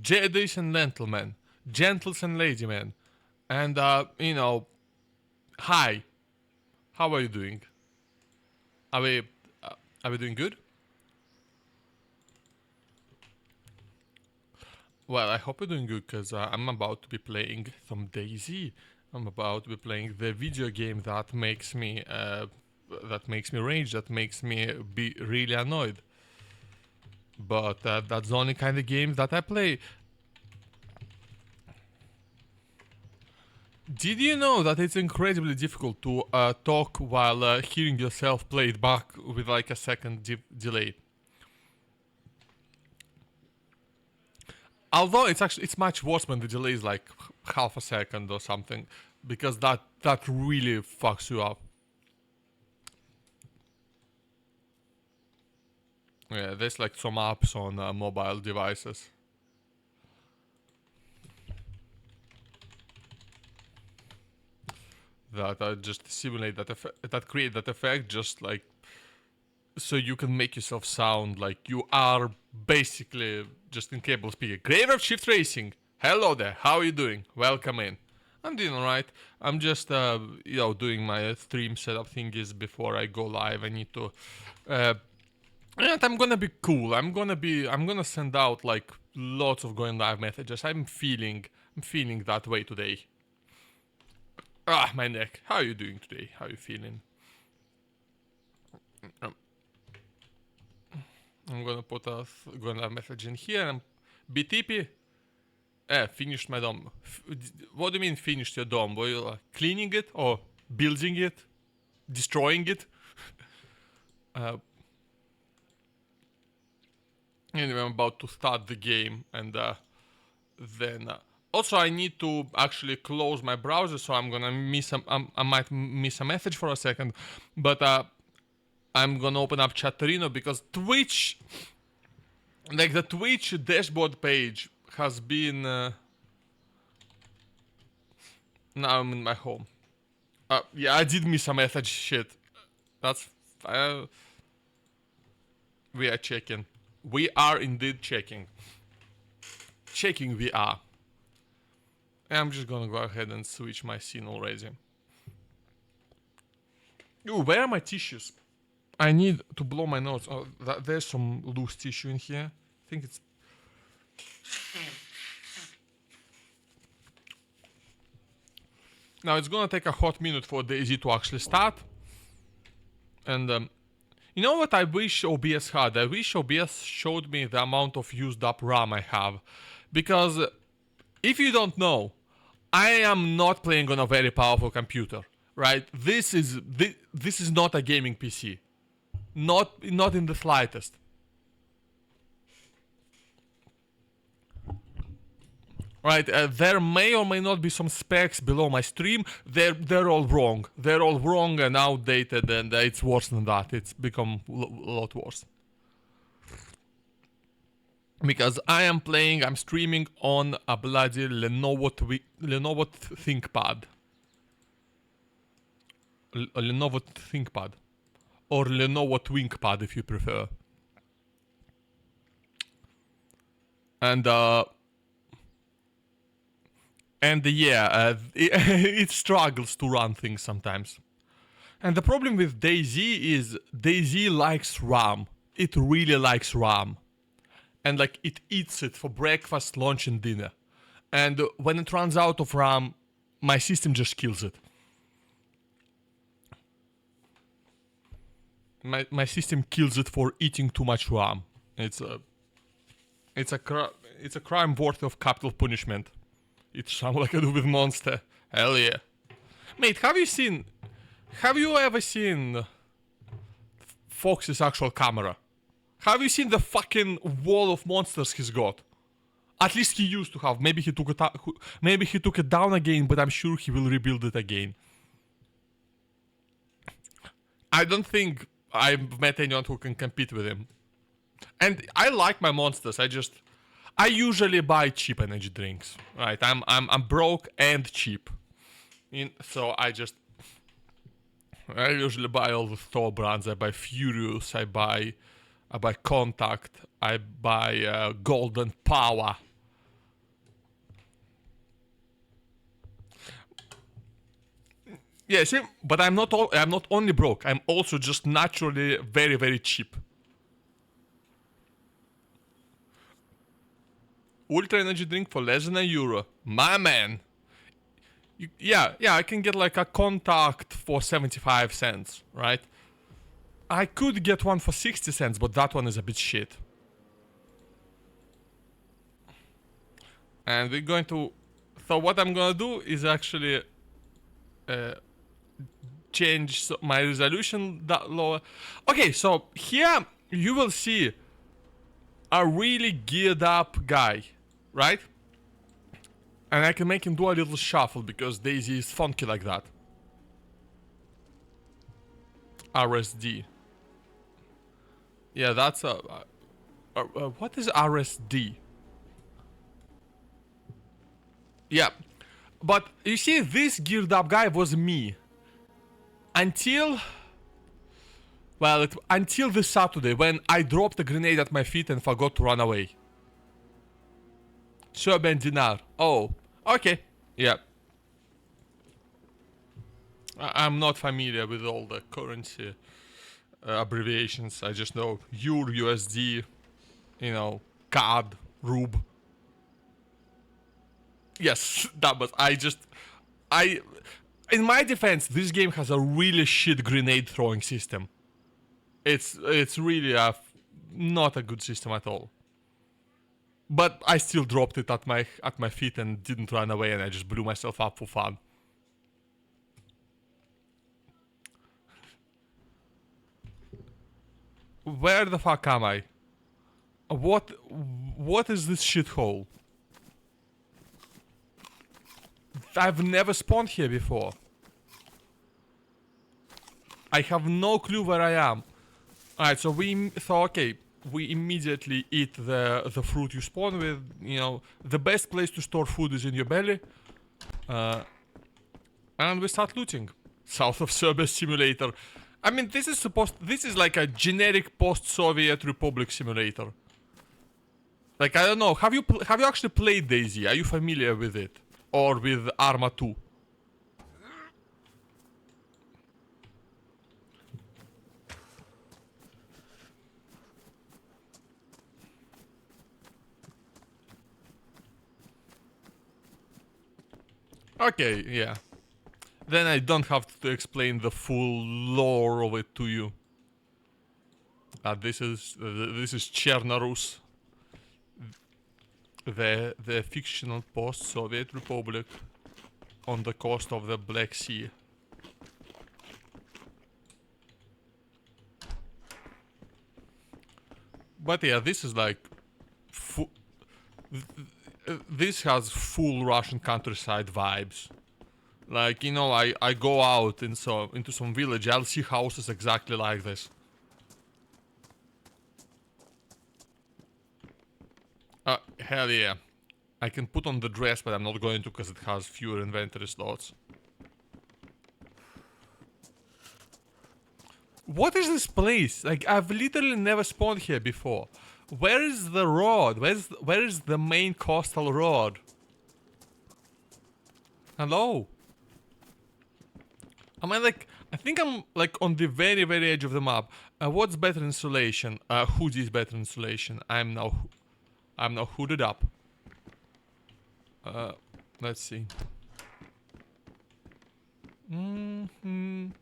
ladies and gentlemen, gentles and ladymen, and hi, how are you doing? Are we, are we doing good? Well, I hope you're doing good, because I'm about to be playing some DayZ. I'm about to be playing the video game that makes me rage, that makes me be really annoyed. But that's the only kind of game that I play. Did you know that it's incredibly difficult to talk while hearing yourself play it back with like a second delay? Although it's much worse when the delay is like half a second or something, because that really fucks you up. Yeah, there's like some apps on mobile devices that just simulate that effect, that create that effect, just like so you can make yourself sound like you are basically just incapable speaker. Creator of Shift Racing, hello there, how are you doing? Welcome in. I'm doing alright. I'm just doing my stream setup thingies before I go live. I need to and I'm gonna be cool. I'm gonna send out like lots of going live messages. I'm feeling that way today. Ah, my neck. How are you doing today? How are you feeling? I'm gonna put a going live message in here. BTP. Finished my dome. What do you mean finished your dome? Were you cleaning it or building it? Destroying it? Anyway, I'm about to start the game, and then also I need to actually close my browser, so I'm gonna miss I might miss a message for a second, but I'm gonna open up Chatterino because Twitch, like the Twitch dashboard page has been now I'm in my home. Yeah, I did miss a message. Shit, that's we are checking. We are indeed checking. Checking we are. I'm just gonna go ahead and switch my scene already. Ooh, where are my tissues? I need to blow my nose. Oh, there's some loose tissue in here. I think it's... Now it's gonna take a hot minute for DayZ to actually start. And you know what I wish OBS had? I wish OBS showed me the amount of used up RAM I have. Because if you don't know, I am not playing on a very powerful computer, right? This is not a gaming PC. Not in the slightest. Right, there may or may not be some specs below my stream. They're all wrong. They're all wrong and outdated, and it's worse than that. It's become a lot worse. Because I'm streaming on a bloody Lenovo ThinkPad. Lenovo ThinkPad. Or Lenovo TwinkPad if you prefer. And yeah, it struggles to run things sometimes. And the problem with DayZ is DayZ likes RAM. It really likes RAM. And like it eats it for breakfast, lunch and dinner. And when it runs out of RAM, my system just kills it. My system kills it for eating too much RAM. It's a crime worthy of capital punishment. It sounds like I do with Monster. Hell yeah. Mate, have you ever seen Fox's actual camera? Have you seen the fucking wall of monsters he's got? At least he used to have. Maybe he took it down again, but I'm sure he will rebuild it again. I don't think I've met anyone who can compete with him. And I like my monsters. I usually buy cheap energy drinks, right? I'm broke and cheap, so I usually buy all the store brands. I buy Furious, I buy Contact, I buy Golden Power, Yeah, see, but I'm not only broke. I'm also just naturally very, very cheap. Ultra energy drink for less than €1. My man. Yeah, I can get like a contact for 75 cents, right? I could get one for 60 cents, but that one is a bit shit. And we're going to... So what I'm gonna do is actually change my resolution that lower. Okay, so here you will see a really geared up guy, right? And I can make him do a little shuffle because DayZ is funky like that. RSD. Yeah, that's what is RSD? Yeah, but you see, this geared up guy was me until, well, until this Saturday when I dropped a grenade at my feet and forgot to run away. Serbian dinar. Oh, okay. Yeah. I'm not familiar with all the currency abbreviations. I just know EUR, USD, you know, CAD, RUB. Yes, that was... In my defense, this game has a really shit grenade throwing system. It's really not a good system at all. But I still dropped it at my feet and didn't run away, and I just blew myself up for fun. Where the fuck am I? What is this shithole? I've never spawned here before. I have no clue where I am. Alright, so we immediately eat the fruit you spawn with. You know, the best place to store food is in your belly. And we start looting. South of Serbia simulator. I mean, this is like a generic post-Soviet Republic simulator. Like, I don't know, have you actually played DayZ? Are you familiar with it? Or with Arma 2? Okay, yeah. Then I don't have to explain the full lore of it to you. This is Chernarus, the fictional post-Soviet Republic on the coast of the Black Sea. But yeah, this is like this has full Russian countryside vibes. Like, you know, I go out into some village, I'll see houses exactly like this. Hell yeah. I can put on the dress, but I'm not going to because it has fewer inventory slots. What is this place? Like, I've literally never spawned here before. Where is the road? Where is the main coastal road? Hello? I think I'm like on the very, very edge of the map. What's better insulation? Hoodie is better insulation. I'm now hooded up. Let's see. And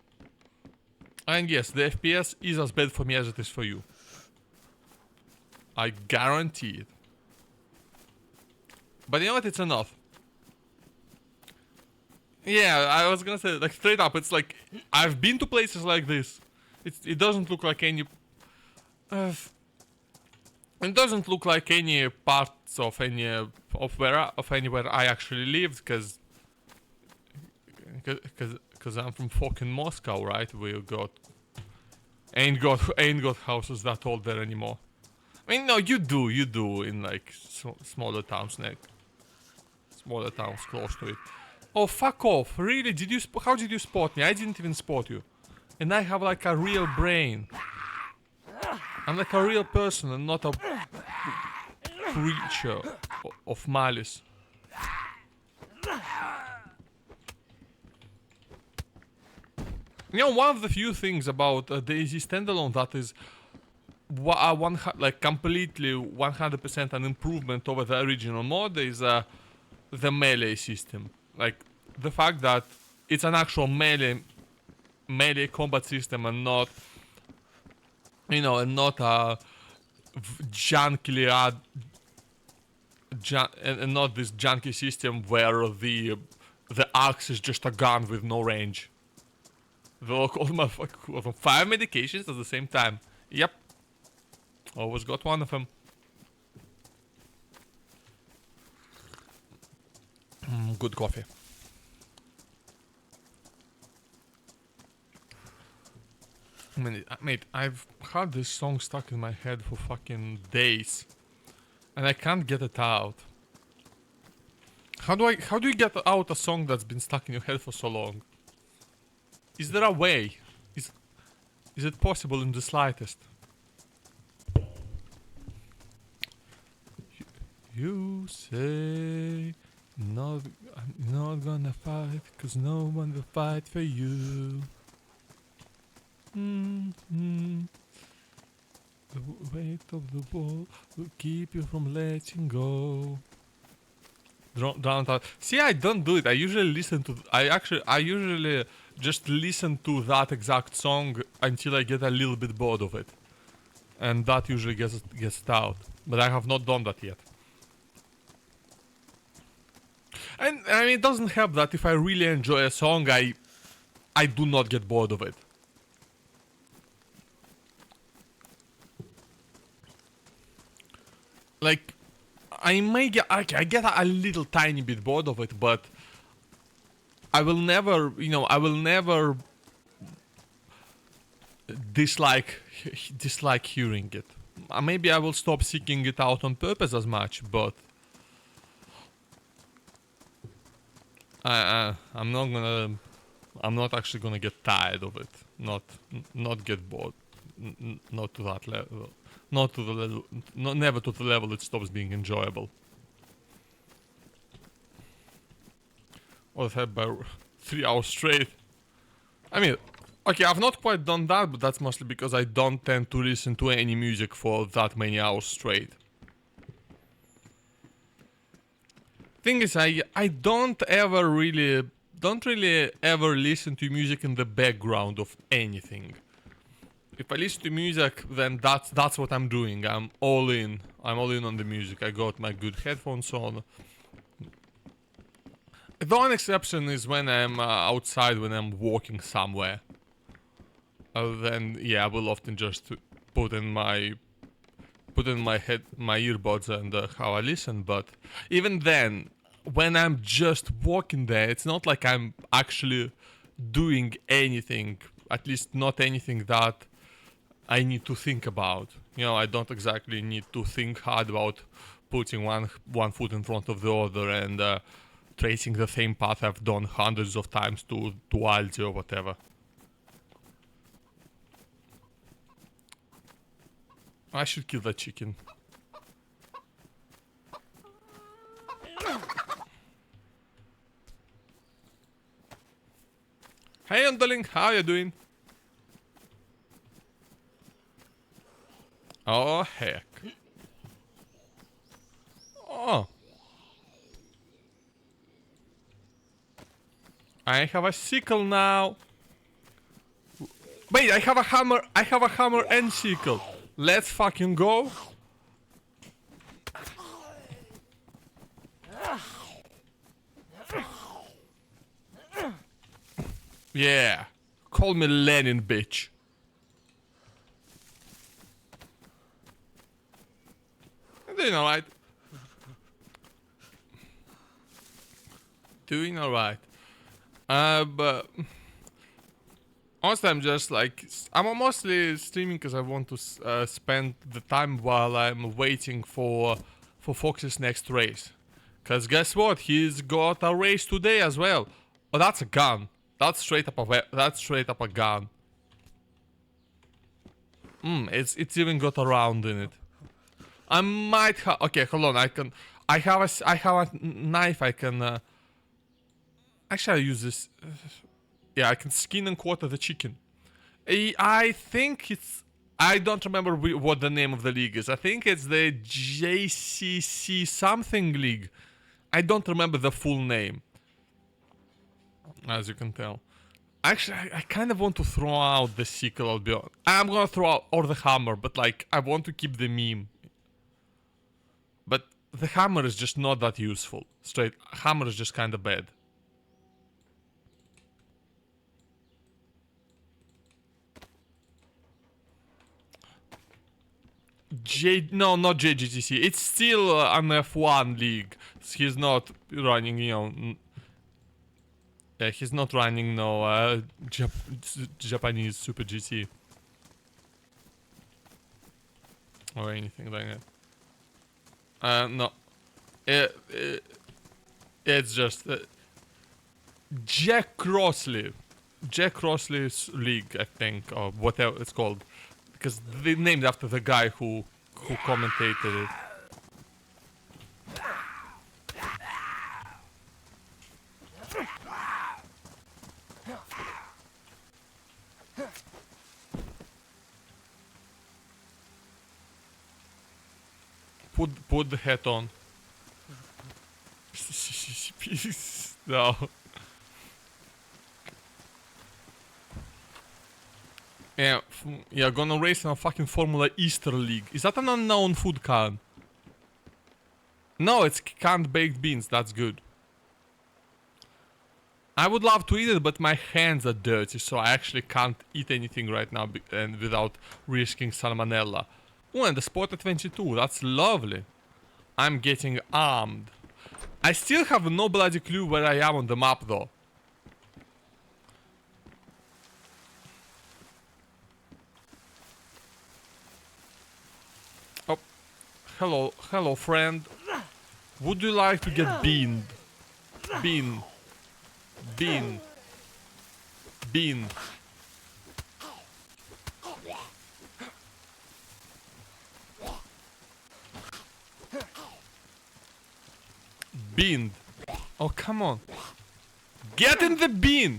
yes, the FPS is as bad for me as it is for you. I guarantee it. But you know what? It's enough. Yeah, I was gonna say, like, straight up, it's like, I've been to places like this. It doesn't look like any... it doesn't look like any parts of anywhere I actually lived, cause I'm from fucking Moscow, right? We ain't got houses that old there anymore. I mean, no, you do in like smaller towns, Nick. Smaller towns close to it. Oh, fuck off! Really? How did you spot me? I didn't even spot you. And I have like a real brain. I'm like a real person and not a creature of malice. You know, one of the few things about DayZ standalone that is like completely 100% an improvement over the original mod is the melee system. Like the fact that it's an actual melee combat system and not, you know, and not a junkily and not this junky system where the axe is just a gun with no range. They'll call my 5 medications at the same time. Yep. Always got one of them. Good coffee. I mean, mate, I've had this song stuck in my head for fucking days, and I can't get it out. How do you get out a song that's been stuck in your head for so long? Is there a way? Is it possible in the slightest? You say I'm not gonna fight, 'cause no one will fight for you. The weight of the wall will keep you from letting go. Drowned out. See, I don't do it. I usually just listen to that exact song until I get a little bit bored of it, and that usually gets it out. But I have not done that yet. And I mean, it doesn't help that if I really enjoy a song, I do not get bored of it. Like, I get a little tiny bit bored of it, but I will never, you know, dislike hearing it. Maybe I will stop seeking it out on purpose as much, but I'm not actually gonna get tired of it. Not get bored. Not to that level. Not to the level. Never to the level it stops being enjoyable. Or had by 3 hours straight. I mean, okay, I've not quite done that, but that's mostly because I don't tend to listen to any music for that many hours straight. Thing is, I don't really ever listen to music in the background of anything. If I listen to music, then that's what I'm doing. I'm all in on the music. I got my good headphones on. The one exception is when I'm outside, when I'm walking somewhere. Then yeah, I will often just put in my earbuds and how I listen. But even then, when I'm just walking there, it's not like I'm actually doing anything. At least not anything that I need to think about. You know, I don't exactly need to think hard about putting one foot in front of the other and tracing the same path I've done hundreds of times to Aldi or whatever. I should kill that chicken. Hey underling, how you doing? Oh heck. Oh. I have a sickle now. Wait, I have a hammer and sickle. Let's fucking go. Yeah. Call me Lenin, bitch. Doing alright. Doing alright. But honestly, I'm just like, I'm mostly streaming because I want to spend the time while I'm waiting for Fox's next race. Cause guess what? He's got a race today as well. Oh, that's a gun. That's straight up a gun. It's even got a round in it. I might have. Okay, hold on. I have a knife. I can. Actually, I use this. Yeah, I can skin and quarter the chicken. I think it's... I don't remember what the name of the league is. I think it's the JCC something league. I don't remember the full name. As you can tell. Actually, I kind of want to throw out the sickle, I'll be honest. I'm gonna throw out... or the hammer, but like, I want to keep the meme. But the hammer is just not that useful. Straight, hammer is just kind of bad. No, not JGTC. It's still an F1 league. He's not running, you know... Yeah, he's not running no Japanese Super GT. Or anything like that. No. It's just... Jack Crossley. Jack Crossley's league, I think, or whatever it's called. Because they named after the guy who commentated it. Put the hat on. No. Yeah, gonna race in a fucking Formula Easter League. Is that an unknown food can? No, it's canned baked beans. That's good. I would love to eat it, but my hands are dirty, so I actually can't eat anything right now and without risking salmonella. Oh, and the spot at 22. That's lovely. I'm getting armed. I still have no bloody clue where I am on the map, though. Oh, hello, friend. Would you like to get beaned? Bean. Bean. Oh, come on. Get in the bean.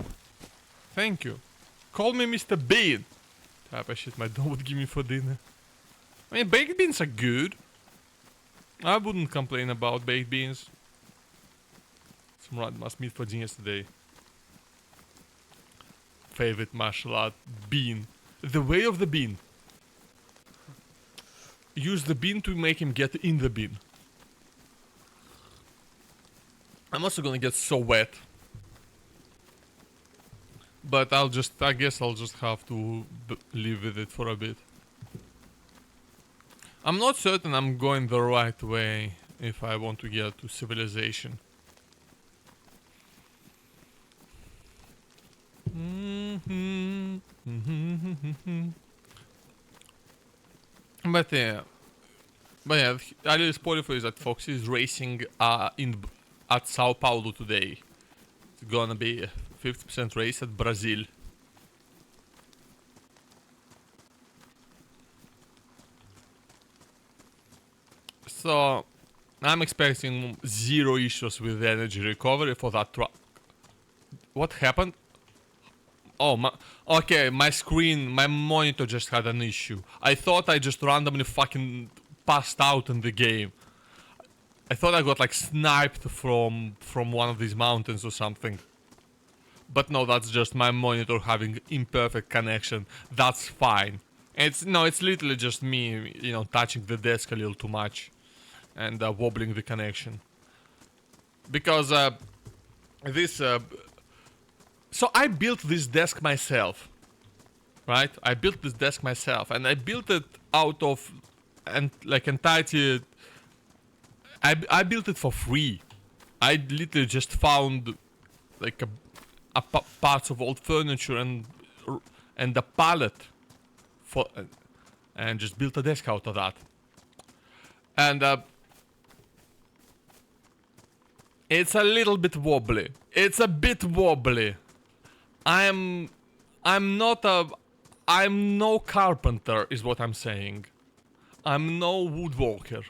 Thank you. Call me Mr. Bean. Type of shit my dad would give me for dinner. I mean, baked beans are good. I wouldn't complain about baked beans. Some rat must meat for dinner today. Favorite martial art. Bean. The way of the bean. Use the bean to make him get in the bean. I'm also gonna get so wet. But I guess I'll just have to live with it for a bit. I'm not certain I'm going the right way if I want to get to civilization. But yeah, a little spoiler for you is that Foxy is racing at Sao Paulo today. It's gonna be a 50% race at Brazil. So I'm expecting 0 issues with the energy recovery for that truck. What happened? Oh, okay, my screen, my monitor just had an issue. I thought I just randomly fucking passed out in the game. I thought I got like sniped from one of these mountains or something. But no, that's just my monitor having imperfect connection. That's fine. It's literally just me, you know, touching the desk a little too much and wobbling the connection. Because so I built this desk myself, right? I built this desk myself, and I built it out of entirety. I built it for free. I literally just found like parts of old furniture and a pallet and just built a desk out of that. And it's a little bit wobbly. It's a bit wobbly. I'm no carpenter, is what I'm saying. I'm no woodworker.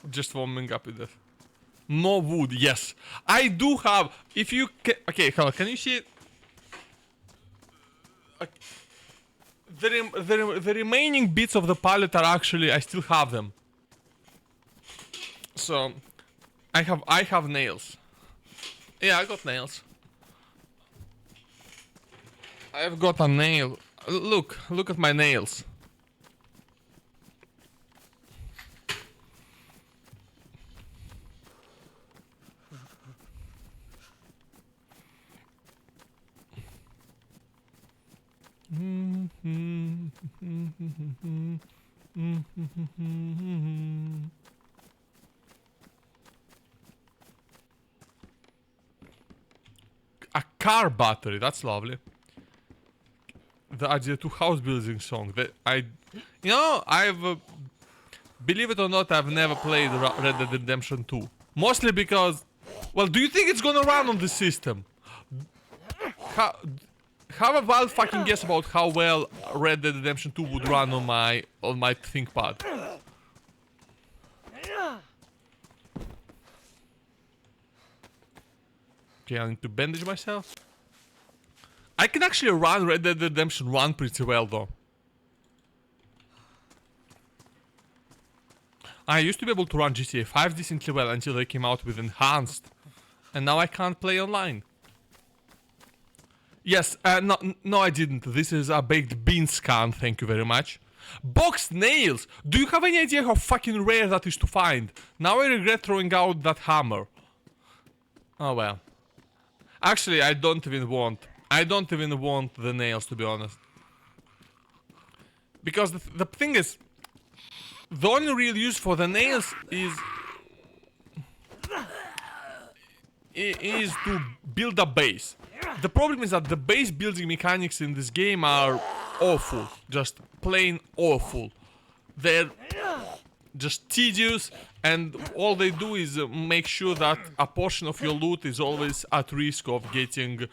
Just warming up with that. More wood, yes. I do have. If you can, okay, hold on, can you see it? The remaining bits of the pallet are actually, I still have them. So, I have nails. Yeah, I got nails. I've got a nail. Look at my nails. A car battery, that's lovely. The two house building song that believe it or not, I've never played Red Dead Redemption 2. Mostly because, well, do you think it's gonna run on the system? Have a wild fucking guess about how well Red Dead Redemption 2 would run on my ThinkPad. Okay, I need to bandage myself. I can actually run Red Dead Redemption 1 pretty well though. I used to be able to run GTA 5 decently well until they came out with Enhanced. And now I can't play online. Yes, no I didn't. This is a baked bean scan, thank you very much. Boxed nails! Do you have any idea how fucking rare that is to find? Now I regret throwing out that hammer. Oh well. Actually, I don't even want the nails, to be honest. Because the thing is, the only real use for the nails is to build a base. The problem is that the base building mechanics in this game are awful. Just plain awful. They're just tedious, and all they do is make sure that a portion of your loot is always at risk of getting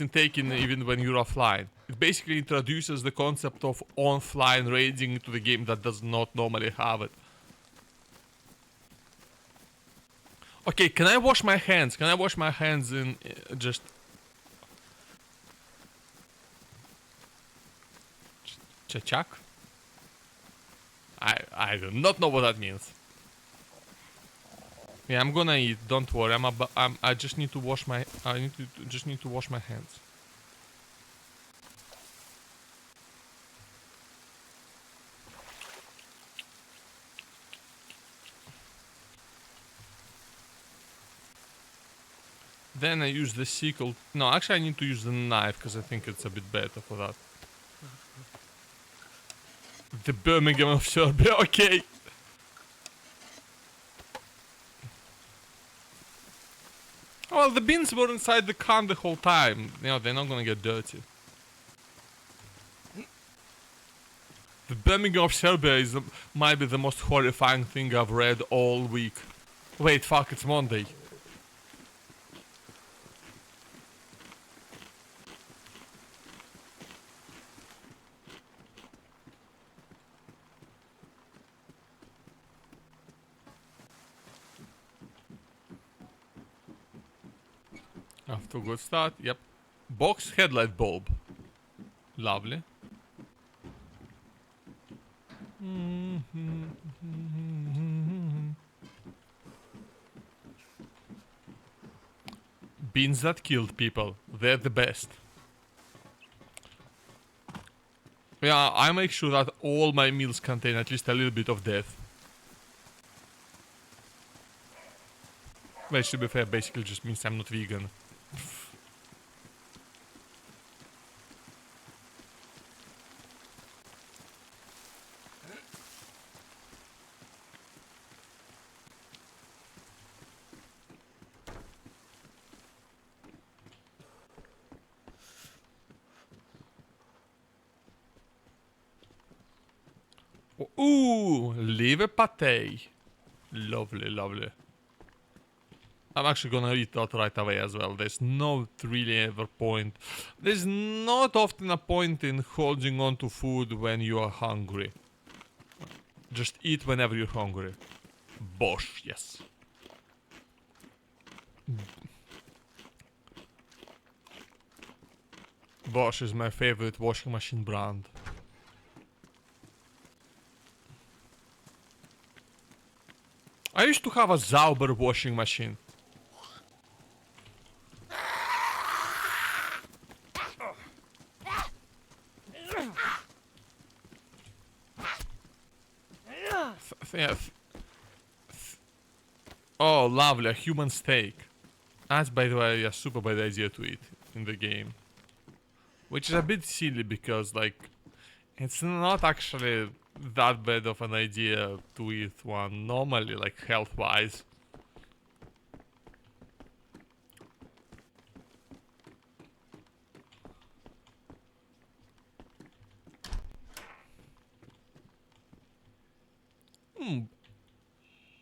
taken even when you're offline. It basically introduces the concept of offline raiding into the game that does not normally have it. Okay, can I wash my hands? Can I wash my hands in just... Chachak? I do not know what that means. Yeah, I'm gonna eat. Don't worry. I just need to wash my. Just need to wash my hands. Then I use the sickle. No, actually, I need to use the knife because I think it's a bit better for that. The Birmingham of Serbia. Okay. Well, the beans were inside the can the whole time. You know, they're not gonna get dirty. The Birmingham of Serbia might be the most horrifying thing I've read all week. Wait, fuck, it's Monday. After a good start, yep. Box headlight bulb. Lovely. Beans that killed people. They're the best. Yeah, I make sure that all my meals contain at least a little bit of death. Which, to be fair, basically just means I'm not vegan. Ooh, liver pate. Lovely, lovely. I'm actually gonna eat that right away as well. There's not really ever point. There's not often a point in holding on to food when you are hungry. Just eat whenever you're hungry. Bosch, yes. Bosch is my favorite washing machine brand. I used to have a Zauber washing machine. Oh, lovely, a human steak. That's, by the way, a super bad idea to eat in the game. Which is a bit silly because, like, it's not actually that bad of an idea to eat one normally, like, health-wise.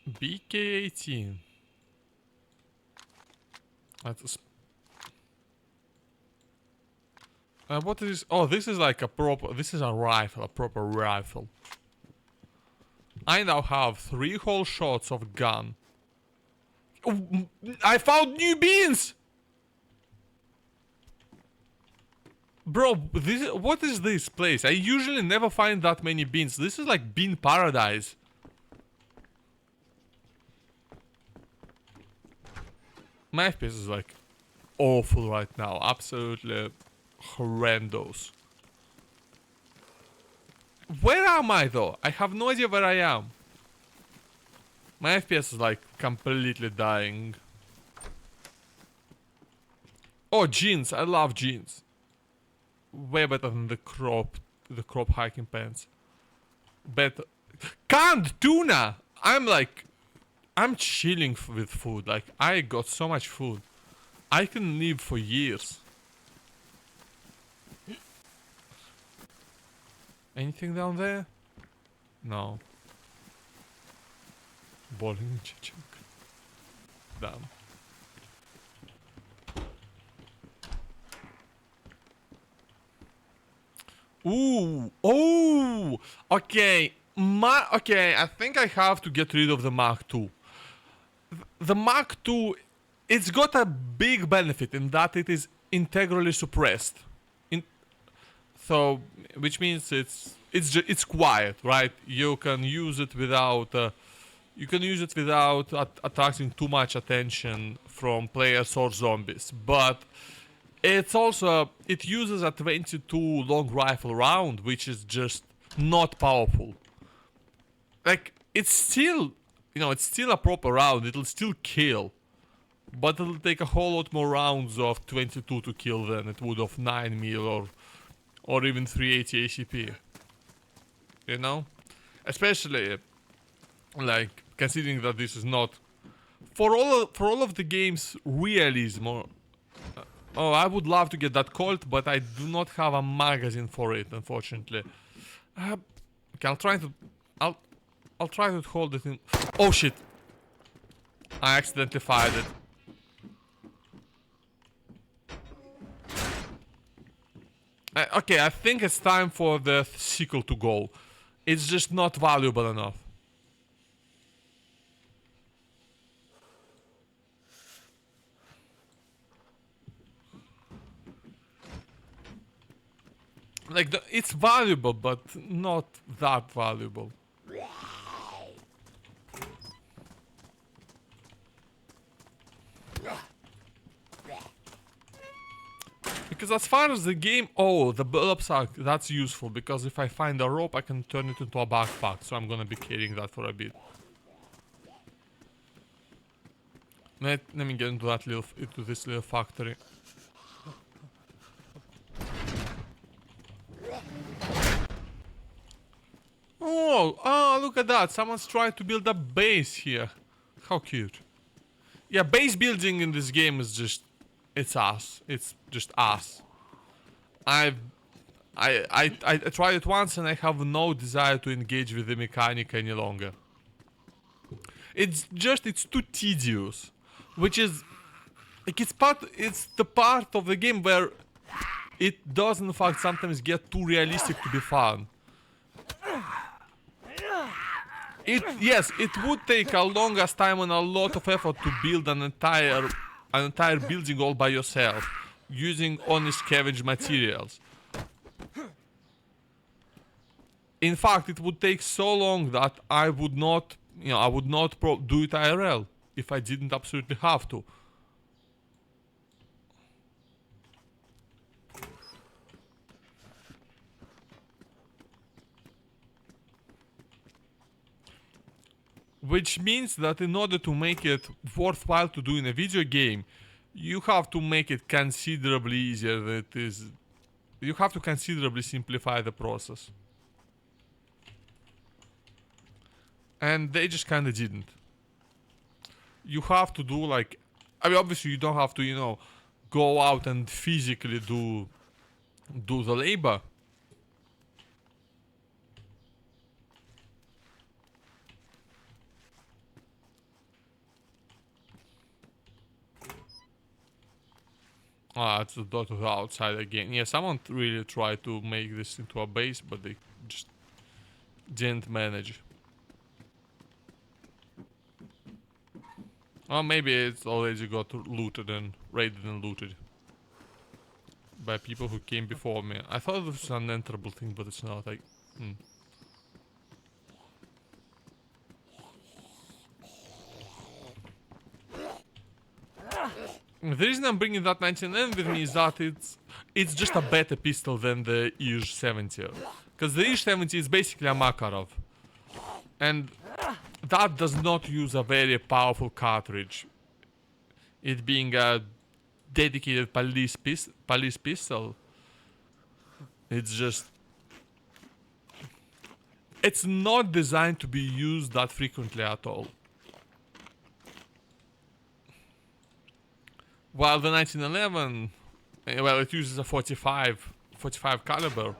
BK-18. That's what is... Oh, this is like a proper... This is a rifle, a proper rifle. I now have 3 whole shots of gun. Oh, I found new beans! Bro, this... What is this place? I usually never find that many beans. This is like bean paradise. My FPS is like awful right now. Absolutely horrendous. Where am I though? I have no idea where I am. My FPS is like completely dying. Oh, jeans. I love jeans. Way better than the crop hiking pants. Better. Canned tuna! I'm chilling with food. Like, I got so much food. I can live for years. Anything down there? No. Bowling chichunk. Damn. Ooh. Oh! Okay. Okay, I think I have to get rid of the Mark II. The Mark II, it's got a big benefit in that it is integrally suppressed. So, which means it's quiet, right? You can use it without attracting too much attention from players or zombies. But it's also it uses a 22 long rifle round, which is just not powerful. Like, it's still, it's still a proper round. It'll still kill, but it'll take a whole lot more rounds of 22 to kill than it would of 9 mil or even 380 ACP. You know, especially like considering that this is not for all of the game's realism. Oh, I would love to get that Colt, but I do not have a magazine for it, unfortunately. Okay, I'll try to hold it in. Oh shit! I accidentally fired it. Okay, I think it's time for the sequel to go. It's just not valuable enough. Like, it's valuable, but not that valuable. Because as far as the game... Oh, the build-up sack, that's useful, because if I find a rope, I can turn it into a backpack, so I'm gonna be carrying that for a bit. Let me get into this little factory. Oh, look at that. Someone's trying to build a base here. How cute. Yeah, base building in this game is just... It's ass. It's just ass. I tried it once and I have no desire to engage with the mechanic any longer. It's too tedious. Which is... Like, it's the part of the game where it does in fact sometimes get too realistic to be fun. Yes, it would take a longest time and a lot of effort to build an entire building all by yourself, using only scavenged materials. In fact, it would take so long that I would not, do it IRL if I didn't absolutely have to. Which means that in order to make it worthwhile to do in a video game, you have to make it considerably easier than it is. You have to considerably simplify the process. And they just kinda didn't. You have to do like... I mean, obviously you don't have to, go out and physically do the labor. Ah, it's the door to the outside again. Yeah, someone really tried to make this into a base, but they just didn't manage. Or maybe it's already got looted and raided and looted by people who came before me. I thought it was an unenterable thing, but it's not. Like, The reason I'm bringing that 1911 with me is that it's just a better pistol than the Iž 70. Because the Iž 70 is basically a Makarov. And that does not use a very powerful cartridge. It being a dedicated police pistol. It's just... It's not designed to be used that frequently at all. While the 1911, well, it uses a 45 caliber,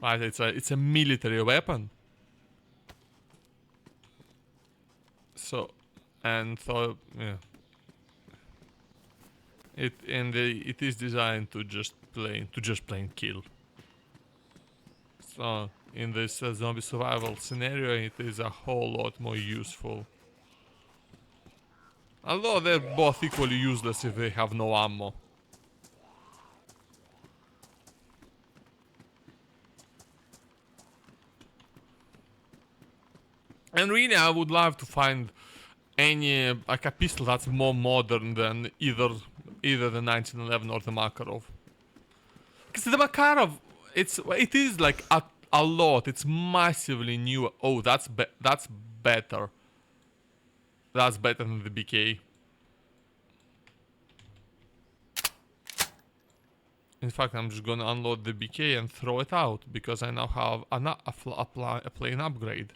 right? It's a military weapon. So, yeah, it is designed to just plain kill. So in this zombie survival scenario, it is a whole lot more useful. Although they're both equally useless if they have no ammo. And really, I would love to find any, like, a pistol that's more modern than either the 1911 or the Makarov. Because the Makarov, it is like a lot. It's massively new. Oh, that's better. That's better than the BK. In fact, I'm just gonna unload the BK and throw it out because I now have a plain upgrade.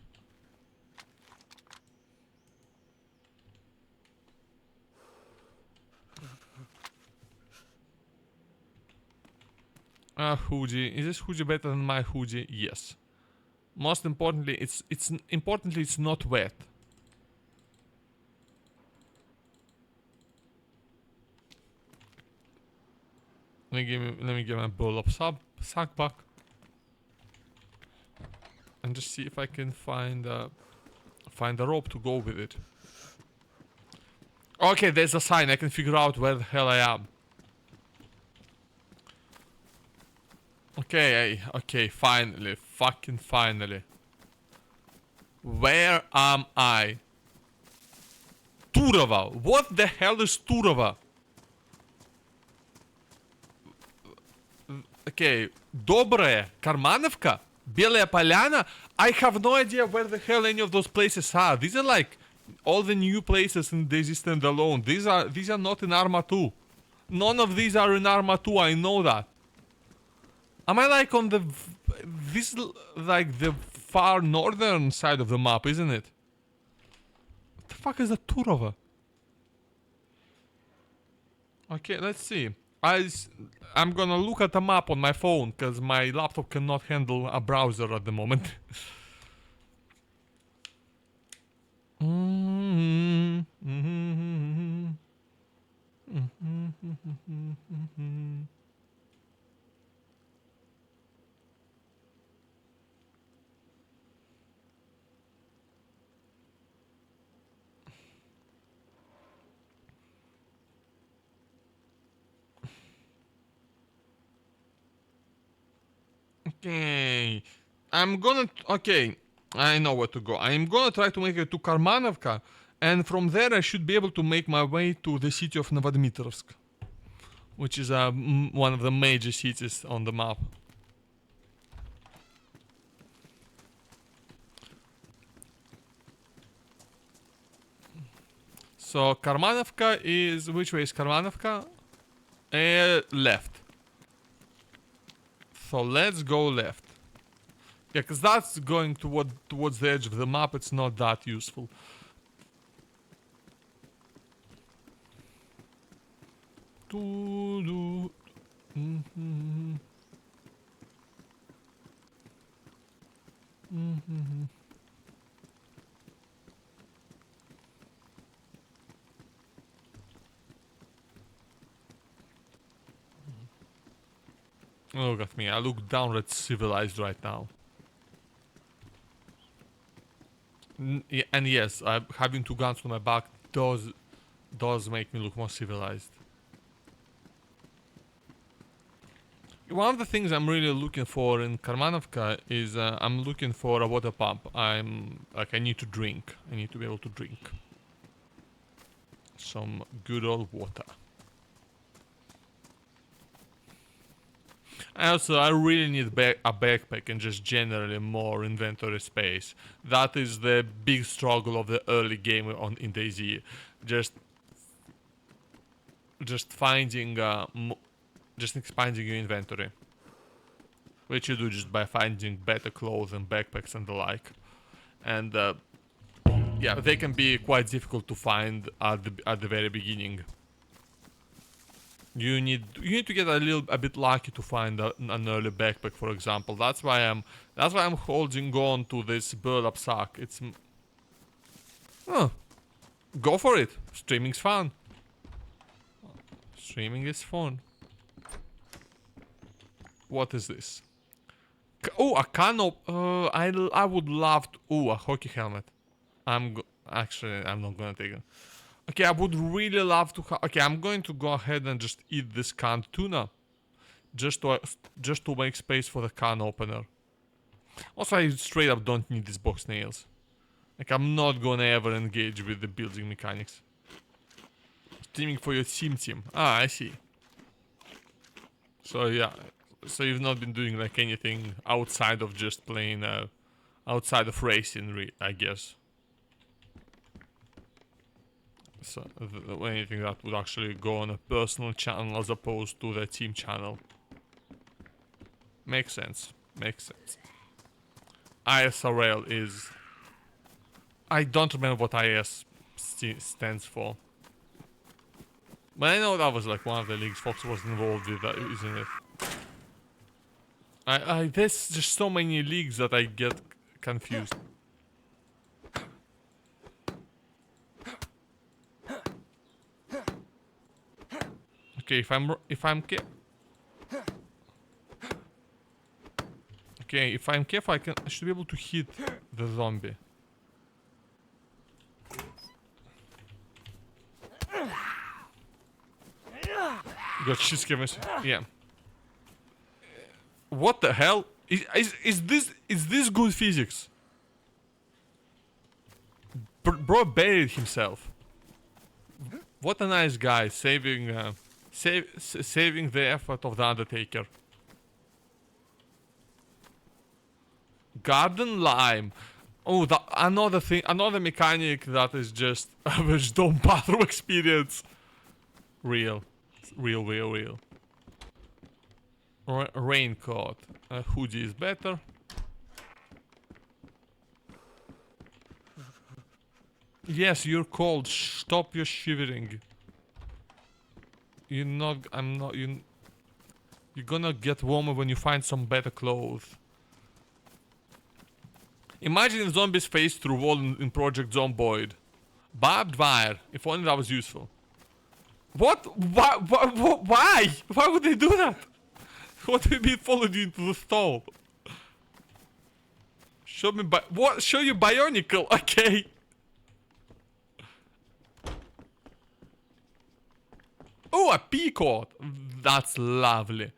Hoodie. Is this hoodie better than my hoodie? Yes. Most importantly, it's not wet. Let me get my bowl of sack back. And just see if I can find a rope to go with it. Okay, there's a sign. I can figure out where the hell I am. Okay, finally. Fucking finally. Where am I? Turova. What the hell is Turova? Okay, Dobraya, Karmanovka, Belaya Polyana. I have no idea where the hell any of those places are. These are like all the new places in DayZ standalone. These are not in Arma 2. None of these are in Arma 2. I know that. Am I like on this like the far northern side of the map, isn't it? What the fuck is a Turova? Okay, let's see. I'm gonna look at the map on my phone because my laptop cannot handle a browser at the moment. Okay. I'm gonna... Okay. I know where to go. I'm gonna try to make it to Karmanovka. And from there I should be able to make my way to the city of Novodmitrovsk. Which is one of the major cities on the map. So Karmanovka is... Which way is Karmanovka? Left. So let's go left. Yeah, because that's going towards the edge of the map. It's not that useful. Look at me. I look downright civilized right now. Yeah, and yes, having two guns on my back does make me look more civilized. One of the things I'm really looking for in Karmanovka is I'm looking for a water pump. I need to drink. I need to be able to drink some good old water. Also, I really need a backpack and just generally more inventory space. That is the big struggle of the early game in DayZ. Just finding, just expanding your inventory. Which you do just by finding better clothes and backpacks and the like. And yeah, they can be quite difficult to find at the very beginning. You need to get a bit lucky to find an early backpack, for example. That's why I'm holding on to this burlap sack. It's go for it. Streaming's fun. Streaming is fun. What is this? Oh, a canop. I would love to. Oh, a hockey helmet. Actually, I'm not gonna take it. Okay, I would really love to. Okay, I'm going to go ahead and just eat this canned tuna, just to make space for the can opener. Also, I straight up don't need these box nails. Like, I'm not gonna ever engage with the building mechanics. Streaming for your team. Ah, I see. So yeah, so you've not been doing like anything outside of just playing, outside of racing, I guess. So anything that would actually go on a personal channel as opposed to the team channel. Makes sense. Makes sense. ISRL is... I don't remember what IS stands for. But I know that was like one of the leagues Fox was involved with, isn't it? There's just so many leagues that I get confused. Okay, if I'm careful, I should be able to hit the zombie. Got cheese cameras. Yeah. What the hell? Is this good physics? Bro buried himself. What a nice guy, saving the effort of the Undertaker. Garden lime. Oh, another thing, another mechanic that is just average dome bathroom experience. Real. Raincoat. Hoodie is better. Yes, you're cold. Stop your shivering. You're gonna get warmer when you find some better clothes. Imagine if zombies face through wall in Project Zomboid. Barbed wire. If only that was useful. What? Why? Why would they do that? What if it followed you into the stall? Show me what? Show you Bionicle? Okay. Oh, a peacoat. That's lovely.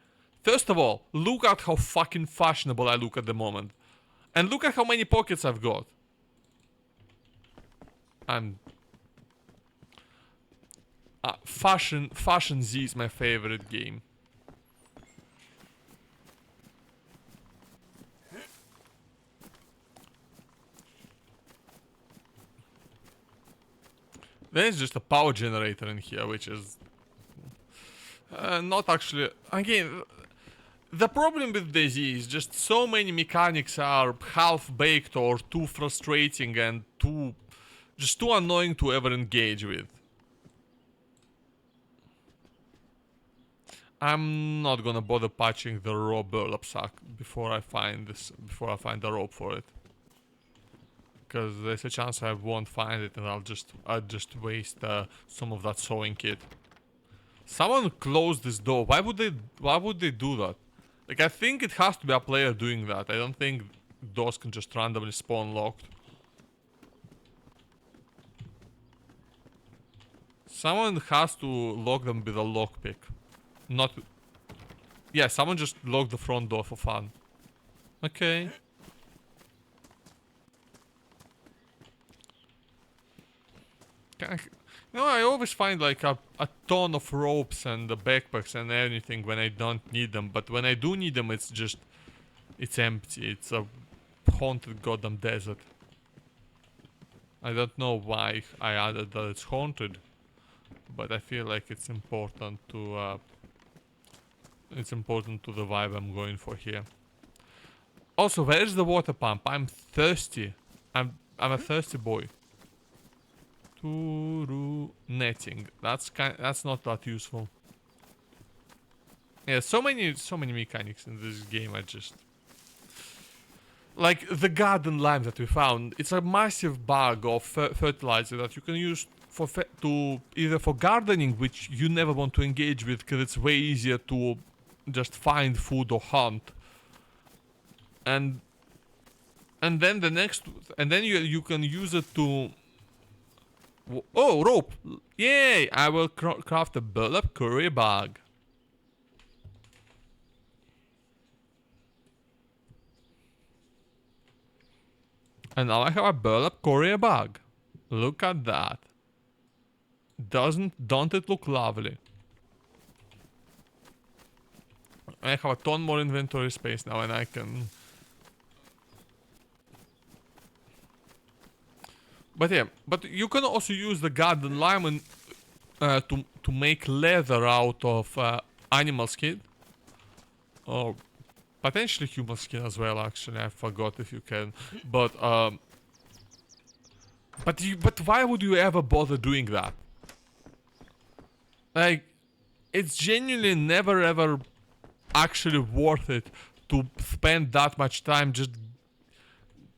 First of all, look at how fucking fashionable I look at the moment. And look at how many pockets I've got. I'm... Fashion Z is my favorite game. There's just a power generator in here, which is... not actually... Again... The problem with DayZ is just so many mechanics are half-baked or too frustrating and just too annoying to ever engage with. I'm not gonna bother patching the raw burlap sack before I find the rope for it. Because there's a chance I won't find it and I'll just waste some of that sewing kit. Someone closed this door. Why would they do that? Like, I think it has to be a player doing that. I don't think doors can just randomly spawn locked. Someone has to lock them with a lockpick. Not... Yeah, someone just locked the front door for fun. Okay. You know, I always find like a ton of ropes and the backpacks and anything when I don't need them. But when I do need them, it's just... It's empty. It's a haunted goddamn desert. I don't know why I added that it's haunted. But I feel like it's important to... it's important to the vibe I'm going for here. Also, where's the water pump? I'm thirsty. I'm a thirsty boy. Netting. That's not that useful. Yeah, so many mechanics in this game. I just like the garden lime that we found. It's a massive bag of fertilizer that you can use for either for gardening, which you never want to engage with because it's way easier to just find food or hunt. And then you can use it to... Oh, rope! Yay! I will craft a burlap courier bag. And now I have a burlap courier bag. Look at that. Don't it look lovely? I have a ton more inventory space now and I can... But yeah, but you can also use the garden lime to make leather out of animal skin. Or potentially human skin as well, actually. I forgot if you can. But why would you ever bother doing that? Like, it's genuinely never ever actually worth it to spend that much time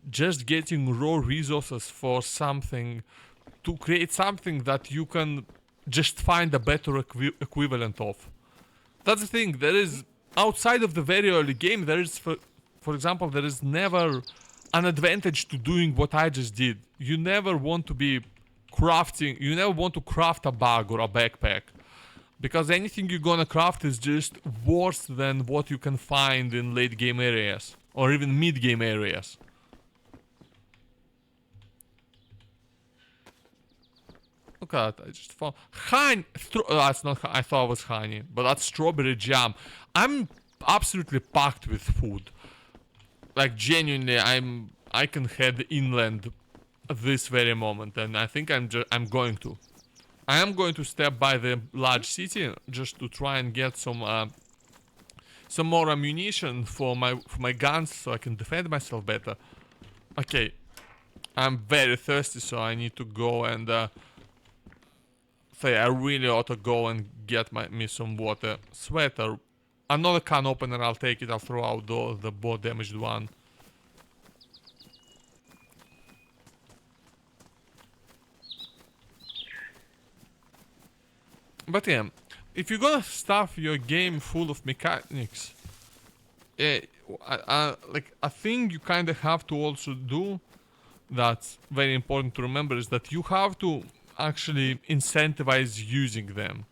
just getting raw resources for something, to create something that you can just find a better equivalent of. That's the thing. There is, outside of the very early game, there is, for example, there is never an advantage to doing what I just did. You never want to be crafting, you never want to craft a bag or a backpack. Because anything you're gonna craft is just worse than what you can find in late game areas. Or even mid game areas. Look at that, I just found honey. That's not, I thought it was honey, but that's strawberry jam. I'm absolutely packed with food. Like genuinely, I can head inland at this very moment, and I think I'm going to. I am going to step by the large city just to try and get some more ammunition for my guns so I can defend myself better. Okay, I'm very thirsty, so I need to go and say I really ought to go and get me some water. Sweater. Another can opener, I'll take it. I'll throw out the more damaged one. But yeah, if you're gonna stuff your game full of mechanics, like a thing you kind of have to also do that's very important to remember is that you have to actually incentivize using them.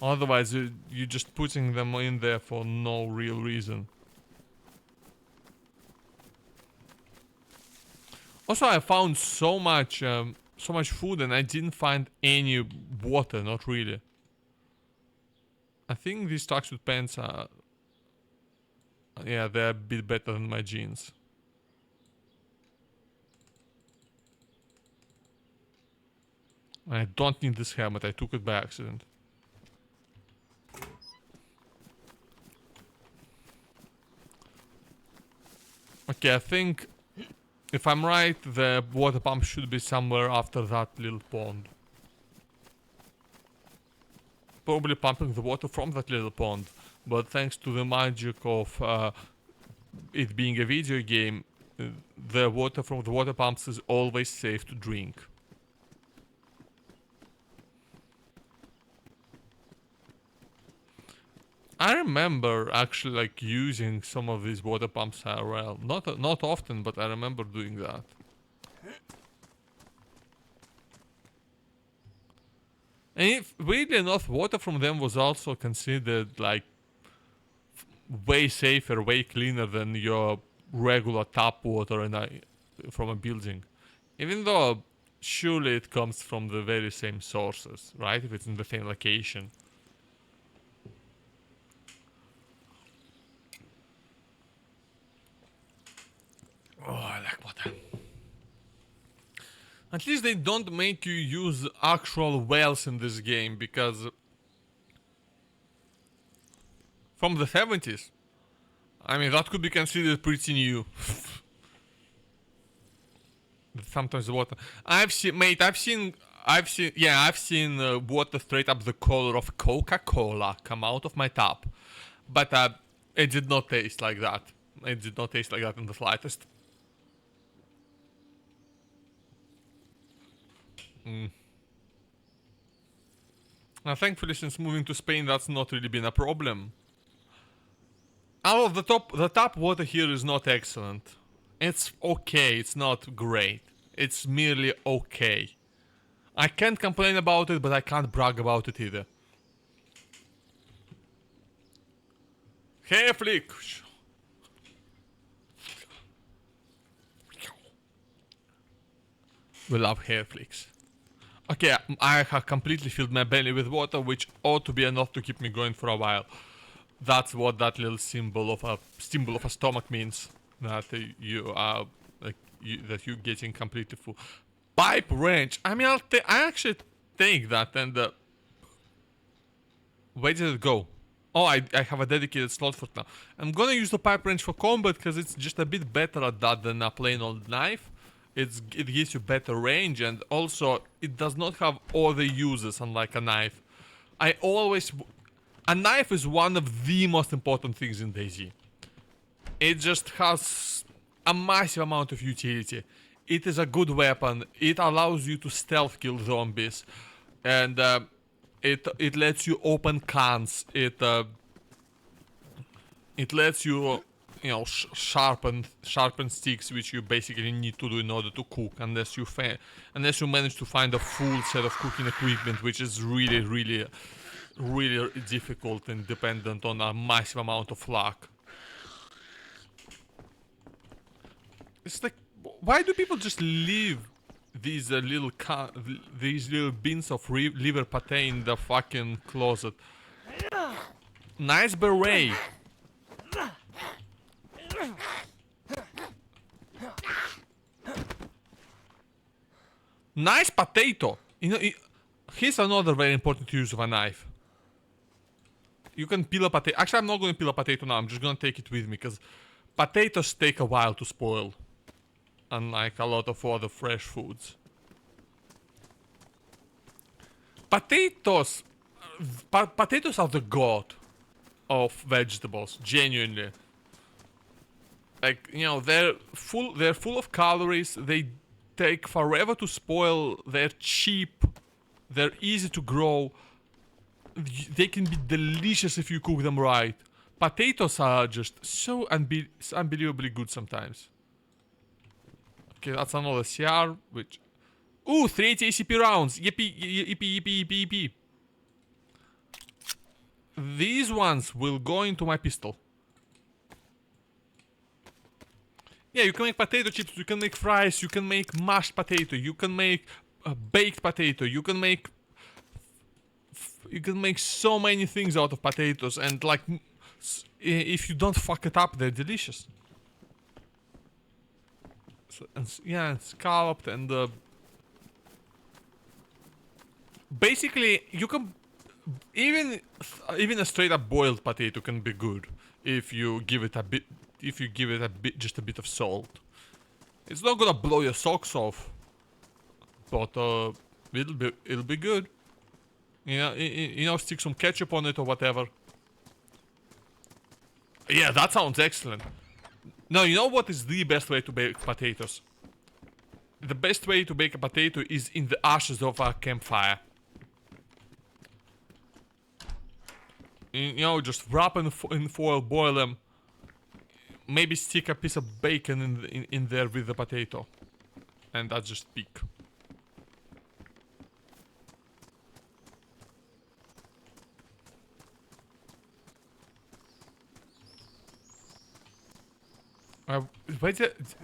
Otherwise, you're just putting them in there for no real reason. Also, I found so much food, and I didn't find any water. Not really. I think these tracksuit pants are, yeah, they're a bit better than my jeans. I don't need this helmet. I took it by accident. Okay, I think if I'm right, the water pump should be somewhere after that little pond. Probably pumping the water from that little pond, but thanks to the magic of it being a video game, the water from the water pumps is always safe to drink. I remember actually like using some of these water pumps IRL. Not often, but I remember doing that. And if weirdly enough, water from them was also considered like way safer, way cleaner than your regular tap water from a building. Even though surely it comes from the very same sources, right? If it's in the same location. Oh, I like water. At least they don't make you use actual wells in this game, because from the 70s, I mean, that could be considered pretty new. Sometimes the water. I've seen water straight up the color of Coca-Cola come out of my tap, but it did not taste like that. It did not taste like that in the slightest. Now, thankfully, since moving to Spain, that's not really been a problem. Out of the tap water here is not excellent. It's okay, it's not great. It's merely okay. I can't complain about it, but I can't brag about it either. Hair flick! We love hair flicks. Okay, I have completely filled my belly with water, which ought to be enough to keep me going for a while. That's what that little symbol of a stomach means. That you are that you're getting completely full. Pipe wrench. I mean, I actually take that and where did it go? Oh, I have a dedicated slot for it now. I'm gonna use the pipe wrench for combat because it's just a bit better at that than a plain old knife. It gives you better range, and also it does not have all the uses unlike a knife. A knife is one of the most important things in DayZ. It just has a massive amount of utility. It is a good weapon. It allows you to stealth kill zombies, and it lets you open cans. It lets you sharpen sticks, which you basically need to do in order to cook, unless you manage to find a full set of cooking equipment, which is really difficult and dependent on a massive amount of luck. It's like, why do people just leave these little bins of liver pate in the fucking closet? Nice beret. Nice potato. Here's another very important use of a knife. You can peel a potato. Actually, I'm not going to peel a potato now. I'm just going to take it with me, because potatoes take a while to spoil, unlike a lot of other fresh foods. Potatoes are the god of vegetables, genuinely. Like, they're full of calories. They take forever to spoil. They're cheap. They're easy to grow. They can be delicious if you cook them right. Potatoes are just so unbelievably good sometimes. Okay, that's another CR, which... Ooh, 380 ACP rounds! Yippee, yippee, yippee, yippee, yippee. these ones will go into my pistol. Yeah, you can make potato chips, you can make fries, you can make mashed potato, you can make baked potato, you can make so many things out of potatoes, and like if you don't fuck it up, they're delicious. So, yeah, and scalloped and basically you can even a straight up boiled potato can be good if you give it a bit just a bit of salt. It's not gonna blow your socks off, but it'll be good. You know, stick some ketchup on it or whatever. Yeah, that sounds excellent. Now, you know what is the best way to bake potatoes? The best way to bake a potato is in the ashes of a campfire. You know, just wrap in foil, boil them. Maybe stick a piece of bacon in there with the potato. And that's just peak.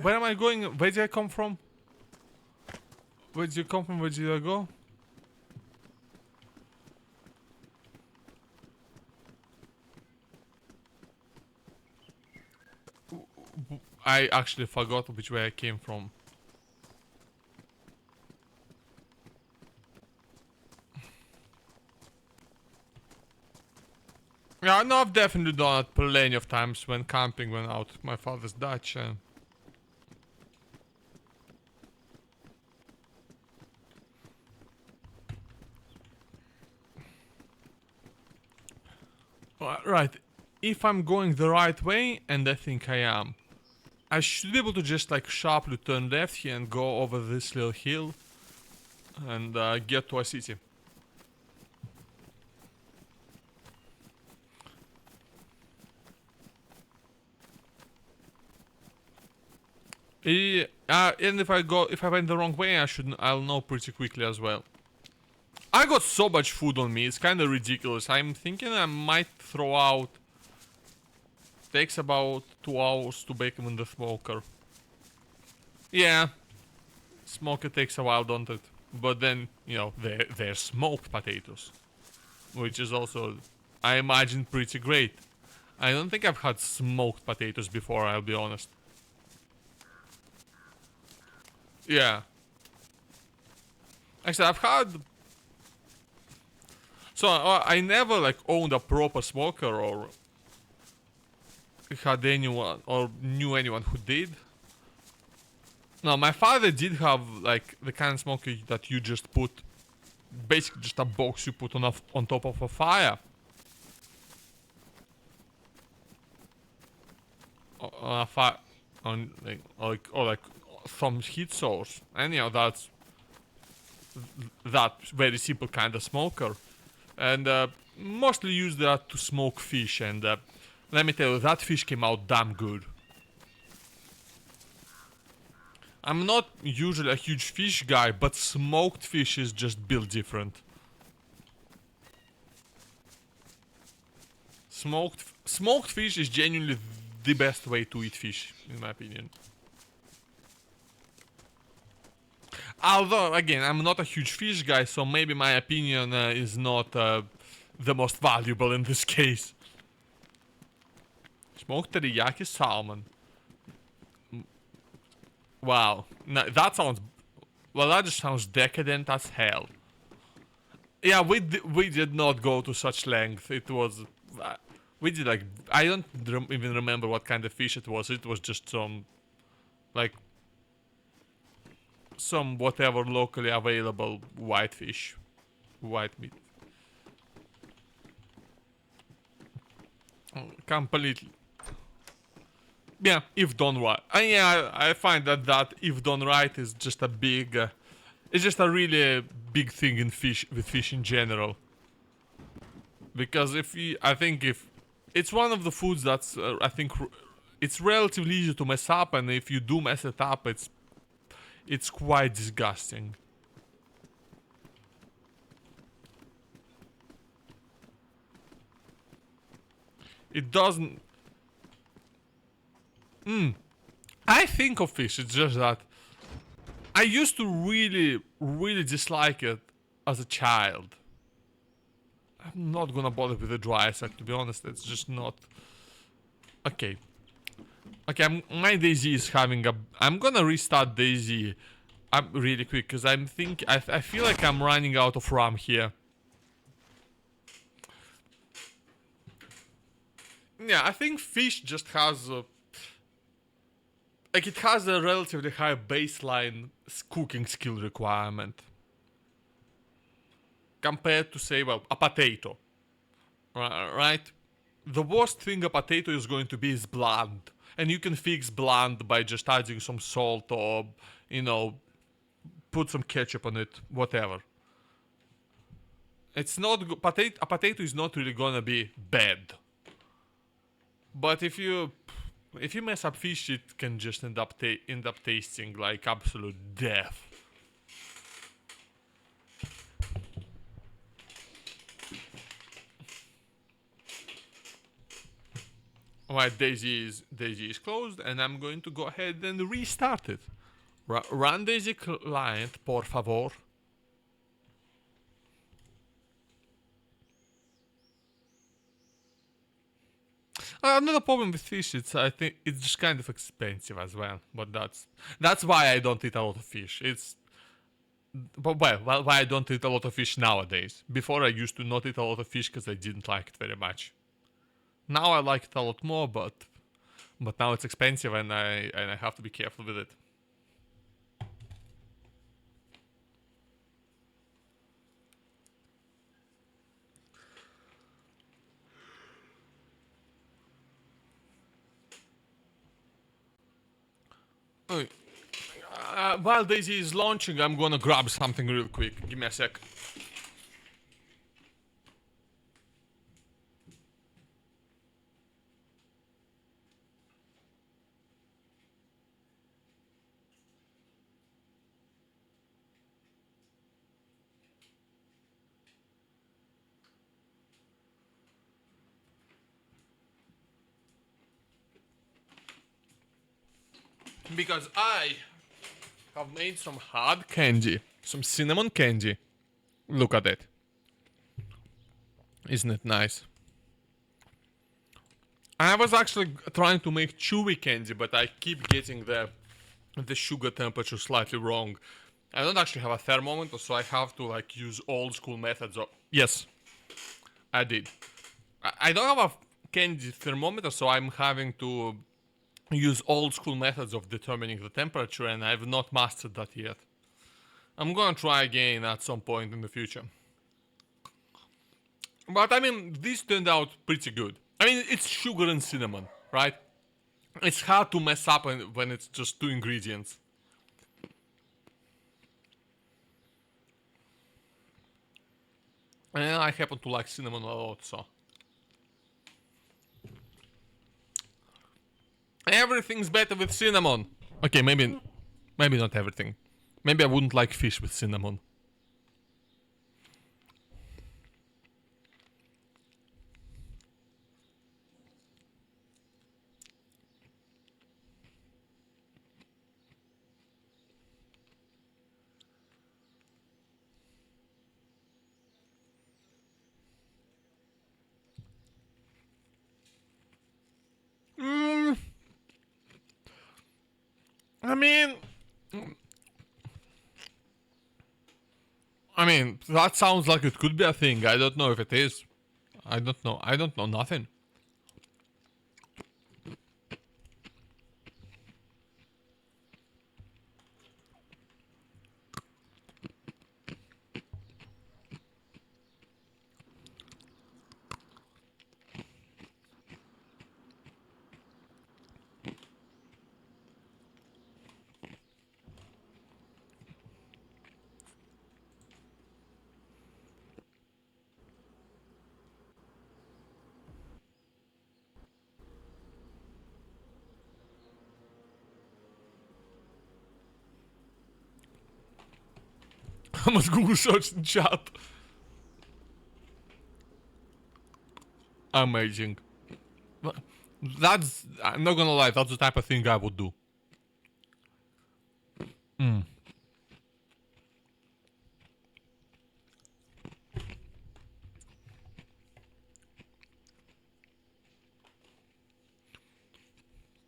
Where am I going? Where did I come from? Where did you come from? Where did I go? I actually forgot which way I came from. Yeah, no, I've definitely done it plenty of times when camping, when out at my father's Dutch. Right, if I'm going the right way, and I think I am, I should be able to just like sharply turn left here and go over this little hill and get to a city. And if I went the wrong way, I'll know pretty quickly as well. I got so much food on me, it's kind of ridiculous. I'm thinking I might throw out. Takes about 2 hours to bake them in the smoker. Yeah, smoker takes a while, don't it? But then, you know, they're smoked potatoes, which is also, I imagine, pretty great. I don't think I've had smoked potatoes before, I'll be honest. Yeah. Actually, I've had... So, I never, like, owned a proper smoker or had anyone, or knew anyone who did. No, my father did have, like, the kind of smoker that you just put... Basically just a box you put on top of a fire. On a fire... On, like some heat source. Anyhow, that's... that very simple kind of smoker. And mostly use that to smoke fish, and let me tell you, that fish came out damn good. I'm not usually a huge fish guy, but smoked fish is just built different. Smoked fish is genuinely the best way to eat fish, in my opinion. Although, again, I'm not a huge fish guy, so maybe my opinion is not the most valuable in this case. Smoked teriyaki salmon. Wow. No, that sounds... Well, that just sounds decadent as hell. Yeah, we did not go to such length. It was... we did like... I don't even remember what kind of fish it was. It was just some... like... some whatever locally available white fish. White meat. Completely. Yeah, if done right. And yeah, I find that if done right is just a big... it's just a really big thing in fish, with fish in general. Because I think if... it's one of the foods that's, I think... it's relatively easy to mess up, and if you do mess it up, it's quite disgusting. It doesn't... I think of fish, it's just that I used to really dislike it as a child. I'm not gonna bother with the dry sack, to be honest, it's just not... Okay. Okay, my DayZ is having a... I'm gonna restart DayZ really quick, because I feel like I'm running out of RAM here. Yeah, I think fish just has a... Like, it has a relatively high baseline cooking skill requirement. Compared to, say, well, a potato. Right? The worst thing a potato is going to be is bland. And you can fix bland by just adding some salt or, you know, put some ketchup on it, whatever. It's not... A potato is not really gonna be bad. But if you mess up fish, it can just end up tasting like absolute death. Alright, DayZ is closed, and I'm going to go ahead and restart it. Run DayZ client, por favor. Another problem with fish, I think it's just kind of expensive as well. But that's why I don't eat a lot of fish. Why I don't eat a lot of fish nowadays. Before I used to not eat a lot of fish because I didn't like it very much. Now I like it a lot more, but now it's expensive and I have to be careful with it. While DayZ is launching, I'm gonna grab something real quick. Give me a sec. Because I have made some hard candy, some cinnamon candy. Look at it. Isn't it nice? I was actually trying to make chewy candy, but I keep getting the sugar temperature slightly wrong. I don't actually have a thermometer, so I have to like use old school methods of... Yes, I did. I don't have a candy thermometer, so I'm having to use old school methods of determining the temperature, and I've not mastered that yet. I'm gonna try again at some point in the future. But I mean, this turned out pretty good. I mean, it's sugar and cinnamon, right? It's hard to mess up when it's just two ingredients. And I happen to like cinnamon a lot, so... Everything's better with cinnamon. Okay, maybe not everything. Maybe I wouldn't like fish with cinnamon. I mean, that sounds like it could be a thing. I don't know if it is. I don't know. I don't know nothing. How much Google search in chat? Amazing. That's, I'm not gonna lie, that's the type of thing I would do.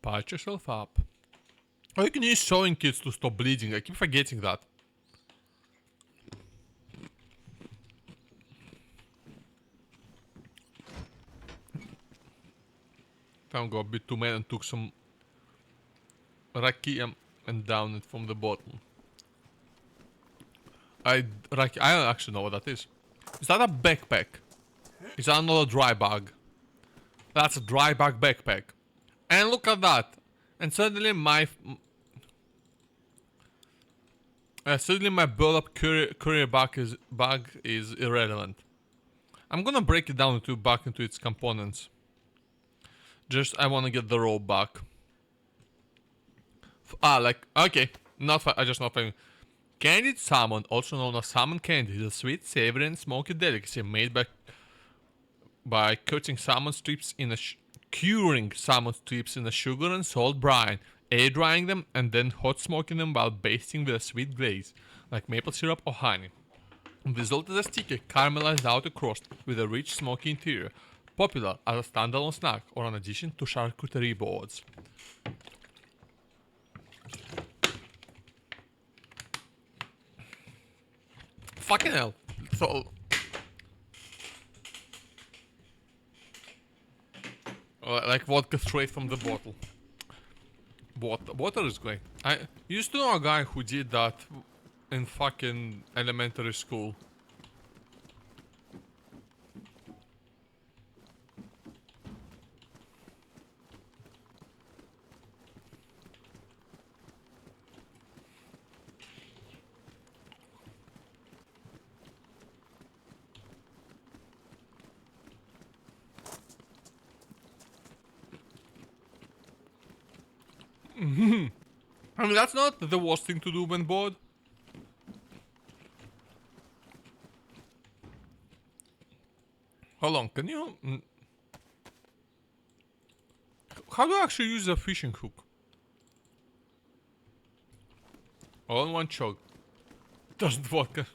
Patch yourself up. Or you can use sewing kits to stop bleeding. I keep forgetting that. Time go a bit too mad and took some rakia and down it from the bottle. I don't actually know what that is. Is that a backpack? Is that another dry bag? That's a dry bag backpack. And look at that. And suddenly my build-up courier bag is irrelevant. I'm gonna break it down back into its components. Just I wanna get the rope back. Okay, I just not finding. Candied salmon, also known as salmon candy, is a sweet, savory, and smoky delicacy made by cutting salmon strips in a curing salmon strips in a sugar and salt brine, air drying them, and then hot smoking them while basting with a sweet glaze, like maple syrup or honey. The result is a sticky, caramelized outer crust with a rich, smoky interior, popular as a standalone snack or an addition to charcuterie boards. Fucking hell. So, like vodka straight from the bottle. Water is great. I used to know a guy who did that in fucking elementary school. I mean, that's not the worst thing to do when bored. Hold on, can you... How do I actually use a fishing hook? All in one chug. Doesn't vodka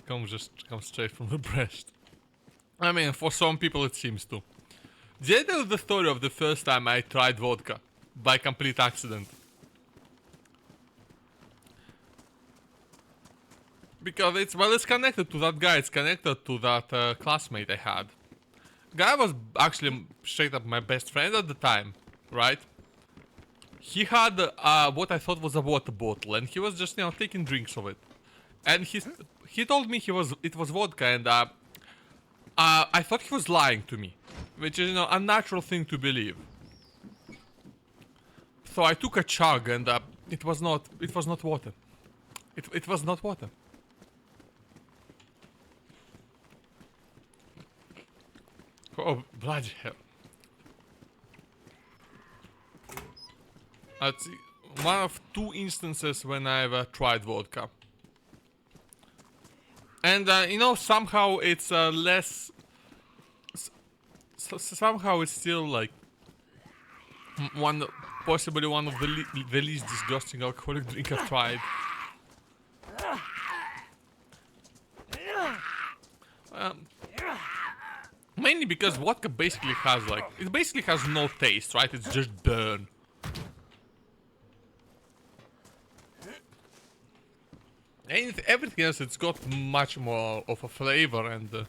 comes straight from the breast. I mean, for some people it seems to. Did I tell the story of the first time I tried vodka? By complete accident. Because it's connected to that guy, it's connected to that classmate I had. Guy was actually straight up my best friend at the time, right? He had what I thought was a water bottle, and he was just, you know, taking drinks of it. And he told me it was vodka, and I thought he was lying to me, which is, you know, a natural thing to believe. So I took a chug, and it was not water. It was not water. Oh, bloody hell. That's one of two instances when I've tried vodka. And, you know, somehow it's less... somehow it's still, like... possibly one of the least disgusting alcoholic drink I've tried. Mainly because vodka basically has no taste, right? It's just burn. And everything else, it's got much more of a flavor, and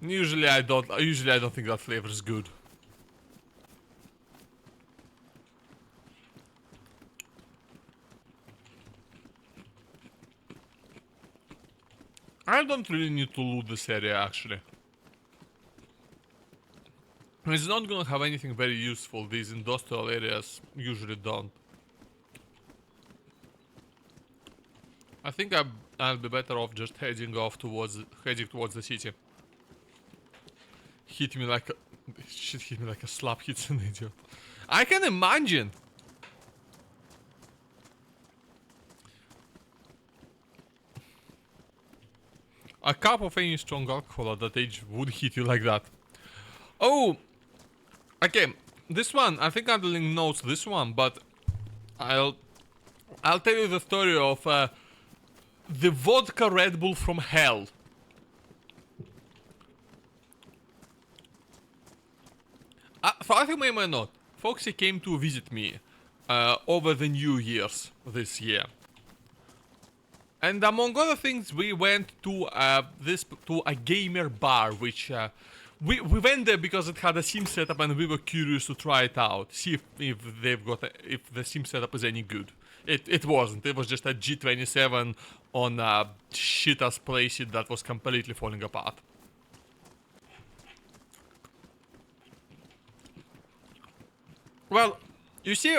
usually I don't think that flavor is good. I don't really need to loot this area, actually. It's not gonna have anything very useful. These industrial areas usually don't. I think I'll be better off just heading towards the city. Shit hit me like a slap hits an idiot. I can imagine. A cup of any strong alcohol at that age would hit you like that. Oh, Okay, this one, I think Underling knows this one, but I'll tell you the story of the vodka Red Bull from hell. So I think may not. Foxy came to visit me over the New Year's this year. And among other things, we went to a gamer bar, which we went there because it had a sim setup, and we were curious to try it out, see if if the sim setup is any good. It wasn't. It was just a G27 on a shit ass playset that was completely falling apart. Well, you see.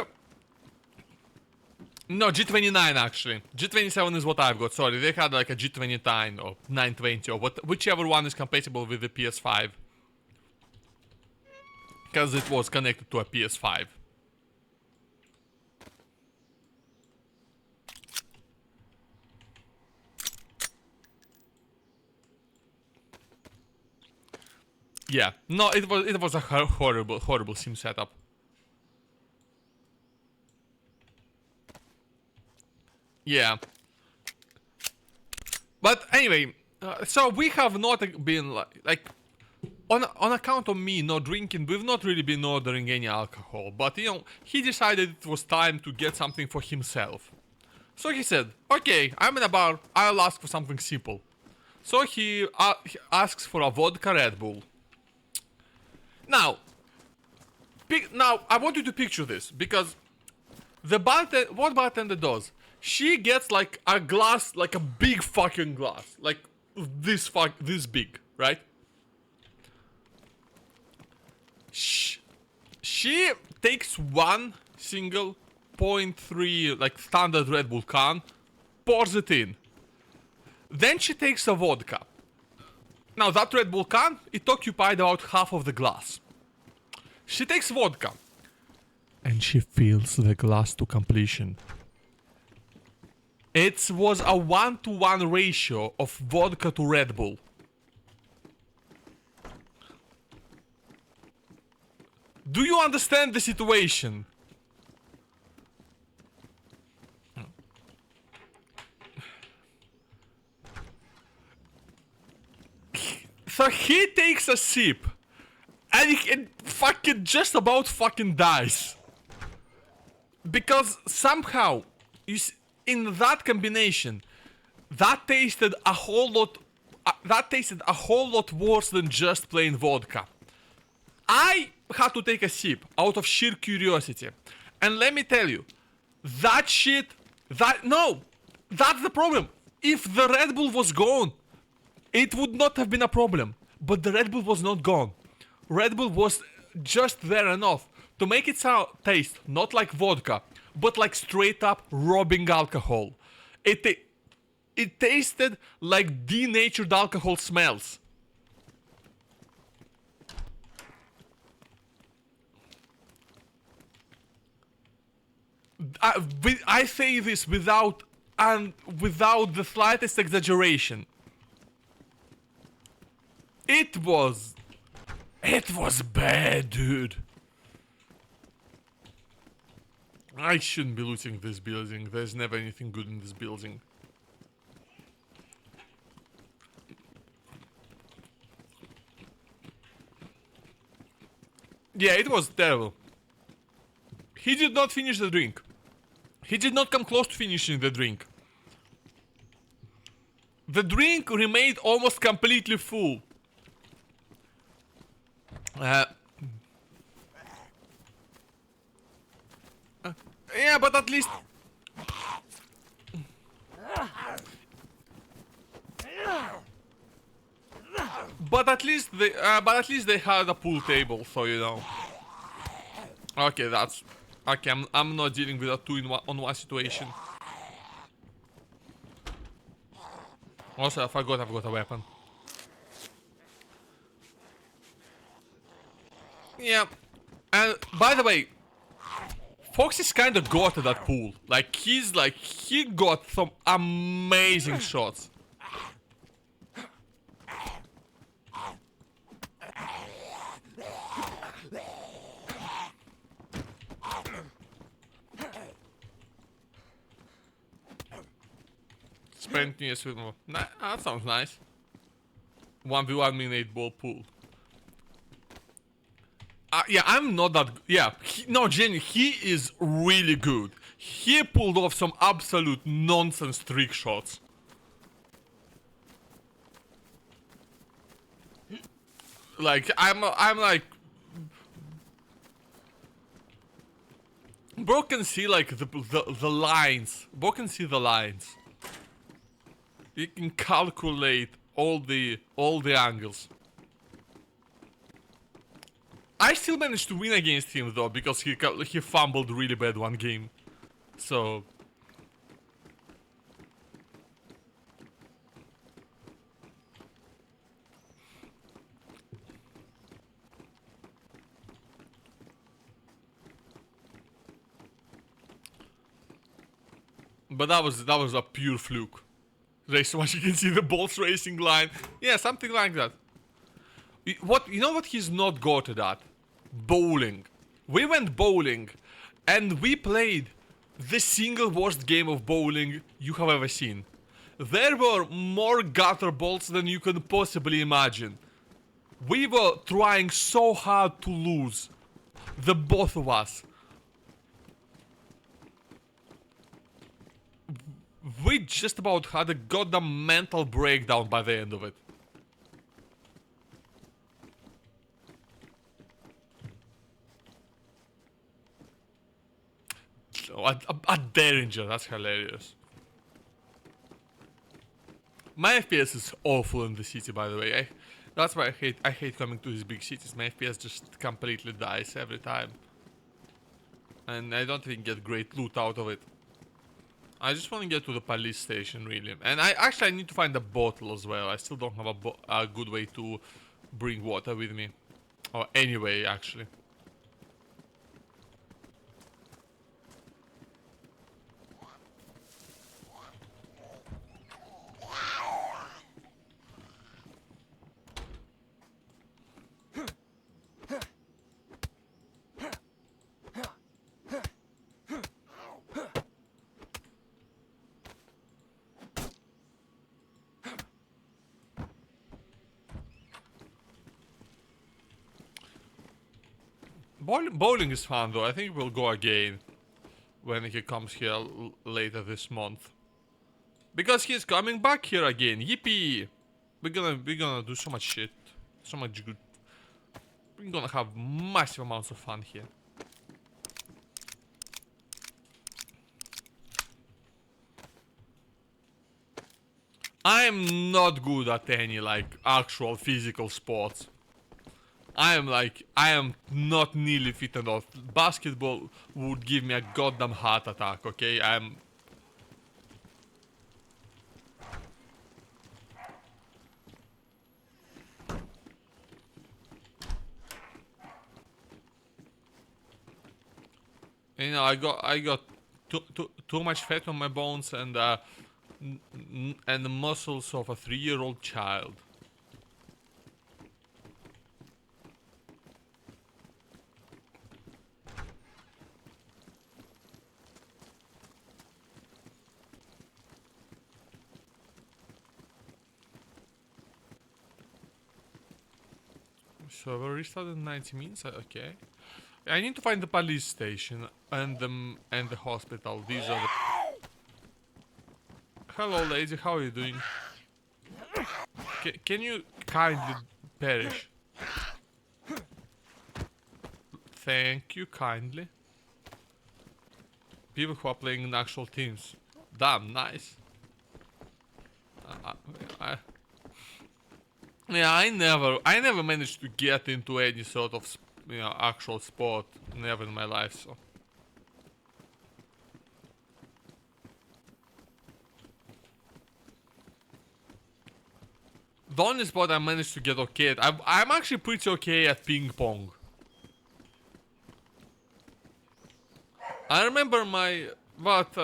No, G29 actually. G27 is what I've got, sorry. They had like a G29 or 920 or whichever one is compatible with the PS5. Because it was connected to a PS5. Yeah, no, it was a horrible sim setup. Yeah. But anyway, so we have not been like on account of me not drinking, we've not really been ordering any alcohol. But you know, he decided it was time to get something for himself. So he said, okay, I'm in a bar, I'll ask for something simple. So he asks for a vodka Red Bull. Now I want you to picture this, because what bartender does, she gets like a glass, like a big fucking glass, like this big, right? She takes one single 0.3 like standard Red Bull can, pours it in. Then she takes a vodka. Now that Red Bull can, it occupied about half of the glass. She takes vodka. And she fills the glass to completion. It was a 1-to-1 ratio of vodka to Red Bull. Do you understand the situation? So he takes a sip, and he fucking just about fucking dies. Because somehow, in that combination, that tasted a whole lot worse than just plain vodka. I had to take a sip out of sheer curiosity. And let me tell you, that's the problem. If the Red Bull was gone, it would not have been a problem. But the Red Bull was not gone. Red Bull was just there enough to make it taste not like vodka, but like straight up robbing alcohol. It tasted like denatured alcohol smells. I say this without the slightest exaggeration. It was bad, dude. I shouldn't be looting this building. There's never anything good in this building. Yeah, it was terrible. He did not finish the drink. He did not come close to finishing the drink. The drink remained almost completely full. Yeah, but at least... But at least they had a pool table, so you know. Okay, that's... Okay, I'm not dealing with a two-on-one situation. Also, I forgot I've got a weapon. Yeah. And, by the way, Foxy's kinda got at that pool. He got some amazing shots. Spent New Year's with more. That sounds nice. 1v1 mini-8 ball pool. Yeah, I'm not that. Yeah, no, Jenny, he is really good. He pulled off some absolute nonsense trick shots. Like, I'm like. Bro can see like the lines. Bro can see the lines. He can calculate all the angles. I still managed to win against him though because he fumbled really bad one game. So but that was a pure fluke. Race once you can see the balls racing line. Yeah, something like that. You know what he's not good at? Bowling. We went bowling and we played the single worst game of bowling you have ever seen. There were more gutter balls than you can possibly imagine. We were trying so hard to lose. The both of us. We just about had a goddamn mental breakdown by the end of it. Oh, a Derringer, that's hilarious. My FPS is awful in the city, by the way. That's why I hate coming to these big cities. My FPS just completely dies every time. And I don't even get great loot out of it. I just want to get to the police station, really. And I need to find a bottle as well. I still don't have a good way to bring water with me. Or anyway, actually. Bowling is fun though. I think we'll go again when he comes here later this month. Because he's coming back here again. Yippee! We're gonna do so much shit. So much good. We're gonna have massive amounts of fun here. I am not good at any like actual physical sports. I am not nearly fit enough. Basketball would give me a goddamn heart attack, okay? You know, I got too much fat on my bones and the muscles of a 3-year-old child. Server restarted 90 minutes. Okay. I need to find the police station and the hospital. These are the. Hello, lady. How are you doing? Can you kindly perish? Thank you kindly. People who are playing in actual teams. Damn nice. Yeah, I never managed to get into any sort of, you know, actual sport. Never in my life, so. The only sport I managed to get okay at, I'm actually pretty okay at ping pong. I remember but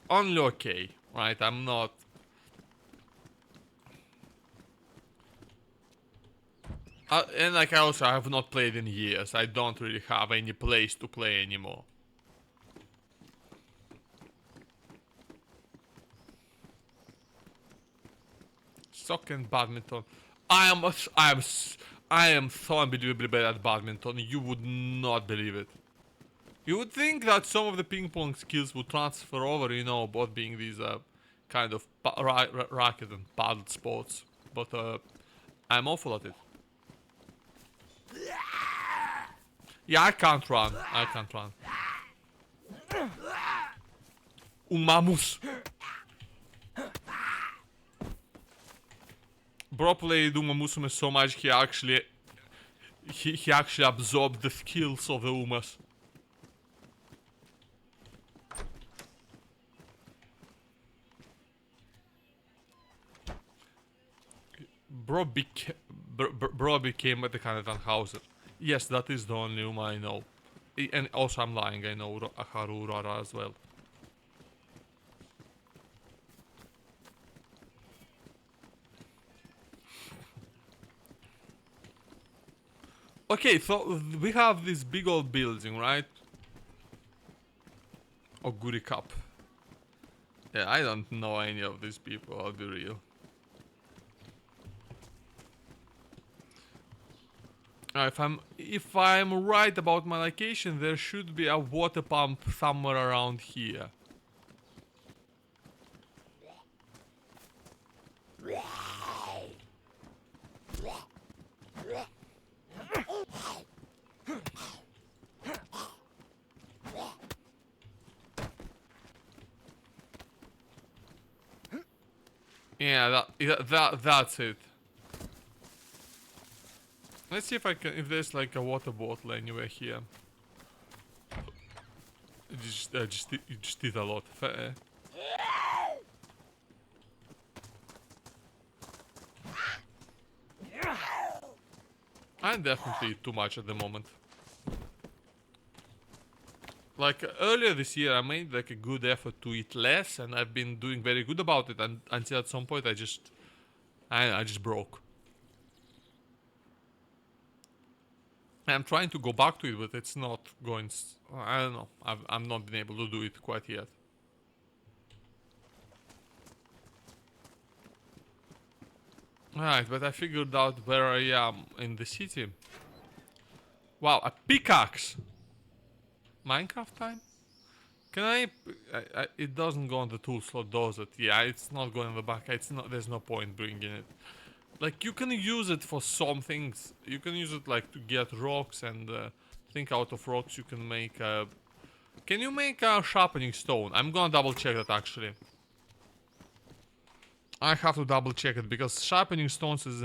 only okay, right? I'm not. And like I have not played in years. I don't really have any place to play anymore. Soccer and badminton. I am, I am, I am so unbelievably bad at badminton. You would not believe it. You would think that some of the ping pong skills would transfer over, you know, both being these kind of racket and paddle sports. But I'm awful at it. Yeah, I can't run. I can't run. Un mamus. Bro played Uma Musume so much he actually absorbed the skills of the Umas. Bro became the kind of Tannhauser. Yes, that is the only Uma I know. And also I'm lying, I know Haru Urara as well. Okay, so we have this big old building, right? Oguri Cup. Yeah, I don't know any of these people, I'll be real. If I'm right about my location, there should be a water pump somewhere around here. Yeah, that's it. Let's see if there's like a water bottle anywhere here. It just did a lot. Fair. I'm definitely too much at the moment. Like earlier this year I made like a good effort to eat less and I've been doing very good about it and until at some point I just broke. I'm trying to go back to it but it's not going, I don't know, I'm not been able to do it quite yet. Alright, but I figured out where I am in the city. Wow, a pickaxe! Minecraft time? Can I it doesn't go on the tool slot, does it? Yeah, it's not going in the back. It's not. There's no point bringing it. Like you can use it for some things. You can use it like to get rocks and think out of rocks you can make. Can you make a sharpening stone? I'm gonna double check that actually. I have to double check it because sharpening stones is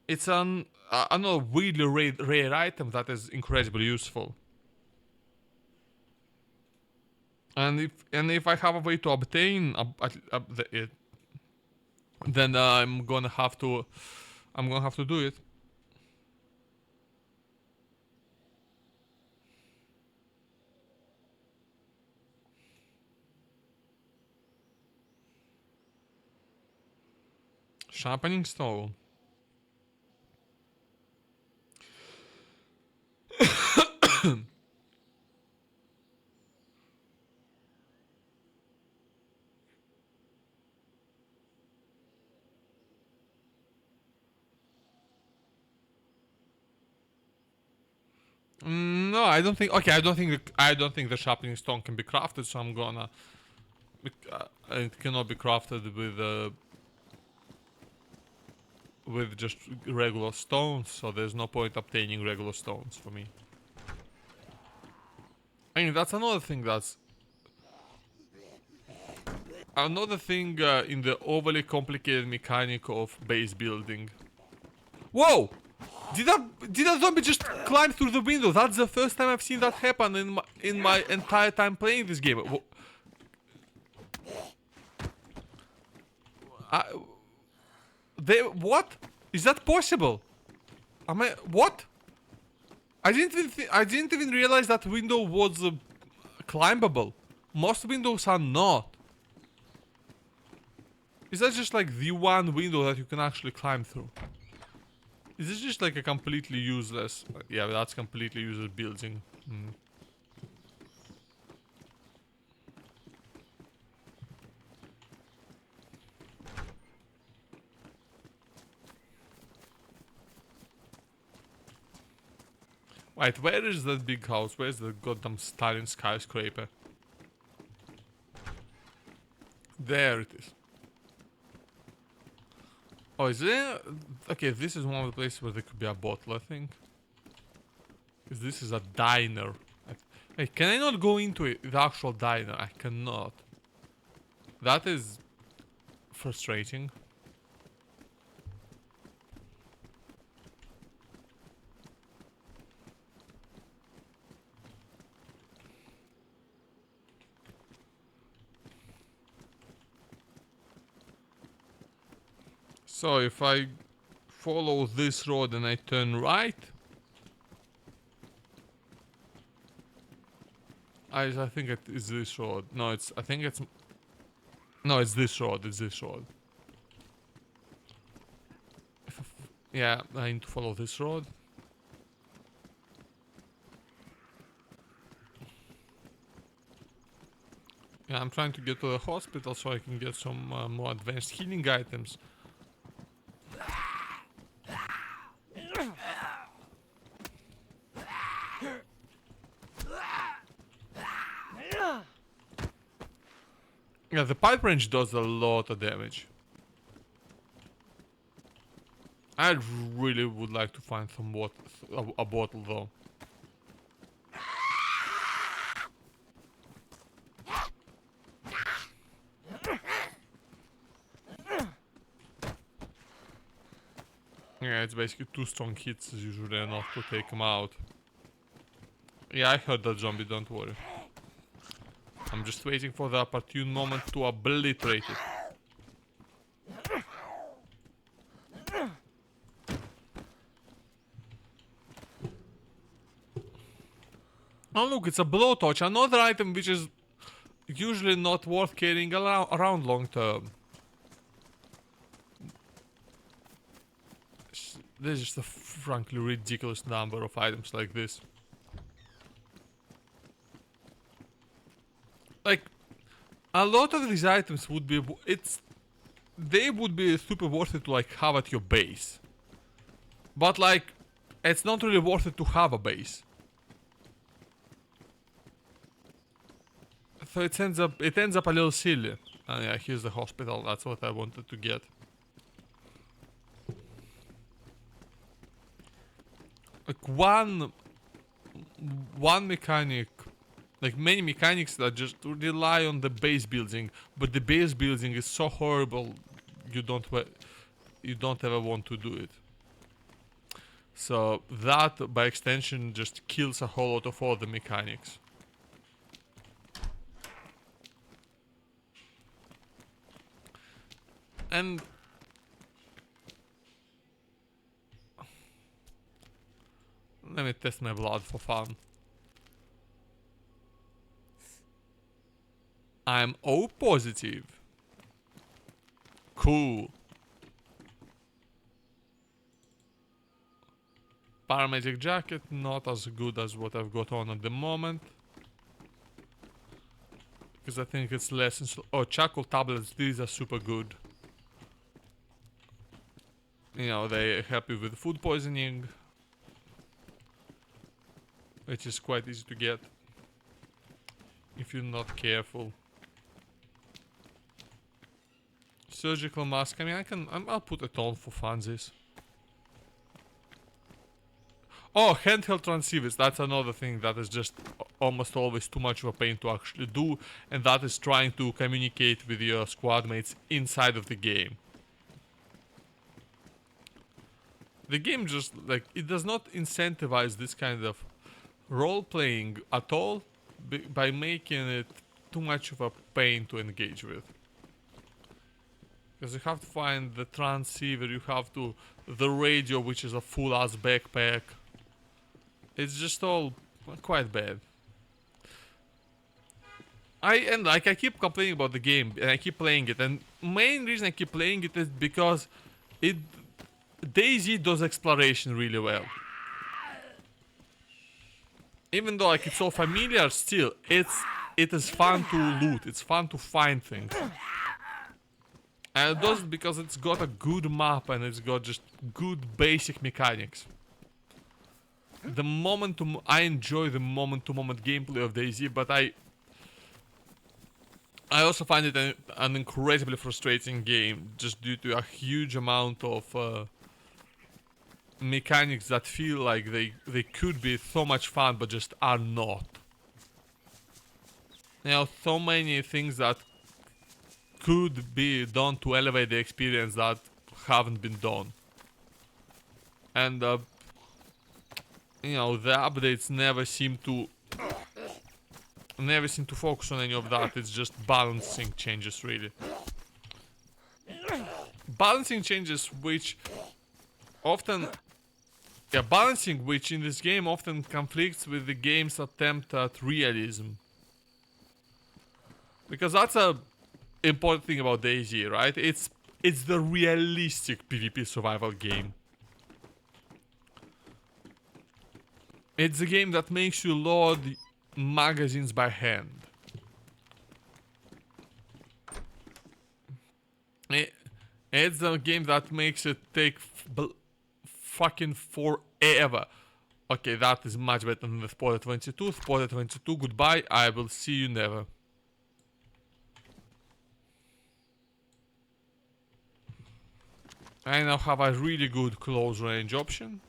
it's another really rare item that is incredibly useful. And if I have a way to obtain it, then I'm gonna have to do it. Sharpening stone. No, I don't think. Okay, I don't think the sharpening stone can be crafted. So I'm gonna. It cannot be crafted with just regular stones. So there's no point obtaining regular stones for me. I mean, that's another thing. Another thing in the overly complicated mechanic of base building. Whoa! Did a zombie just climb through the window? That's the first time I've seen that happen in my entire time playing this game. What? Is that possible? What? I didn't even realize that window was climbable. Most windows are not. Is that just like the one window that you can actually climb through? Is this just like a completely useless... Yeah, that's completely useless building. Wait, where is that big house? Where's the goddamn Stalin skyscraper? There it is. Oh, is there? Okay, this is one of the places where there could be a bottle, I think. Because this is a diner. Hey, can I not go into it, the actual diner? I cannot. That is frustrating. So if I follow this road and I turn right, I think it is this road. No, it's, I think it's, no, it's this road, it's this road. Yeah, I need to follow this road. Yeah, I'm trying to get to the hospital so I can get some more advanced healing items. Yeah, the pipe wrench does a lot of damage. I really would like to find some water, a bottle though. Yeah, it's basically 2 strong hits is usually enough to take him out. Yeah, I heard that zombie, don't worry. I'm just waiting for the opportune moment to obliterate it. Oh look, it's a blowtorch, another item which is usually not worth carrying around long term. There's just a frankly ridiculous number of items like this. Like, a lot of these items would be, they would be super worth it to like have at your base. But like, it's not really worth it to have a base. So it ends up a little silly. And yeah, here's the hospital, that's what I wanted to get. Like one mechanic, like many mechanics that just rely on the base building, but the base building is so horrible, you don't ever want to do it. So that, by extension, just kills a whole lot of other mechanics. And let me test my blood for fun. I'm O positive. Cool. Paramedic jacket, not as good as what I've got on at the moment. Because I think it's less. Oh, charcoal tablets, these are super good. You know, they help you with food poisoning, which is quite easy to get if you're not careful. Surgical mask, I mean, I'll put it on for funsies. Oh, handheld transceivers, that's another thing that is just almost always too much of a pain to actually do, and that is trying to communicate with your squad mates inside of the game. The game just, like, it does not incentivize this kind of role-playing at all by making it too much of a pain to engage with. Because you have to find the transceiver, you have to... the radio, which is a full-ass backpack. It's just all quite bad. I keep complaining about the game, and I keep playing it, and main reason I keep playing it is because DayZ does exploration really well. Even though like it's all familiar, still it is fun to loot. It's fun to find things, and it does it because it's got a good map and it's got just good basic mechanics. the momentum. I enjoy the moment-to-moment gameplay of DayZ, but I also find it an incredibly frustrating game, just due to a huge amount of mechanics that feel like they could be so much fun, but just are not. You know, so many things that could be done to elevate the experience that haven't been done. And you know, the updates never seem to focus on any of that. It's just balancing changes, really. Balancing changes which often, yeah, balancing which in this game often conflicts with the game's attempt at realism. Because that's a important thing about DayZ, right? It's the realistic PvP survival game. It's a game that makes you load magazines by hand. It's a game that makes it take fucking forever. Okay, that is much better than the Spotted 22. Spotted 22, goodbye. I will see you never. I now have a really good close range option.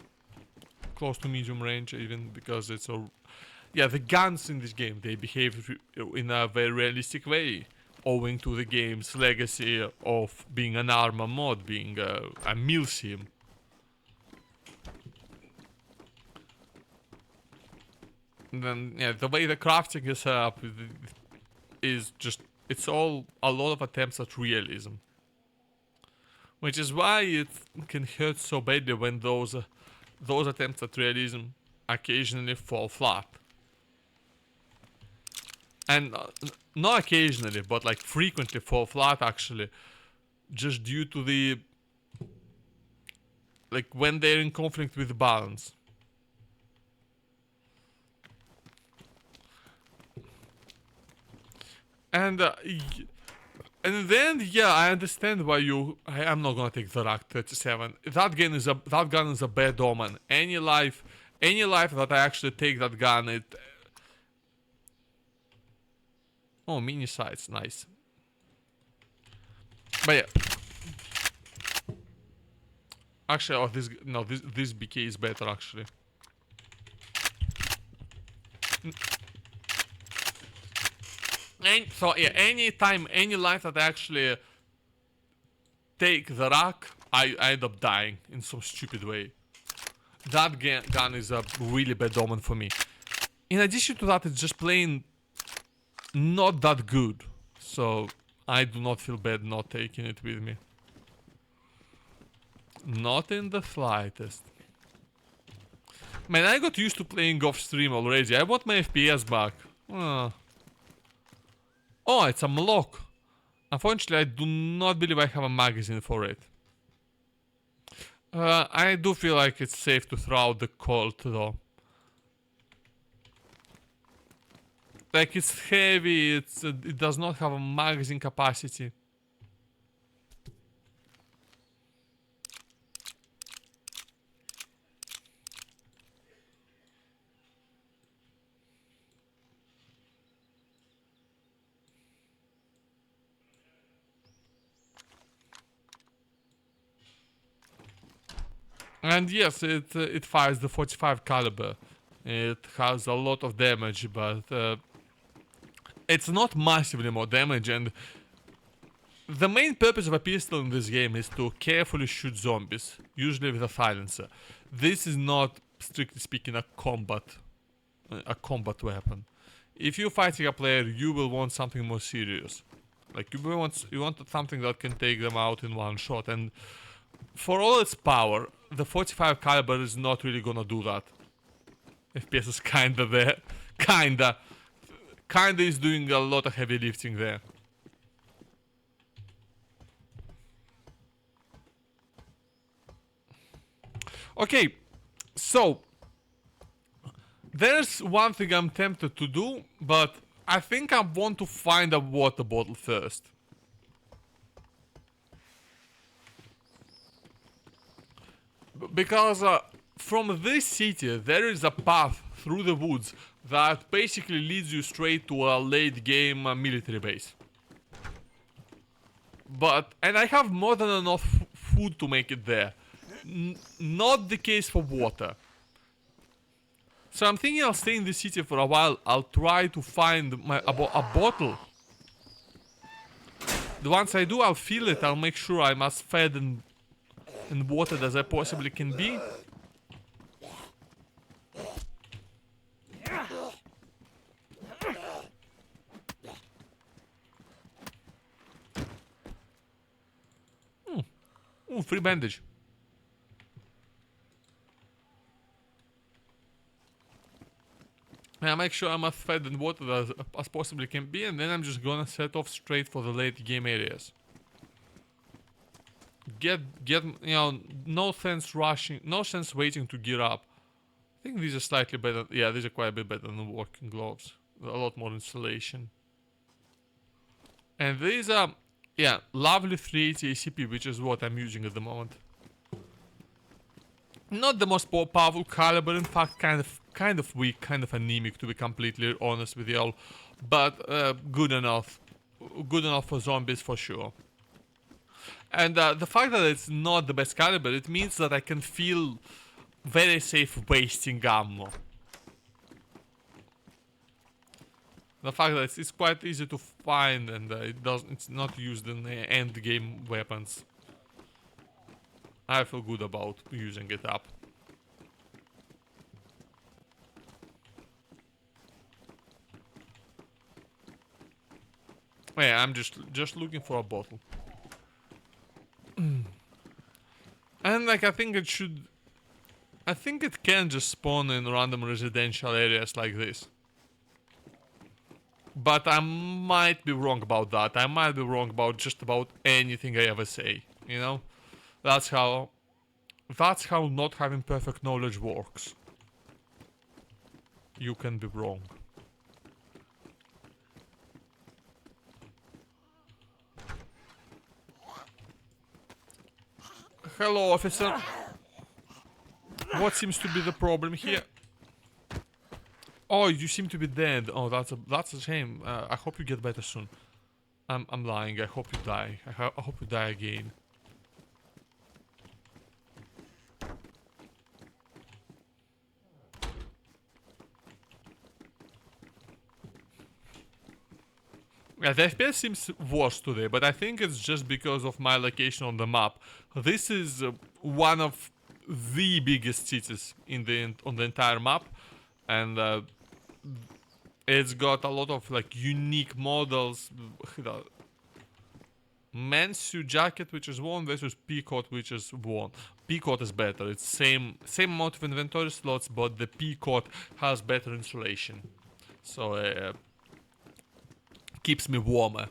Close to medium range even, because it's a... Yeah, the guns in this game, they behave in a very realistic way, owing to the game's legacy of being an armor mod, being a mill sim. And then, yeah, the way the crafting is set up is just... It's all a lot of attempts at realism. Which is why it can hurt so badly when those attempts at realism occasionally fall flat. And not occasionally, but like frequently fall flat actually. Just due to the... Like when they're in conflict with the balance. And then, yeah, I understand why I'm not gonna take the Rack 37. That gun is a bad omen. Any life that I actually take that gun, it... Oh, mini sights, nice. But yeah. Actually, this BK is better actually. So yeah, any life that I actually take the Rack, I end up dying in some stupid way. That gun is a really bad omen for me. In addition to that, it's just plain not that good. So I do not feel bad not taking it with me. Not in the slightest. Man, I got used to playing off stream already. I want my FPS back. Oh, it's a Mlock. Unfortunately, I do not believe I have a magazine for it. I do feel like it's safe to throw out the Colt, though. Like, it's heavy, it does not have a magazine capacity. And yes, it fires the 45 caliber. It has a lot of damage, but it's not massively more damage. And the main purpose of a pistol in this game is to carefully shoot zombies, usually with a silencer. This is not, strictly speaking, a combat weapon. If you're fighting a player, you will want something more serious. Like you want something that can take them out in one shot. And for all its power, the 45 caliber is not really gonna do that. FPS is kinda there. Kinda is doing a lot of heavy lifting there. Okay, so there's one thing I'm tempted to do, but I think I want to find a water bottle first. Because from this city, there is a path through the woods that basically leads you straight to a late game military base. And I have more than enough food to make it there. Not the case for water. So I'm thinking I'll stay in the city for a while. I'll try to find a bottle. Once I do, I'll fill it. I'll make sure I'm as fed and watered as I possibly can be. Ooh, free bandage. I make sure I'm as fed and watered as possibly can be, and then I'm just gonna set off straight for the late game areas. Get you know, no sense rushing, no sense waiting to gear up. I think these are slightly better. Yeah, these are quite a bit better than working gloves. A lot more insulation. And these are, yeah, lovely 380 ACP, which is what I'm using at the moment. Not the most powerful caliber, in fact, kind of weak, kind of anemic, to be completely honest with y'all, but good enough for zombies for sure. And the fact that it's not the best caliber, it means that I can feel very safe wasting ammo. The fact that it's quite easy to find and it's not used in end game weapons. I feel good about using it up. Yeah, I'm just looking for a bottle. And like I think it can just spawn in random residential areas like this. But I might be wrong about that. I might be wrong about just about anything I ever say, you know? That's how not having perfect knowledge works. You can be wrong. Hello, officer. What seems to be the problem here? Oh, you seem to be dead. Oh, that's a shame. I hope you get better soon. I'm lying. I hope you die. I hope you die again. Yeah, the FPS seems worse today, but I think it's just because of my location on the map. This is one of the biggest cities on the entire map, and it's got a lot of like unique models. Men's suit jacket, which is one, versus peacoat, which is one. Peacoat is better. It's same amount of inventory slots, but the peacoat has better insulation, so keeps me warmer.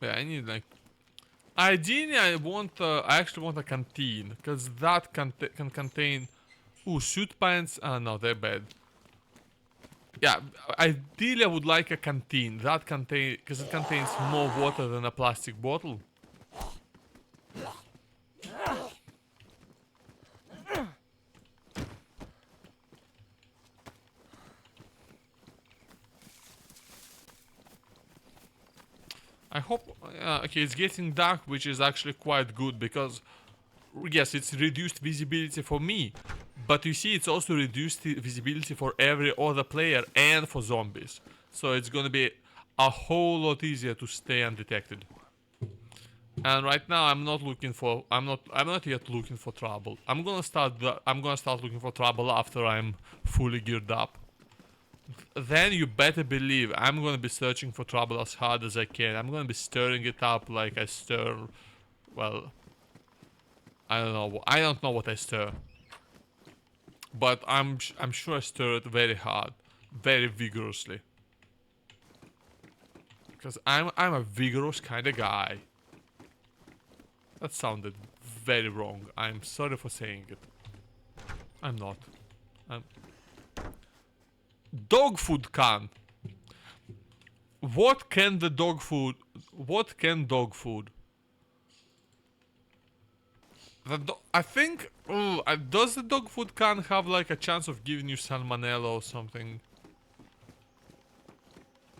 Yeah, I need like. Ideally, I actually want a canteen, because that can contain. Ooh, suit pants. No, they're bad. Yeah, ideally I would like a canteen. Because it contains more water than a plastic bottle. I hope, okay, it's getting dark, which is actually quite good, because, yes, it's reduced visibility for me, but you see, it's also reduced visibility for every other player and for zombies. So it's gonna be a whole lot easier to stay undetected. And right now, I'm not yet looking for trouble. I'm gonna start looking for trouble after I'm fully geared up. Then you better believe I'm gonna be searching for trouble as hard as I can. I'm gonna be stirring it up like I stir, well, I don't know what I stir, but I'm sure I stir it very hard, very vigorously, because I'm a vigorous kind of guy. That sounded very wrong. I'm sorry for saying it. I'm not. Dog food can. What can dog food? I think. Ooh, does the dog food can have like a chance of giving you salmonella or something?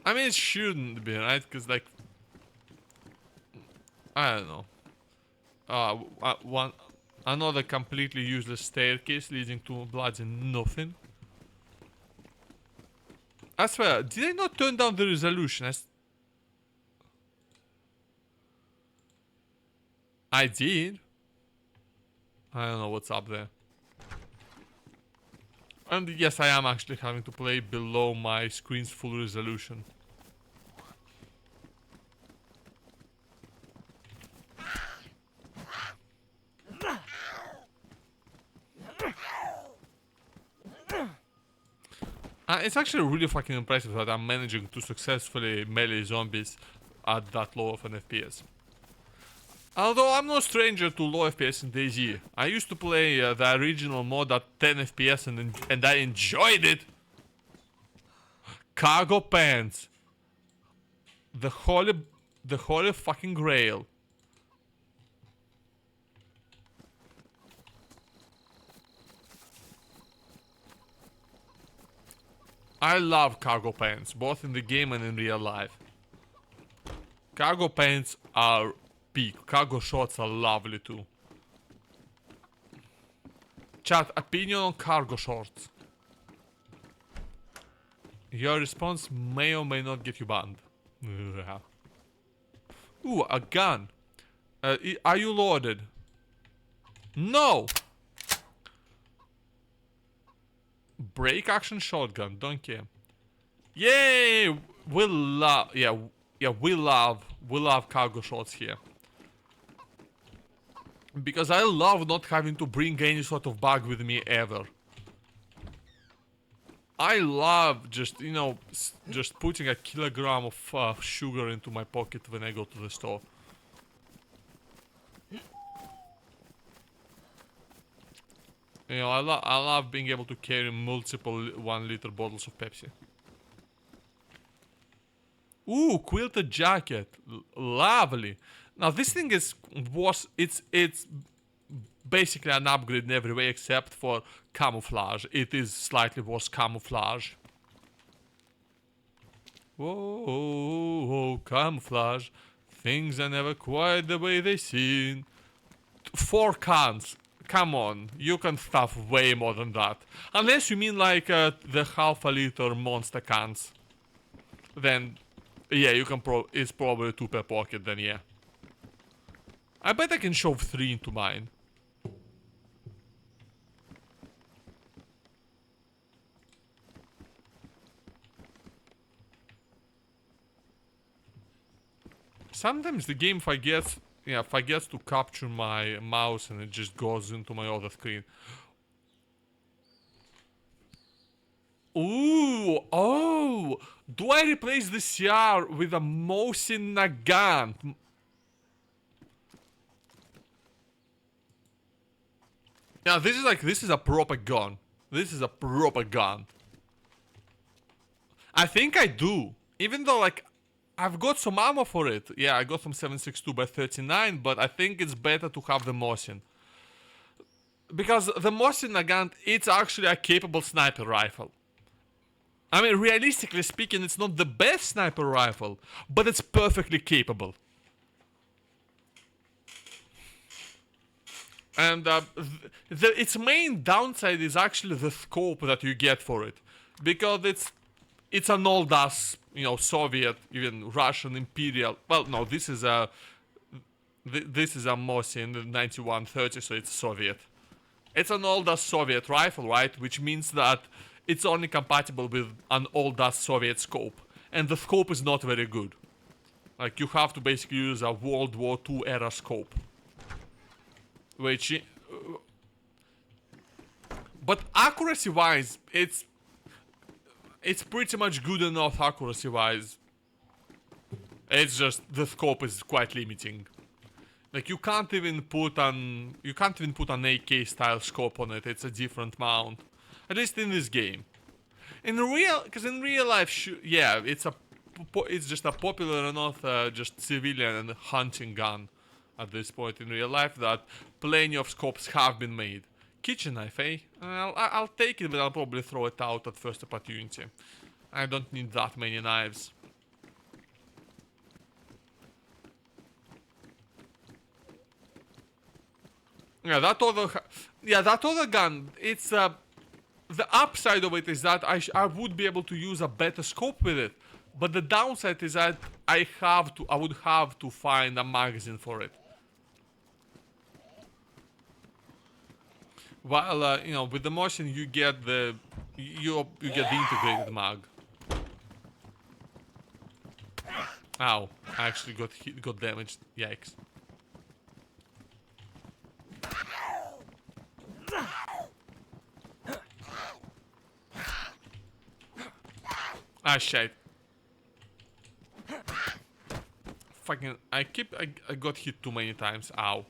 I mean, it shouldn't be, right? Because like, I don't know. One another completely useless staircase leading to bloody nothing. I swear, did I not turn down the resolution? I did. I don't know what's up there. And yes, I am actually having to play below my screen's full resolution. It's actually really fucking impressive that I'm managing to successfully melee zombies at that low of an FPS. Although I'm no stranger to low FPS in DayZ. I used to play the original mod at 10 FPS and I enjoyed it. Cargo pants. The holy fucking grail. I love cargo pants, both in the game and in real life. Cargo pants are peak. Cargo shorts are lovely too. Chat, opinion on cargo shorts. Your response may or may not get you banned. Ooh, a gun. Are you loaded? No! Break action shotgun, don't care. Yay! We love, we love cargo shots here. Because I love not having to bring any sort of bag with me ever. I love just, you know, just putting a kilogram of sugar into my pocket when I go to the store. You know, I love being able to carry multiple 1-liter bottles of Pepsi. Ooh, quilted jacket. Lovely. Now this thing is it's basically an upgrade in every way except for camouflage. It is slightly worse camouflage. Whoa, camouflage. Things are never quite the way they seem. 4 cans. Come on, you can stuff way more than that. Unless you mean like the half-a-liter monster cans. Then, yeah, you can it's probably 2 per pocket then, yeah. I bet I can shove 3 into mine. Sometimes the game forgets to capture my mouse and it just goes into my other screen. Ooh, oh! Do I replace the CR with a Mosin Nagant? Yeah, this is a proper gun. This is a proper gun. I think I do. Even though, like, I've got some ammo for it. Yeah, I got some 7.62 by 39, but I think it's better to have the Mosin. Because the Mosin Nagant, it's actually a capable sniper rifle. I mean, realistically speaking, it's not the best sniper rifle, but it's perfectly capable. And its main downside is actually the scope that you get for it. Because it's an old-ass, you know, Soviet, even Russian Imperial... Well, no, this is a Mosin 9130, so it's Soviet. It's an old-ass Soviet rifle, right? Which means that it's only compatible with an old-ass Soviet scope. And the scope is not very good. Like, you have to basically use a World War II era scope. Which... but accuracy-wise, it's pretty much good enough accuracy-wise. It's just, the scope is quite limiting. Like, you can't even put an AK style scope on it. It's a different mount. At least in this game. Because in real life, yeah, it's just a popular enough just civilian and hunting gun. at this point in real life that plenty of scopes have been made. Kitchen knife, eh? I'll take it, but I'll probably throw it out at first opportunity. I don't need that many knives. Yeah, that other gun, it's the upside of it is that I would be able to use a better scope with it, but the downside is that I would have to find a magazine for it. While you know, with the motion you get the integrated mag. Ow! I actually got damaged. Yikes! Ah, shit. Fucking, I got hit too many times. Ow.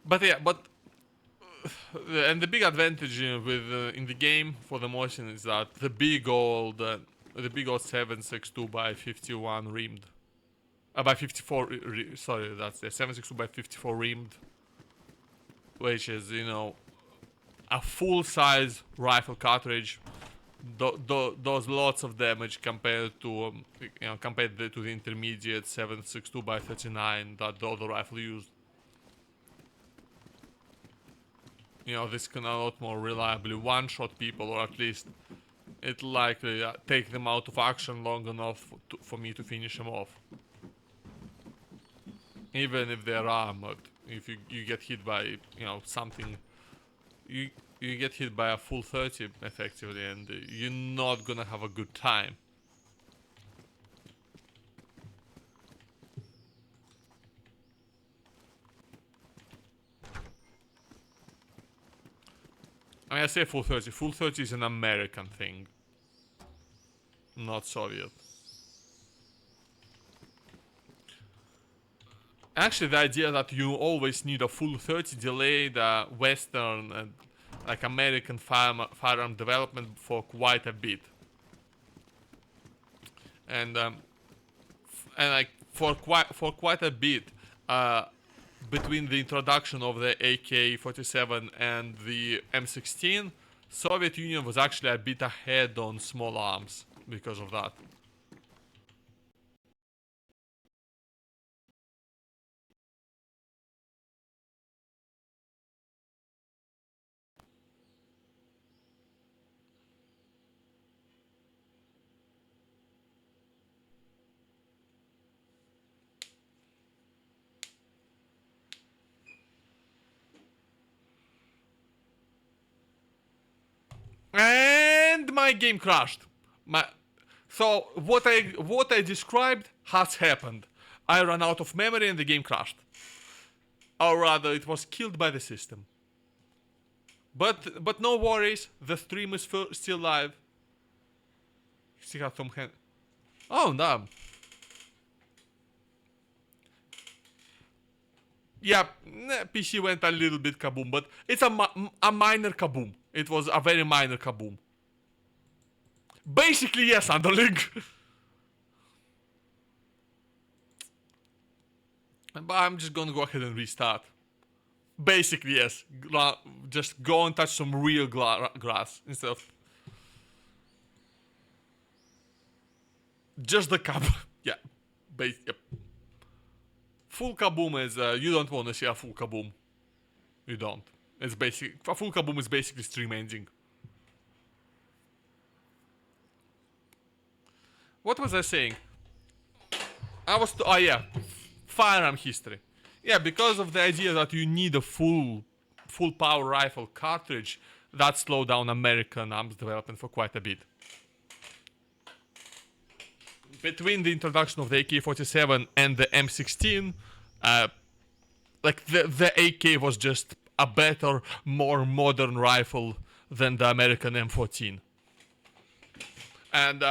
But yeah, and the big advantage with in the game for the motion is that the big old 762 by 51 rimmed, by 54. Sorry, that's the 762 by 54 rimmed, which is, you know, a full-size rifle cartridge. Does lots of damage compared to to the intermediate 762 by 39 that the other rifle used. You know, this can a lot more reliably one-shot people, or at least it likely take them out of action long enough for me to finish them off. Even if they're armored, if you get hit by, you know, something, you get hit by a full 30 effectively, and you're not gonna have a good time. I mean, I say full 30. Full 30 is an American thing, not Soviet. Actually, the idea that you always need a full 30 delayed Western and like American firearm development for quite a bit, and like for quite a bit between the introduction of the AK-47 and the M16, Soviet Union was actually a bit ahead on small arms because of that. And my game crashed. So what I described has happened. I ran out of memory and the game crashed. Or rather, it was killed by the system. But no worries, the stream is still live. See how some hand. Oh no. Yeah, PC went a little bit kaboom, but it's a minor kaboom. It was a very minor kaboom. Basically, yes, underling. But I'm just gonna go ahead and restart. Basically, yes. Just go and touch some real grass instead of just the cab. Yeah. Yep. Full kaboom is, you don't want to see a full kaboom. You don't. It's basic. A full kaboom is basically stream ending. What was I saying? Oh yeah, firearm history. Yeah, because of the idea that you need a full power rifle cartridge, that slowed down American arms development for quite a bit. Between the introduction of the AK-47 and the M16, like the AK was just a better, more modern rifle than the American M14, and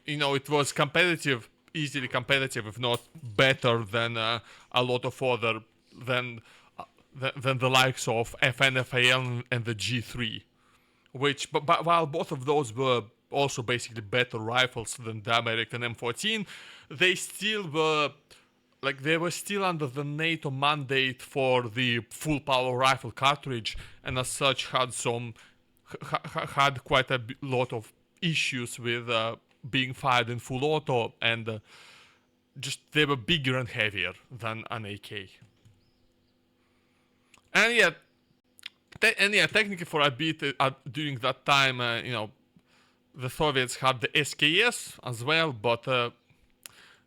you know, it was competitive, easily competitive, if not better than a lot of other than the likes of FNFAL and the G3, which but while both of those were also basically better rifles than the American M14, they still were like they were still under the NATO mandate for the full power rifle cartridge, and as such had quite a lot of issues with being fired in full auto, and just they were bigger and heavier than an AK. And yet, technically for a bit during that time, the Soviets had the SKS as well, but the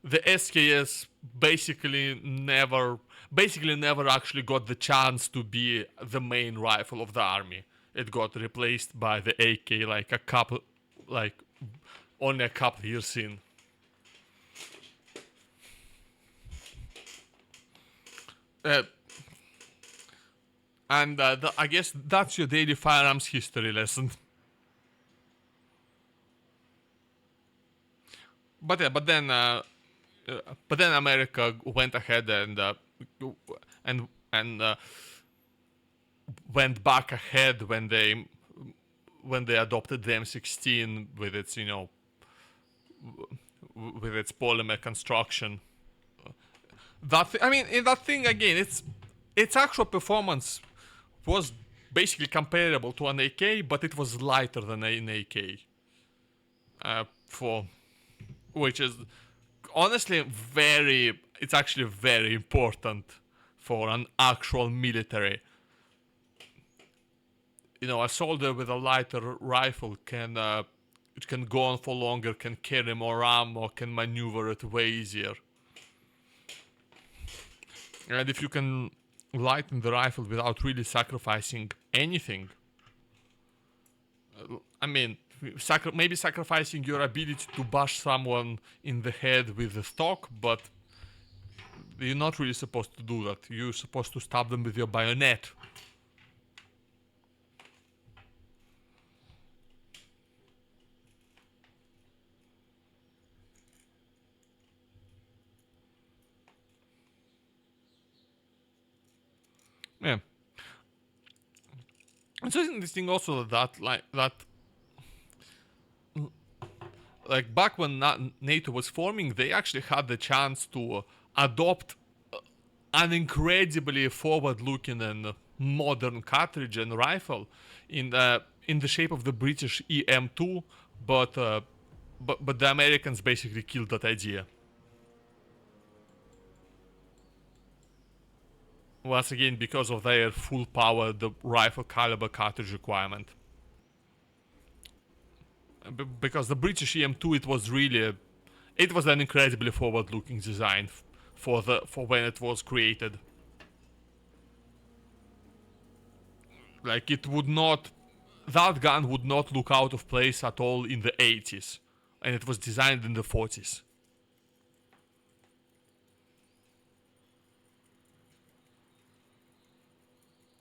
SKS basically never actually got the chance to be the main rifle of the army. It got replaced by the AK only a couple years in. And I guess that's your daily firearms history lesson. But yeah, but then America went ahead and went back ahead when they adopted the M16 with its with its polymer construction. In that thing again, its actual performance was basically comparable to an AK, but it was lighter than an AK. Which is honestly it's actually very important for an actual military. A soldier with a lighter rifle can go on for longer, can carry more ammo, can maneuver it way easier. And if you can lighten the rifle without really sacrificing anything, maybe sacrificing your ability to bash someone in the head with the stock, but you're not really supposed to do that. You're supposed to stab them with your bayonet. Yeah. It's interesting also that back when NATO was forming, they actually had the chance to adopt an incredibly forward-looking and modern cartridge and rifle in the shape of the British EM2, but the Americans basically killed that idea. Once again, because of their full power, the rifle caliber cartridge requirement. Because the British EM2, it was an incredibly forward-looking design for when it was created. Like that gun would not look out of place at all in the 80s, and it was designed in the 40s.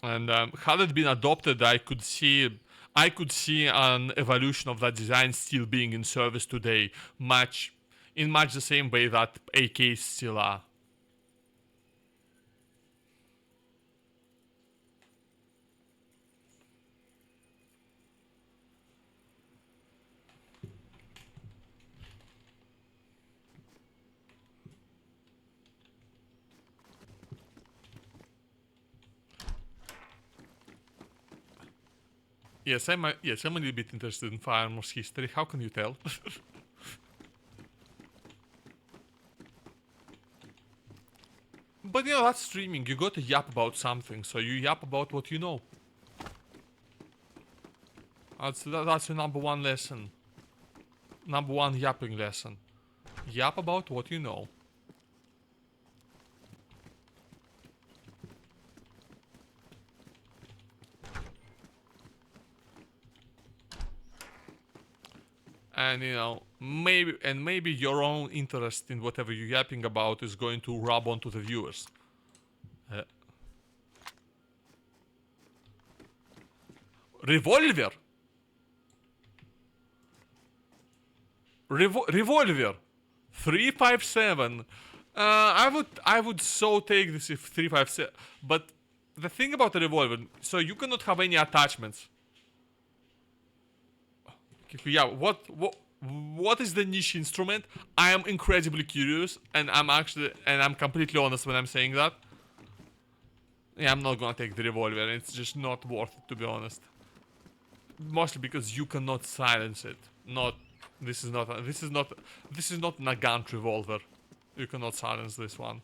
And had it been adopted, I could see an evolution of that design still being in service today, in much the same way that AKs still are. Yes, I'm a little bit interested in firearms history. How can you tell? But that's streaming. You got to yap about something, so you yap about what you know. That's your number one lesson. Number one yapping lesson. Yap about what you know. And maybe your own interest in whatever you're yapping about is going to rub onto the viewers. Revolver. Revolver. 357. I would so take this if 357. But the thing about the revolver, so you cannot have any attachments. Yeah, what is the niche instrument? I am incredibly curious, and I'm completely honest when I'm saying that. Yeah, I'm not gonna take the revolver. It's just not worth it, to be honest. Mostly because you cannot silence it. This is not a Nagant revolver. You cannot silence this one.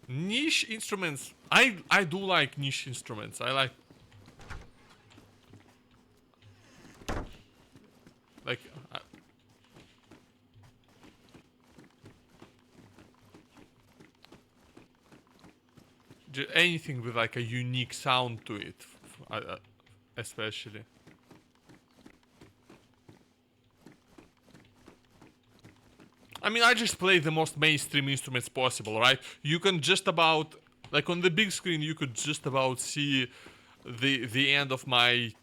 Niche instruments. I do like niche instruments. I like like anything with like a unique sound to it, especially. I mean, I just play the most mainstream instruments possible, right? You can just about, like on the big screen, you could just about see the end of my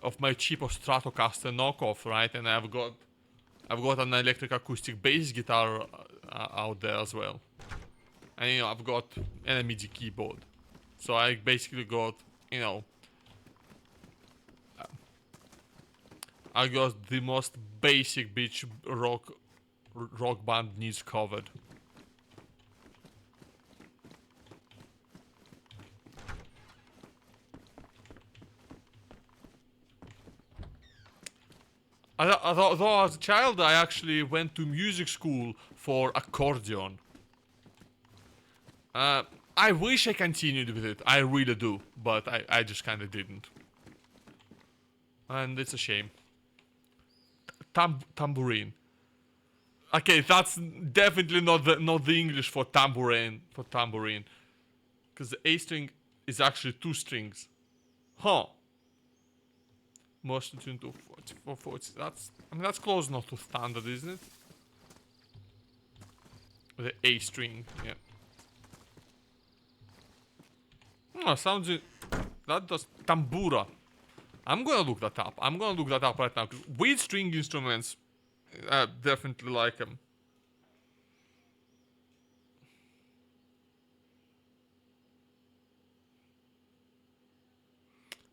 cheapo Stratocaster knockoff, right? And I've got an electric acoustic bass guitar out there as well, and you know I've got an MIDI keyboard, so I basically got, you know, I got the most basic bitch rock band needs covered. Although as a child I actually went to music school for accordion. I wish I continued with it, I really do, but I just kinda didn't. And it's a shame. Tambourine. Okay, that's definitely not the English for tambourine, because the A string is actually 2 strings. Huh. Motion tune to 40. That's close enough to standard, isn't it? The A string, yeah. Oh, sounds that does tambura. I'm gonna look that up. Right now. With string instruments, definitely like them.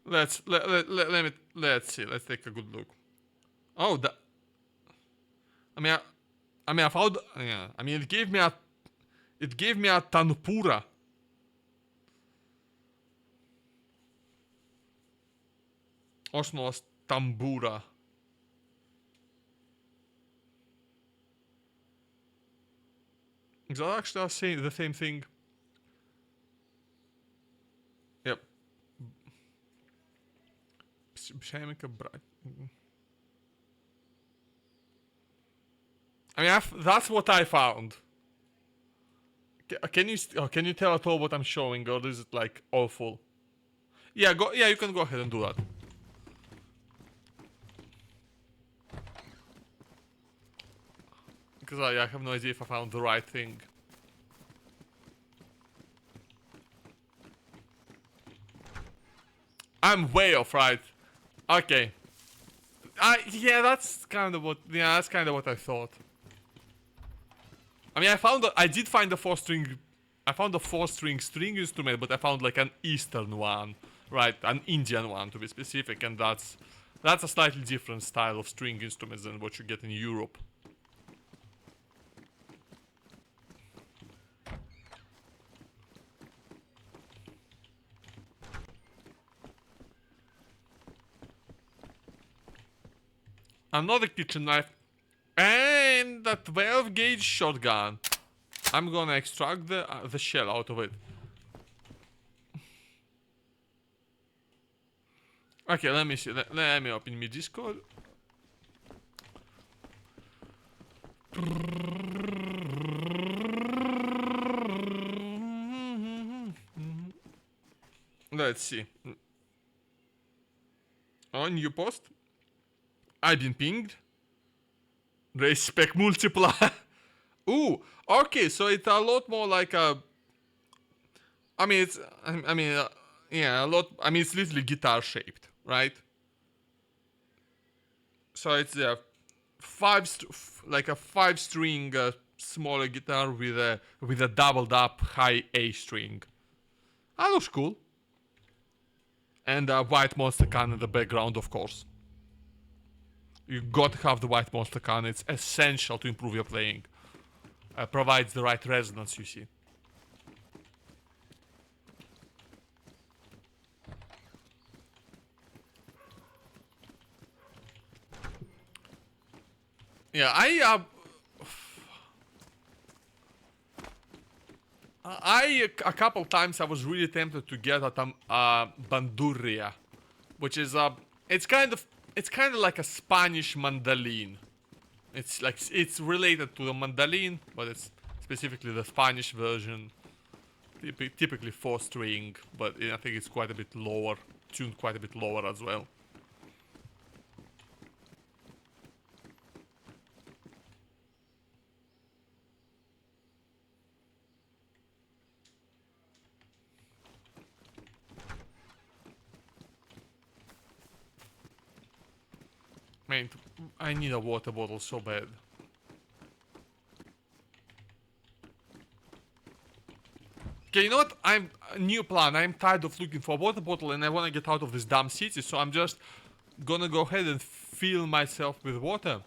Let's see. Let's take a good look. Oh, that. I found. Yeah. I mean, it gave me a tanpura. Osmos tambura. Is that actually the same thing? Yep. I mean, that's what I found. Can you tell at all what I'm showing, or is it like awful? Yeah, yeah, you can go ahead and do that. Because I have no idea if I found the right thing. I'm way off, right? Okay. Yeah, that's kind of what I thought. I mean, I did find a 4-string. I found a 4-string string instrument, but I found like an Eastern one, right? An Indian one to be specific, and that's a slightly different style of string instruments than what you get in Europe. Another kitchen knife, and a 12-gauge shotgun. I'm gonna extract the shell out of it. Okay, let me see. Let me open my Discord. Let's see. On new post. I've been pinged. Respect multiplier. Ooh, okay, so it's a lot more like a. I mean, yeah, a lot. I mean, it's literally guitar shaped, right? So it's a like a 5-string smaller guitar with a doubled up high A string. That looks cool. And a white monster can in the background, of course. You got to have the white monster can. It's essential to improve your playing. Provides the right resonance, you see. Yeah, a couple times I was really tempted to get a bandurria, which is it's kind of like a Spanish mandolin. It's related to the mandolin, but it's specifically the Spanish version. Typically 4-string, but I think it's quite a bit lower, tuned quite a bit lower as well. Man, I need a water bottle so bad. Okay, you know what? New plan. I'm tired of looking for a water bottle and I want to get out of this damn city, so I'm just gonna go ahead and fill myself with water.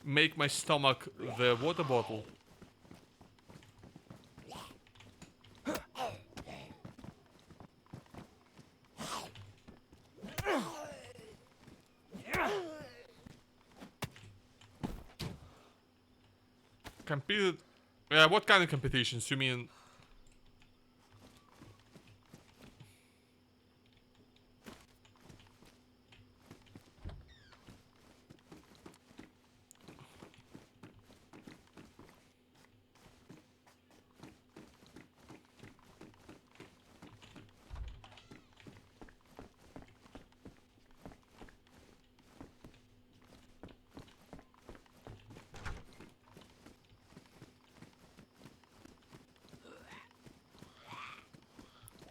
Make my stomach the water bottle. Compete? Yeah, what kind of competitions? You mean?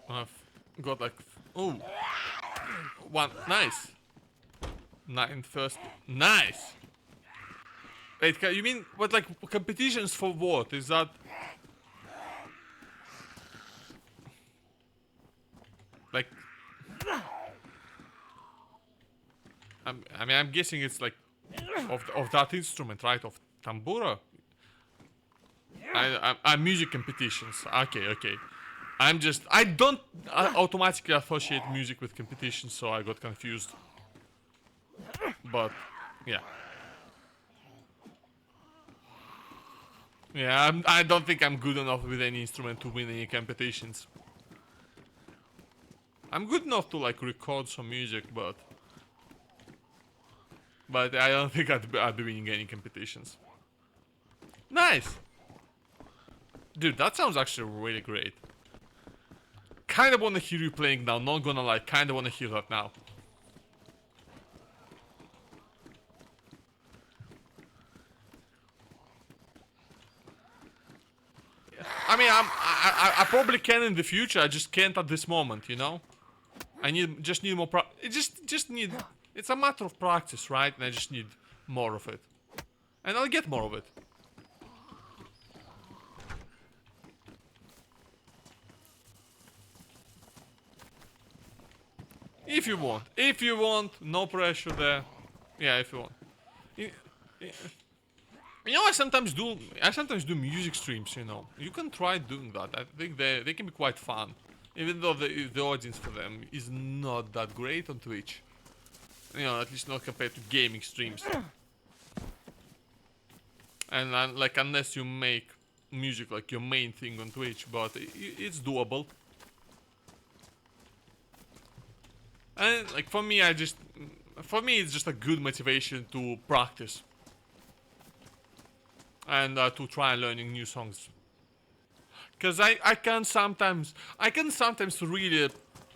I've got like, oh, one, nice. 9 first, nice. Wait, you mean what? Like competitions for what? Is that? Like, I mean, I'm guessing it's like of that instrument, right? Of tambura. I'm music competitions. Okay. I don't automatically associate music with competitions, so I got confused. But, yeah. Yeah, I don't think I'm good enough with any instrument to win any competitions. I'm good enough to like record some music, but I don't think I'd be winning any competitions. Nice! Dude, that sounds actually really great. Kinda wanna hear you playing now, not gonna lie, kinda wanna hear that now. I mean, I probably can in the future, I just can't at this moment, you know? I just need more it's a matter of practice, right? And I just need more of it. And I'll get more of it. If you want, no pressure there. Yeah, if you want. You know, I sometimes do music streams, you know. You can try doing that. I think they can be quite fun. Even though the audience for them is not that great on Twitch. You know, at least not compared to gaming streams. And like, unless you make music like your main thing on Twitch, but it's doable. And like for me, it's just a good motivation to practice and to try learning new songs. Cause I can sometimes really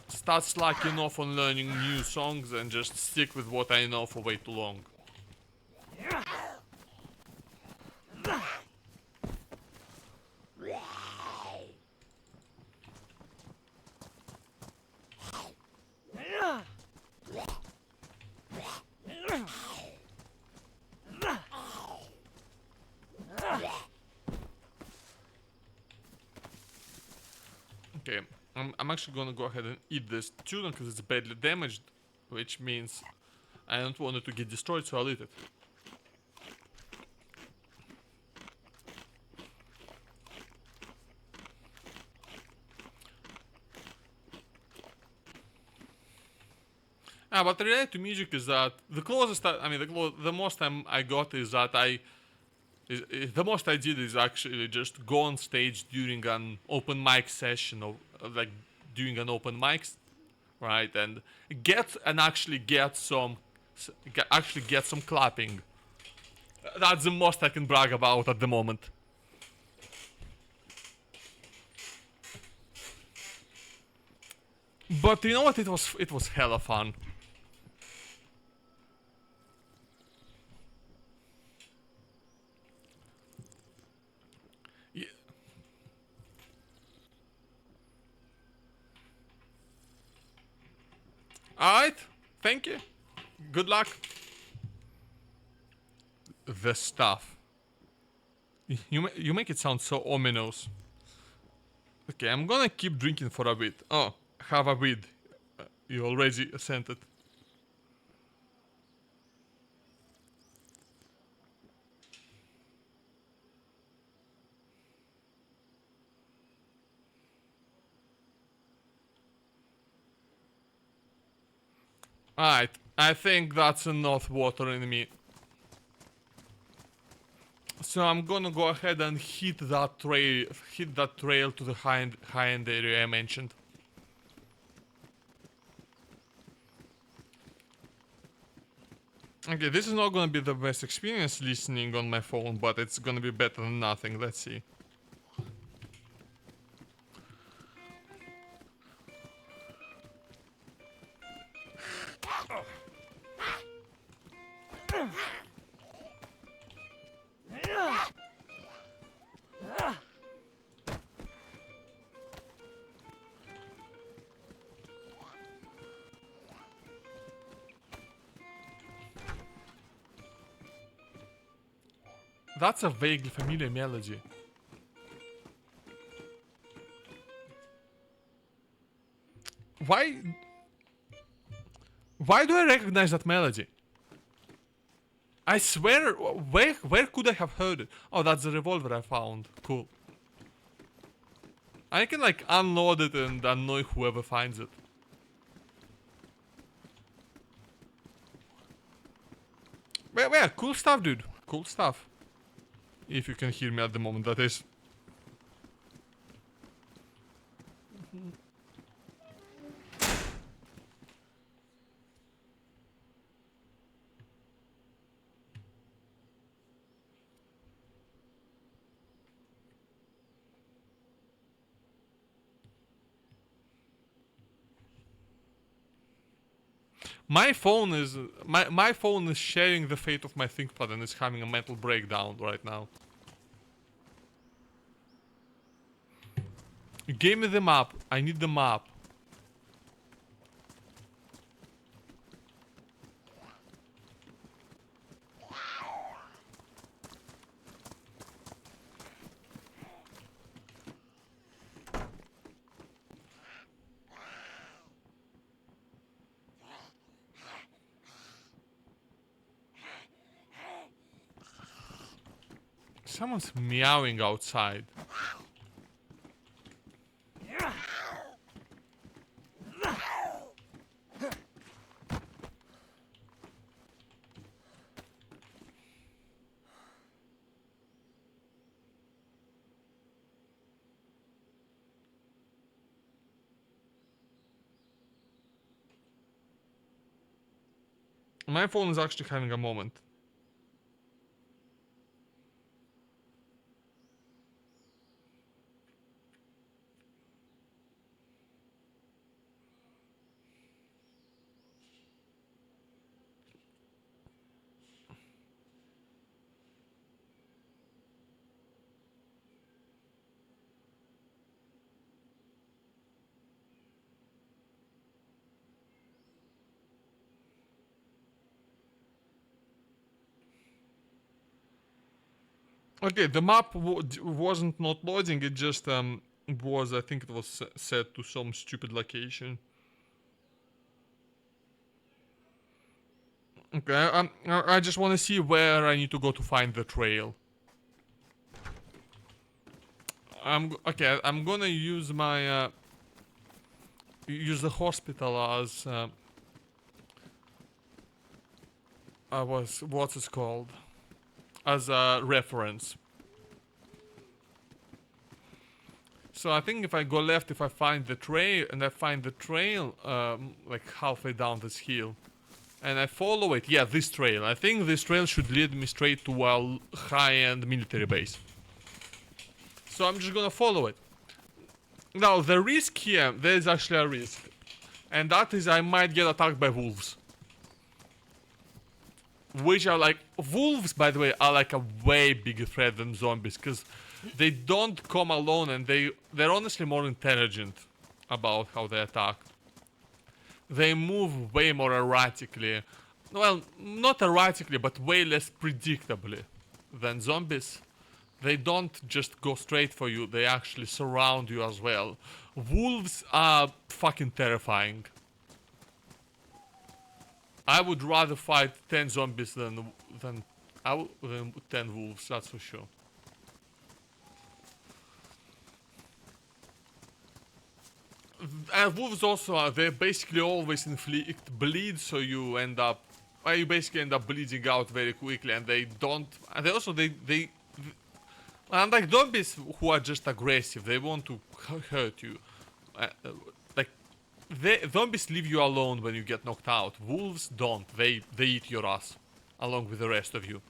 start slacking off on learning new songs and just stick with what I know for way too long. Okay, I'm actually gonna go ahead and eat this tuna because it's badly damaged, which means I don't want it to get destroyed, so I'll eat it. But related to music is that the closest I mean the most time I got is that the most I did is actually just go on stage during an open mic session of like during an open mic, right, and actually get some clapping. That's the most I can brag about at the moment. But you know what? It was hella fun. Yeah. All right. Thank you. Good luck. The stuff. You make it sound so ominous. Okay, I'm gonna keep drinking for a bit. Oh, have a weed. You already sent it. Alright, I think that's enough water in me. So I'm gonna go ahead and hit that trail to the high end area I mentioned. Okay, this is not gonna be the best experience listening on my phone, but it's gonna be better than nothing. Let's see. That's a vaguely familiar melody. Why? Why do I recognize that melody? I swear, where could I have heard it? Oh, that's the revolver I found. Cool. I can like unload it and annoy whoever finds it. Yeah, cool stuff, dude. Cool stuff. If you can hear me at the moment, that is. My phone is sharing the fate of my ThinkPad and is having a mental breakdown right now. You gave me the map. I need the map. Someone's meowing outside. My phone is actually having a moment. Okay, the map wasn't not loading. It just was, I think it was set to some stupid location. Okay, I just want to see where I need to go to find the trail. Okay. I'm gonna use my use the hospital as what's it called, as a reference. So I think if I go left, if I find the trail, and I find the trail like halfway down this hill, and I follow it, yeah, this trail. I think this trail should lead me straight to a high-end military base. So I'm just gonna follow it. Now, the risk here, there is actually a risk. And that is I might get attacked by wolves. Which are like... Wolves, by the way, are like a way bigger threat than zombies. Because they don't come alone and they're honestly more intelligent about how they attack. They move way more erratically. Well, not erratically, but way less predictably than zombies. They don't just go straight for you, they actually surround you as well. Wolves are fucking terrifying. I would rather fight 10 zombies than 10 wolves, that's for sure. And wolves also are, they basically always inflict bleed, so you end up... you basically end up bleeding out very quickly, and they don't... And they also, unlike zombies who are just aggressive, they want to hurt you. Like, zombies leave you alone when you get knocked out. Wolves don't. They eat your ass, along with the rest of you.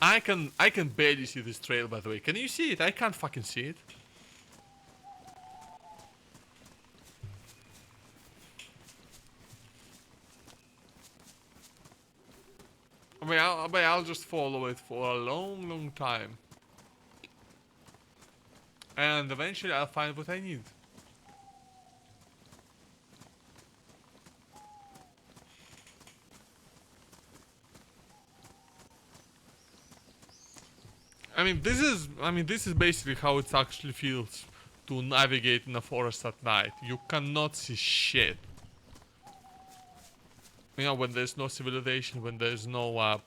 I can barely see this trail, by the way. Can you see it? I can't fucking see it. I'll just follow it for a long, long time. And eventually I'll find what I need. This is basically how it actually feels to navigate in a forest at night. You cannot see shit. You know, when there's no civilization, when there's no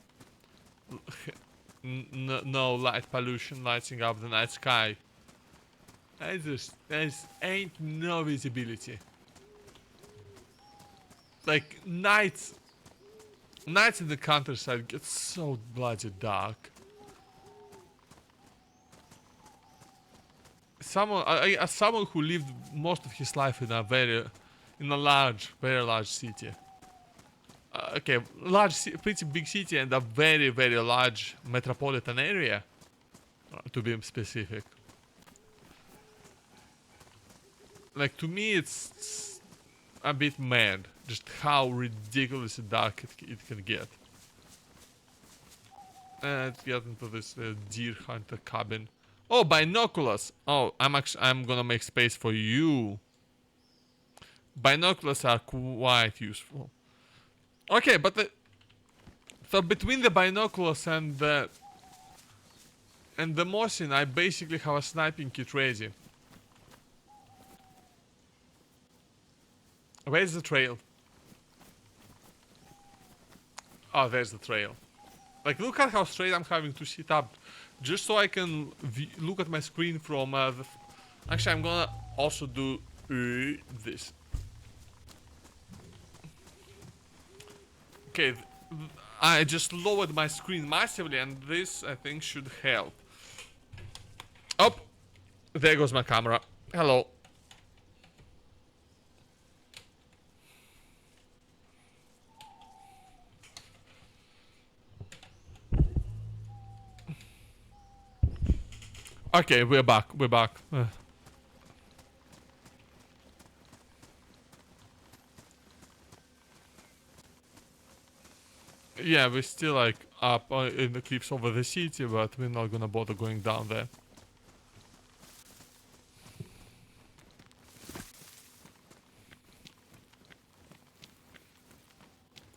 no light pollution lighting up the night sky. There ain't no visibility. Like, nights in the countryside get so bloody dark. As someone who lived most of his life in a very large city. Okay, pretty big city and a very, very large metropolitan area, to be specific. Like, to me, it's a bit mad just how ridiculously dark it can get. Let's get into this deer hunter cabin. Oh, binoculars! Oh, I'm gonna make space for you. Binoculars are quite useful. Okay, but so between the binoculars and the Mosin, I basically have a sniping kit ready. Where's the trail? Oh, there's the trail. Like, look at how straight I'm having to sit up, just so I can look at my screen from Actually, I'm gonna also do this. Okay, I just lowered my screen massively, and this, I think, should help. Oh, there goes my camera. Hello. Okay, we're back. Yeah, we're still like up in the cliffs over the city, but we're not gonna bother going down there.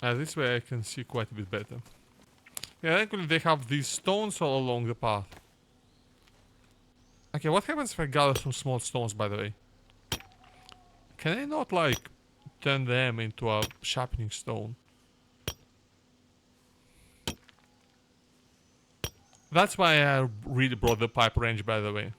This way I can see quite a bit better. Yeah, actually they have these stones all along the path. Okay, what happens if I gather some small stones, by the way? Can I not, like, turn them into a sharpening stone? That's why I really brought the pipe wrench, by the way.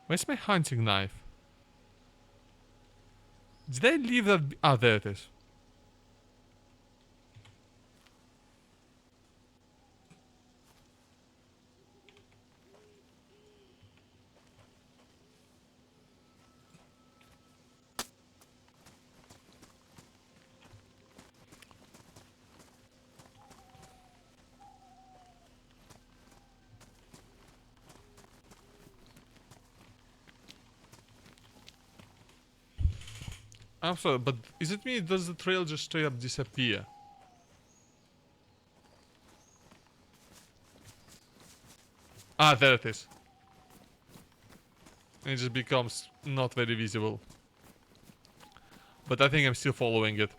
Where's my hunting knife? Did I leave that? Ah, there it is. I'm sorry, but is it me? Does the trail just straight up disappear? Ah, there it is. It just becomes not very visible. But I think I'm still following it.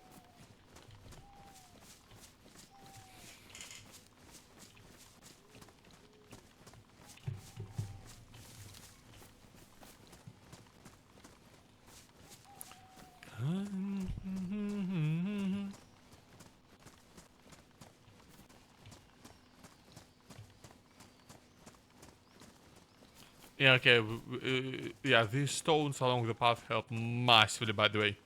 Yeah, okay. Yeah, these stones along the path help massively, by the way.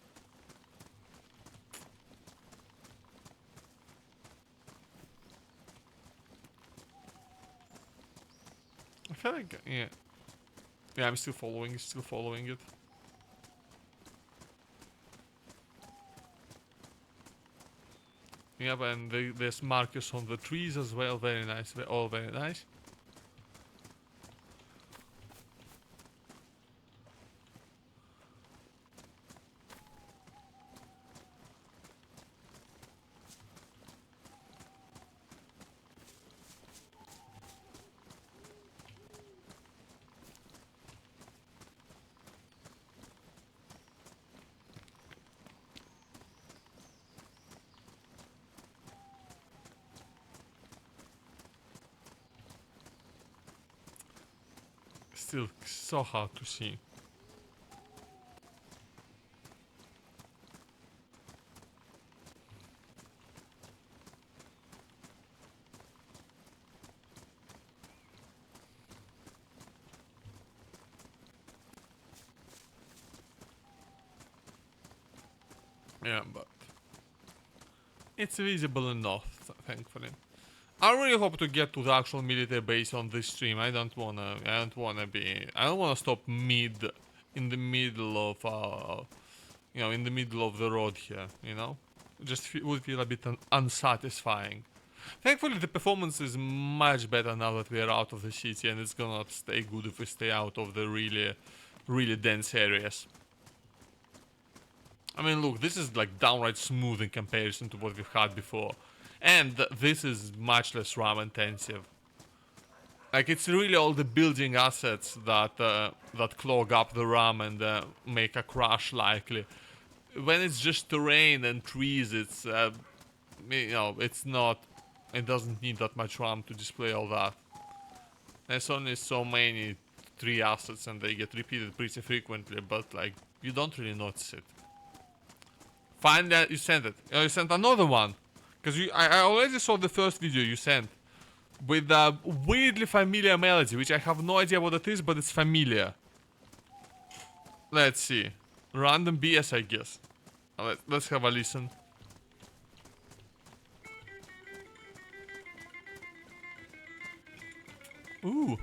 I feel like, yeah. Yeah, I'm still following it. Yeah, and there's markers on the trees as well. Very nice. All very nice. Still so hard to see. Yeah, but it's visible enough, thankfully. I really hope to get to the actual military base on this stream. I don't wanna stop in the middle of, in the middle of the road here, you know? Would feel a bit unsatisfying. Thankfully, the performance is much better now that we are out of the city, and it's gonna stay good if we stay out of the really, really dense areas. I mean, look, this is like downright smooth in comparison to what we've had before. And this is much less RAM intensive. Like, it's really all the building assets that clog up the RAM and make a crash likely. When it's just terrain and trees, it's, it's not... It doesn't need that much RAM to display all that. There's only so many tree assets and they get repeated pretty frequently, but, like, you don't really notice it. Finally, you sent it. You sent another one. Because I already saw the first video you sent. With a weirdly familiar melody, which I have no idea what it is, but it's familiar. Let's see. Random BS, I guess. Let's have a listen. Ooh.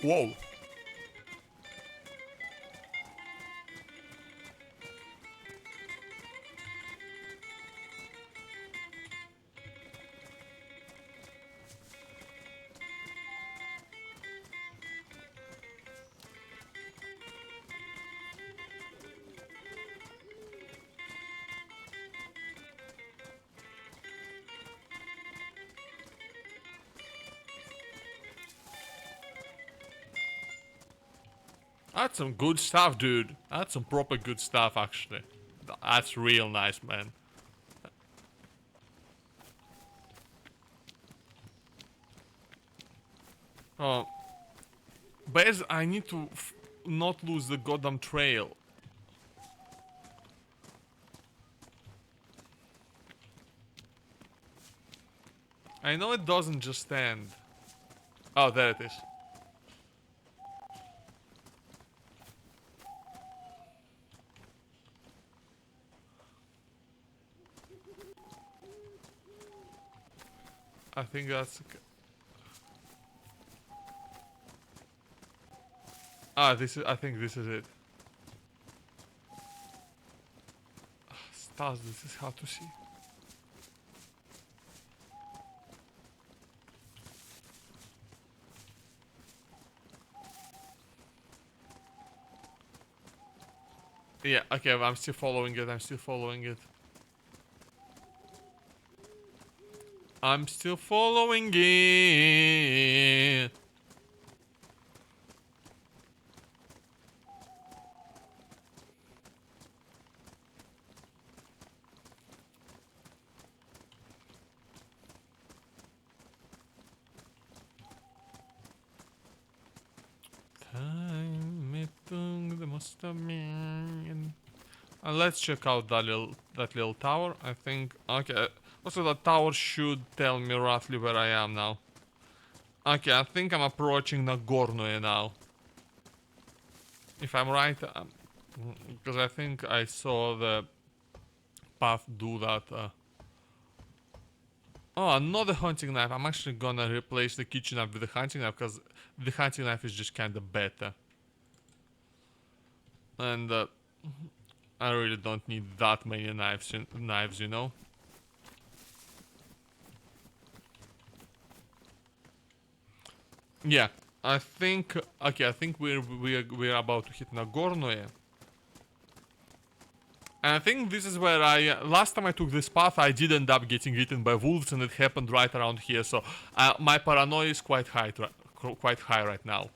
Whoa. That's some good stuff, dude. That's some proper good stuff, actually. That's real nice, man. Oh, Bez, I need to not lose the goddamn trail. I know it doesn't just end. Oh, there it is. I think that's... Ah, this is... I think this is it. Stars, this is hard to see. Yeah, okay, I'm still following it, I'm still following it. I'm still following it. Time it took the most of me. Let's check out that little tower. I think okay. Also, that tower should tell me roughly where I am now. Okay, I think I'm approaching Nagornoye now. If I'm right, because I think I saw the path do that. Oh, another hunting knife. I'm actually gonna replace the kitchen knife with the hunting knife because the hunting knife is just kind of better. And I really don't need that many knives, you know. Yeah, I think. Okay, I think we're about to hit Nagornoye. And I think this is where last time I took this path, I did end up getting eaten by wolves, and it happened right around here. So my paranoia is quite high right now.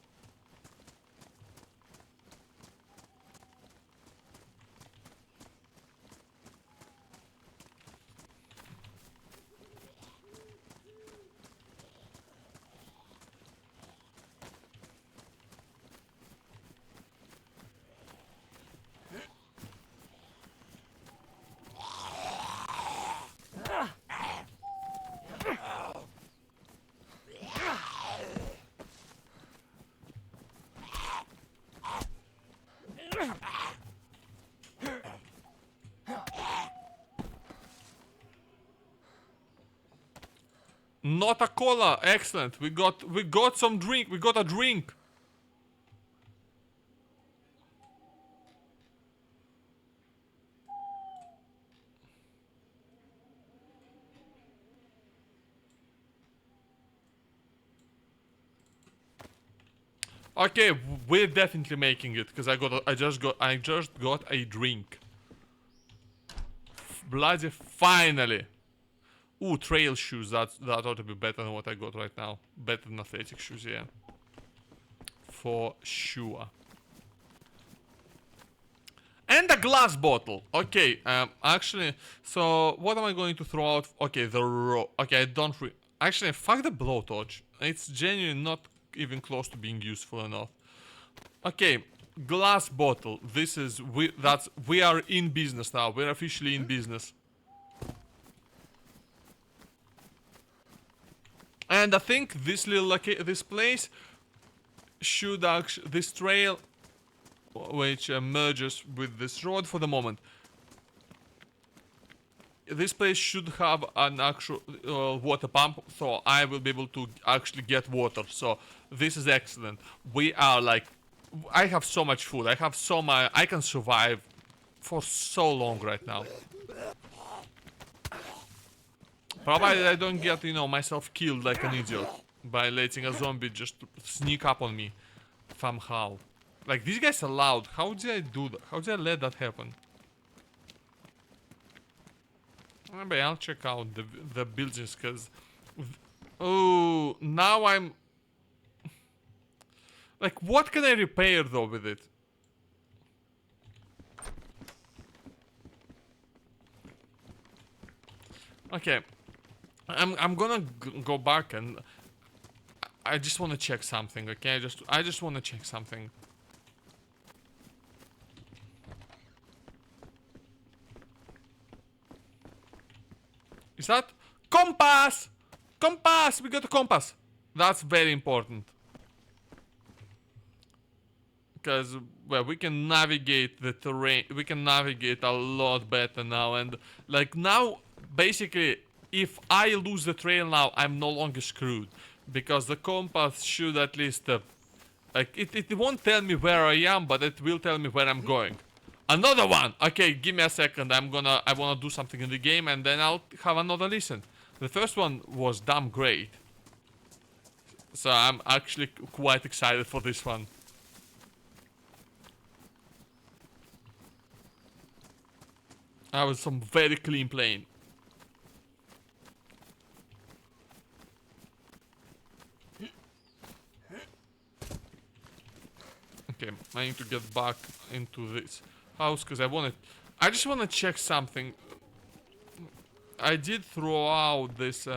Not a cola. Excellent. We got some drink. We got a drink. Okay, we're definitely making it because I just got a drink. Bloody finally. Ooh, trail shoes. That ought to be better than what I got right now. Better than athletic shoes, yeah. For sure. And a glass bottle. Okay, actually, so what am I going to throw out? Okay, okay, I don't actually, fuck the blowtorch. It's genuinely not even close to being useful enough. Okay, glass bottle. This is we are in business now. We're officially in business. And I think this this place should actually, this trail, which merges with this road for the moment. this place should have an actual water pump, so I will be able to actually get water. So this is excellent. We are like, I have so much food. I have so much. I can survive for so long right now. Provided I don't get, you know, myself killed like an idiot by letting a zombie just sneak up on me somehow. Like, these guys are loud. How did I do that? How did I let that happen? Maybe I'll check out the buildings, cause oh, now I'm like, what can I repair though with it? Okay, I'm gonna go back and I just want to check something. Okay, I just want to check something. Is that compass? Compass! We got a compass. That's very important. Because, well, we can navigate the terrain. We can navigate a lot better now. And, like, now, basically, if I lose the trail now, I'm no longer screwed. Because the compass should at least, like, it won't tell me where I am, but it will tell me where I'm going. Another one! Okay, give me a second. I wanna do something in the game and then I'll have another listen. The first one was damn great. So I'm actually quite excited for this one. That was some very clean playing. Okay, I need to get back into this house because I just want to check something. I did throw out this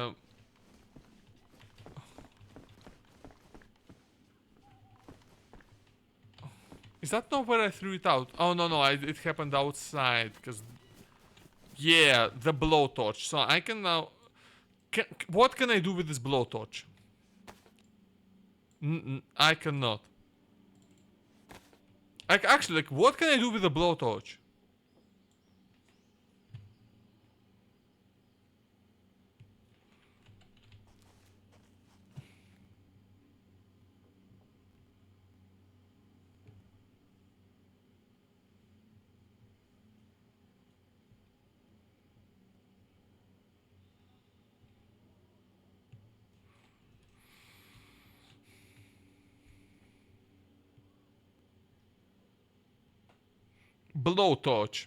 is that not where I threw it out? Oh no, it happened outside because, yeah, the blowtorch. So I can now, what can I do with this blowtorch? I cannot. Actually, like, what can I do with the blowtorch? Blowtorch.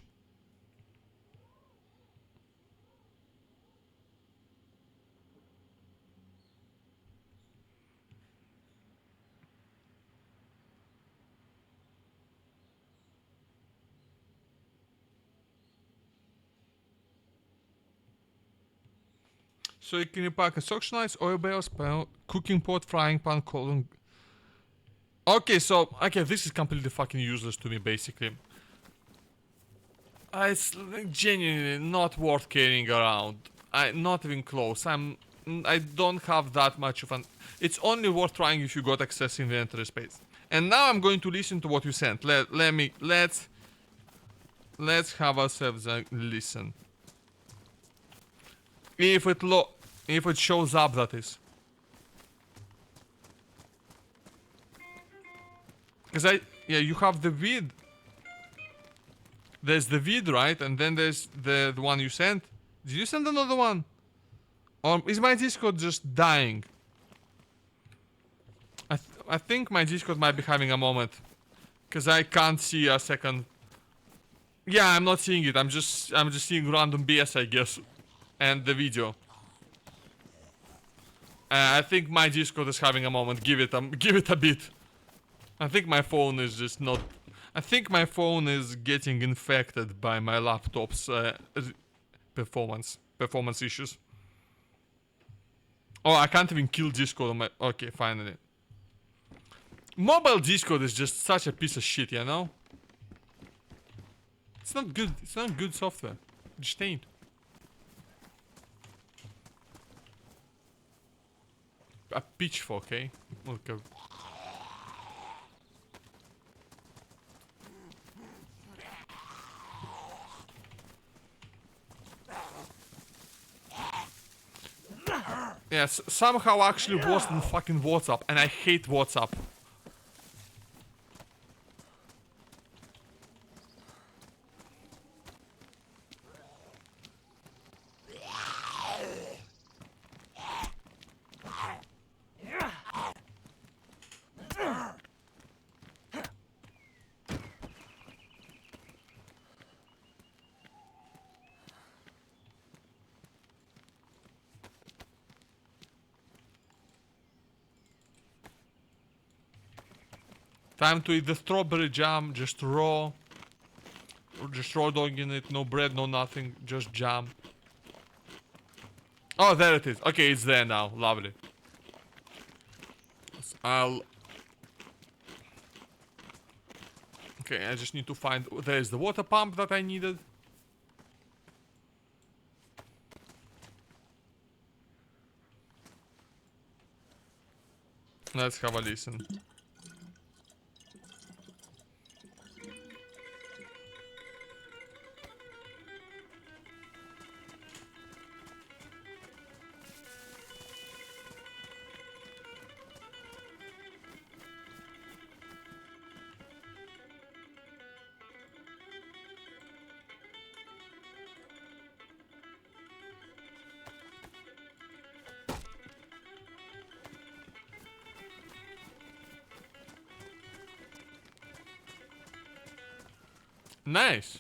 So you can pack a suction ice, oil barrels, cooking pot, frying pan, cooling. Okay, so this is completely fucking useless to me, basically. It's genuinely not worth carrying around. Not even close. I don't have that much of an. It's only worth trying if you got excess inventory space. And now I'm going to listen to what you sent. Let's have ourselves a listen. If it shows up, that is. Because you have the vid. There's the vid, right? And then there's the one you sent. Did you send another one? Or is my Discord just dying? I think my Discord might be having a moment. Because I can't see a second. Yeah, I'm not seeing it. I'm just seeing random BS, I guess. And the video. I think my Discord is having a moment. Give it a bit. I think my phone is just not. I think my phone is getting infected by my laptop's performance issues. Oh, I can't even kill Discord on my. Okay, finally. Mobile Discord is just such a piece of shit, you know? It's not good. It's not good software. It just ain't. A pitchfork, eh? Okay. Yes, somehow actually worse than fucking WhatsApp, and I hate WhatsApp. Time to eat the strawberry jam, just raw. Or just raw dog in it, no bread, no nothing, just jam. Oh, there it is. Okay, it's there now. Lovely. I'll... Okay, I just need to find... There's the water pump that I needed. Let's have a listen. Nice.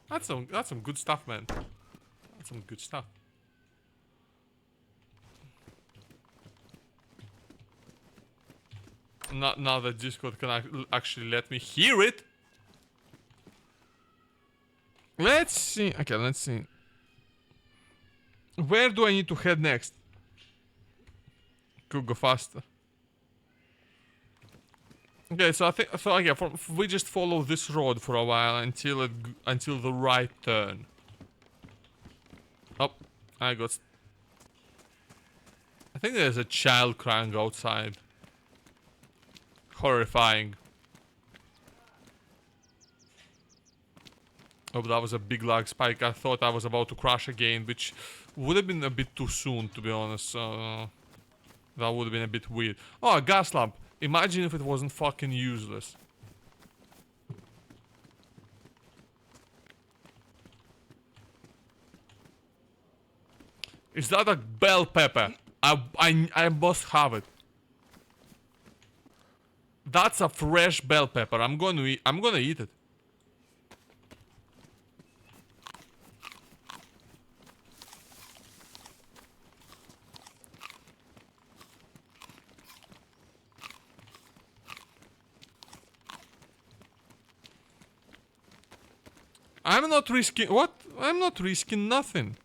That's some good stuff, man. That's some good stuff. Now that Discord can actually let me hear it. Let's see. Okay, let's see. Where do I need to head next? Could go faster. Okay, so I think we just follow this road for a while until the right turn. Oh, I think there's a child crying outside. Horrifying. Oh, that was a big lag spike. I thought I was about to crash again, which would have been a bit too soon, to be honest. That would have been a bit weird. Oh, a gas lamp. Imagine if it wasn't fucking useless. Is that a bell pepper? I must have it. That's a fresh bell pepper. I'm gonna eat it. I'm not risking... What? I'm not risking nothing.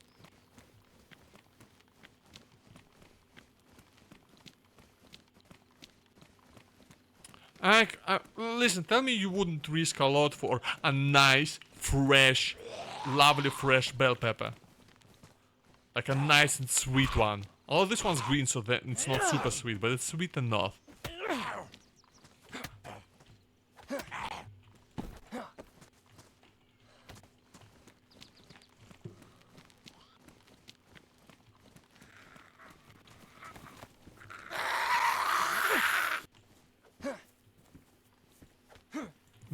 Listen, tell me you wouldn't risk a lot for a nice, fresh, lovely fresh bell pepper. Like a nice and sweet one. Although this one's green, so that it's not super sweet, but it's sweet enough.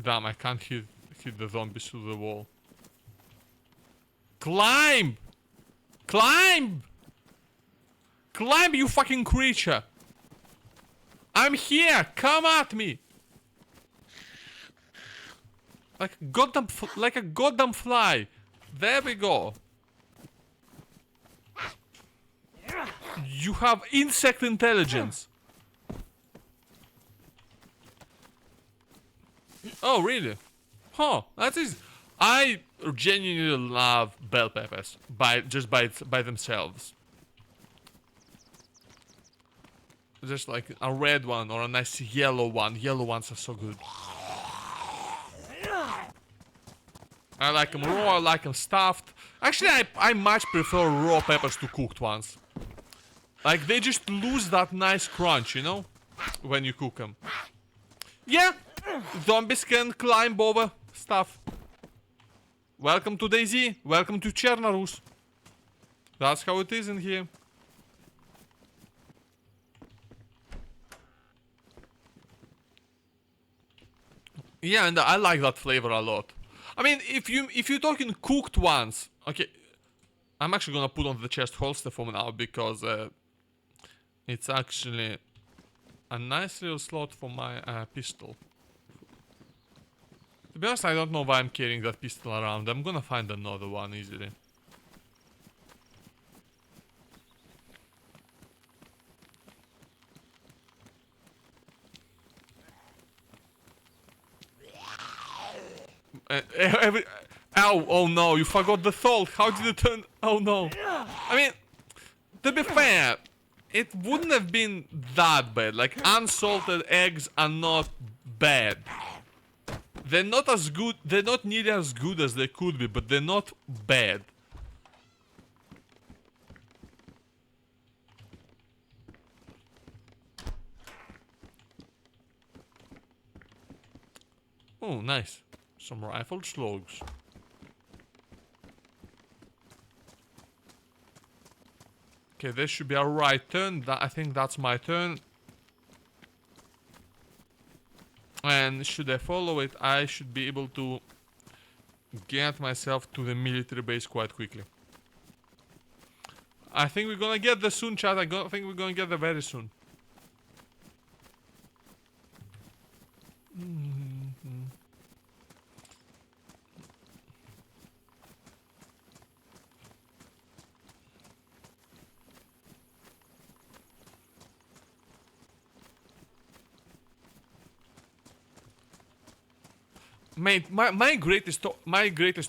Damn, I can't hit the zombies through the wall. Climb! Climb! Climb, you fucking creature! I'm here! Come at me! Like a goddamn fly. There we go. You have insect intelligence. Oh, really? Huh, that is... I genuinely love bell peppers by themselves. Just like a red one or a nice yellow one. Yellow ones are so good. I like them raw, I like them stuffed. Actually, I much prefer raw peppers to cooked ones. Like, they just lose that nice crunch, you know? When you cook them. Yeah, zombies can climb over stuff. Welcome to DayZ. Welcome to Chernarus. That's how it is in here. Yeah, and I like that flavor a lot. I mean, if you're talking cooked ones, okay, I'm actually gonna put on the chest holster for now because it's actually a nice little slot for my pistol. To be honest, I don't know why I'm carrying that pistol around. I'm gonna find another one easily. Every... Ow, oh no, you forgot the salt. How did it turn? Oh no. I mean, to be fair, it wouldn't have been that bad. Like, unsalted eggs are not bad. They're not as good, they're not nearly as good as they could be, but they're not bad. Oh, nice. Some rifled slugs. Okay, this should be a right turn. I think that's my turn. And should I follow it, I should be able to get myself to the military base quite quickly. I think we're gonna get there soon, chat. I think we're gonna get there very soon. Mate, my greatest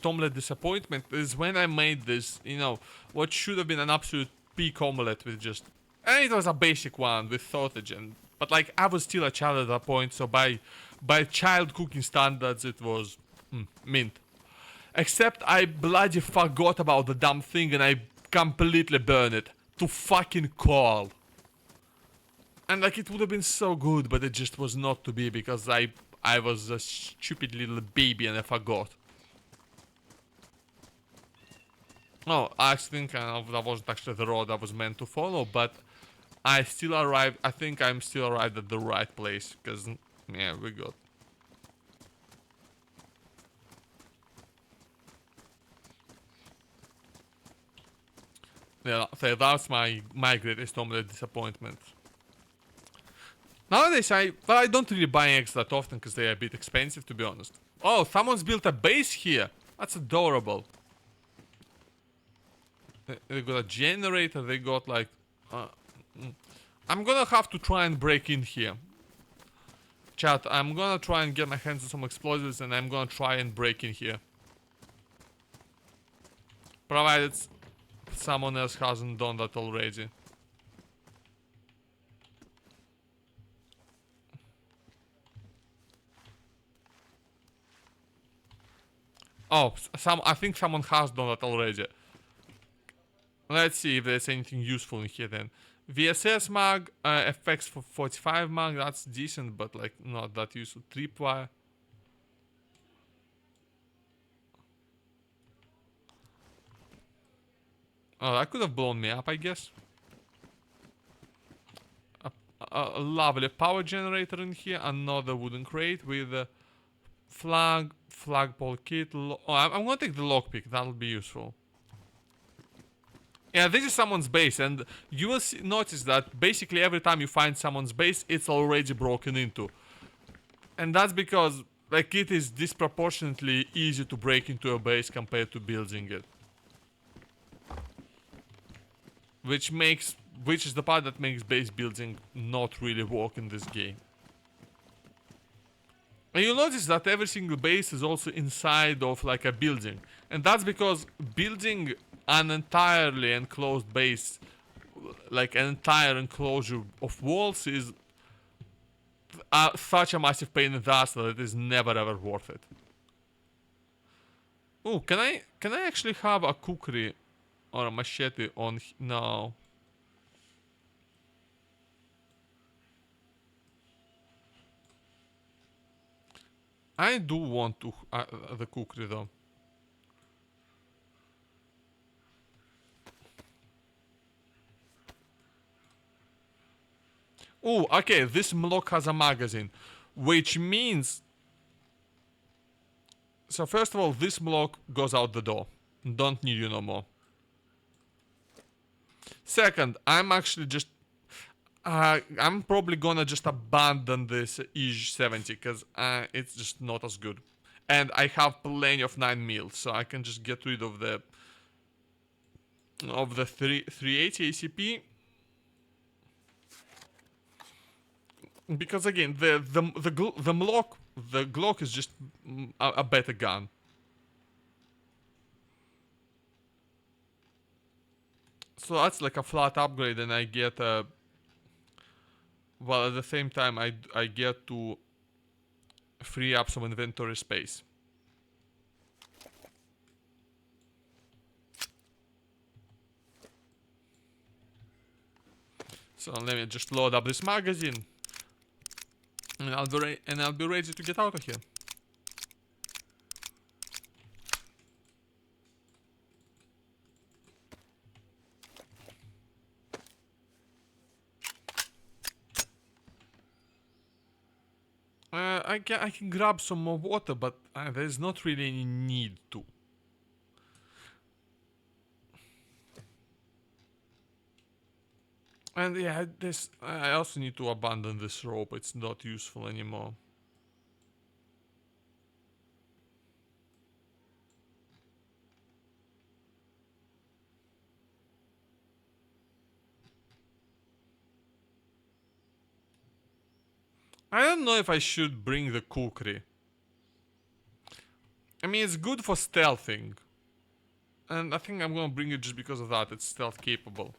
omelette disappointment is when I made this, you know, what should have been an absolute peak omelette with just, and it was a basic one with sausage, and but like I was still a child at that point, so by child cooking standards it was mint. Except I bloody forgot about the damn thing and I completely burned it to fucking coal. And like it would have been so good, but it just was not to be because I was a stupid little baby and I forgot. Oh, I think that wasn't actually the road I was meant to follow, but I still arrived. I think I'm still arrived at the right place because, yeah, we got. Yeah, so that's my greatest omelette disappointment. Nowadays, I don't really buy eggs that often because they're a bit expensive, to be honest. Oh, someone's built a base here. That's adorable. They got a generator. They got like. I'm gonna have to try and break in here. Chat, I'm gonna try and get my hands on some explosives, and I'm gonna try and break in here. Provided someone else hasn't done that already. Oh, I think someone has done that already. Let's see if there's anything useful in here then. VSS mag, FX for 45 mag, that's decent, but like not that useful. Tripwire. Oh, that could have blown me up, I guess. A lovely power generator in here. Another wooden crate with a flagpole kit. Oh, I'm gonna take the lockpick. That'll be useful. Yeah, this is someone's base, and you will notice that basically every time you find someone's base, it's already broken into. And that's because, like, it is disproportionately easy to break into a base compared to building it. Which is the part that makes base building not really work in this game. And you'll notice that every single base is also inside of like a building. And that's because building an entirely enclosed base, like an entire enclosure of walls, is such a massive pain in the ass that it is never ever worth it. Oh, can I actually have a kukri or a machete on? No. I do want to the kukri though. Oh, okay, this Mlock has a magazine, which means So first of all, this block goes out the door. Don't need you no more. Second, I'm actually just... I'm probably gonna just abandon this EJ 70 because it's just not as good. And I have plenty of 9 mil, so I can just get rid of the 380 ACP. Because again, the Glock is just a better gun. So that's like a flat upgrade, and I get well, at the same time I get to free up some inventory space. So let me just load up this magazine, and I'll be ready to get out of here. I can grab some more water, but there's not really any need to. And yeah, I also need to abandon this rope. It's not useful anymore. I don't know if I should bring the kukri. I mean, it's good for stealthing. And I think I'm gonna bring it just because of that. It's stealth capable.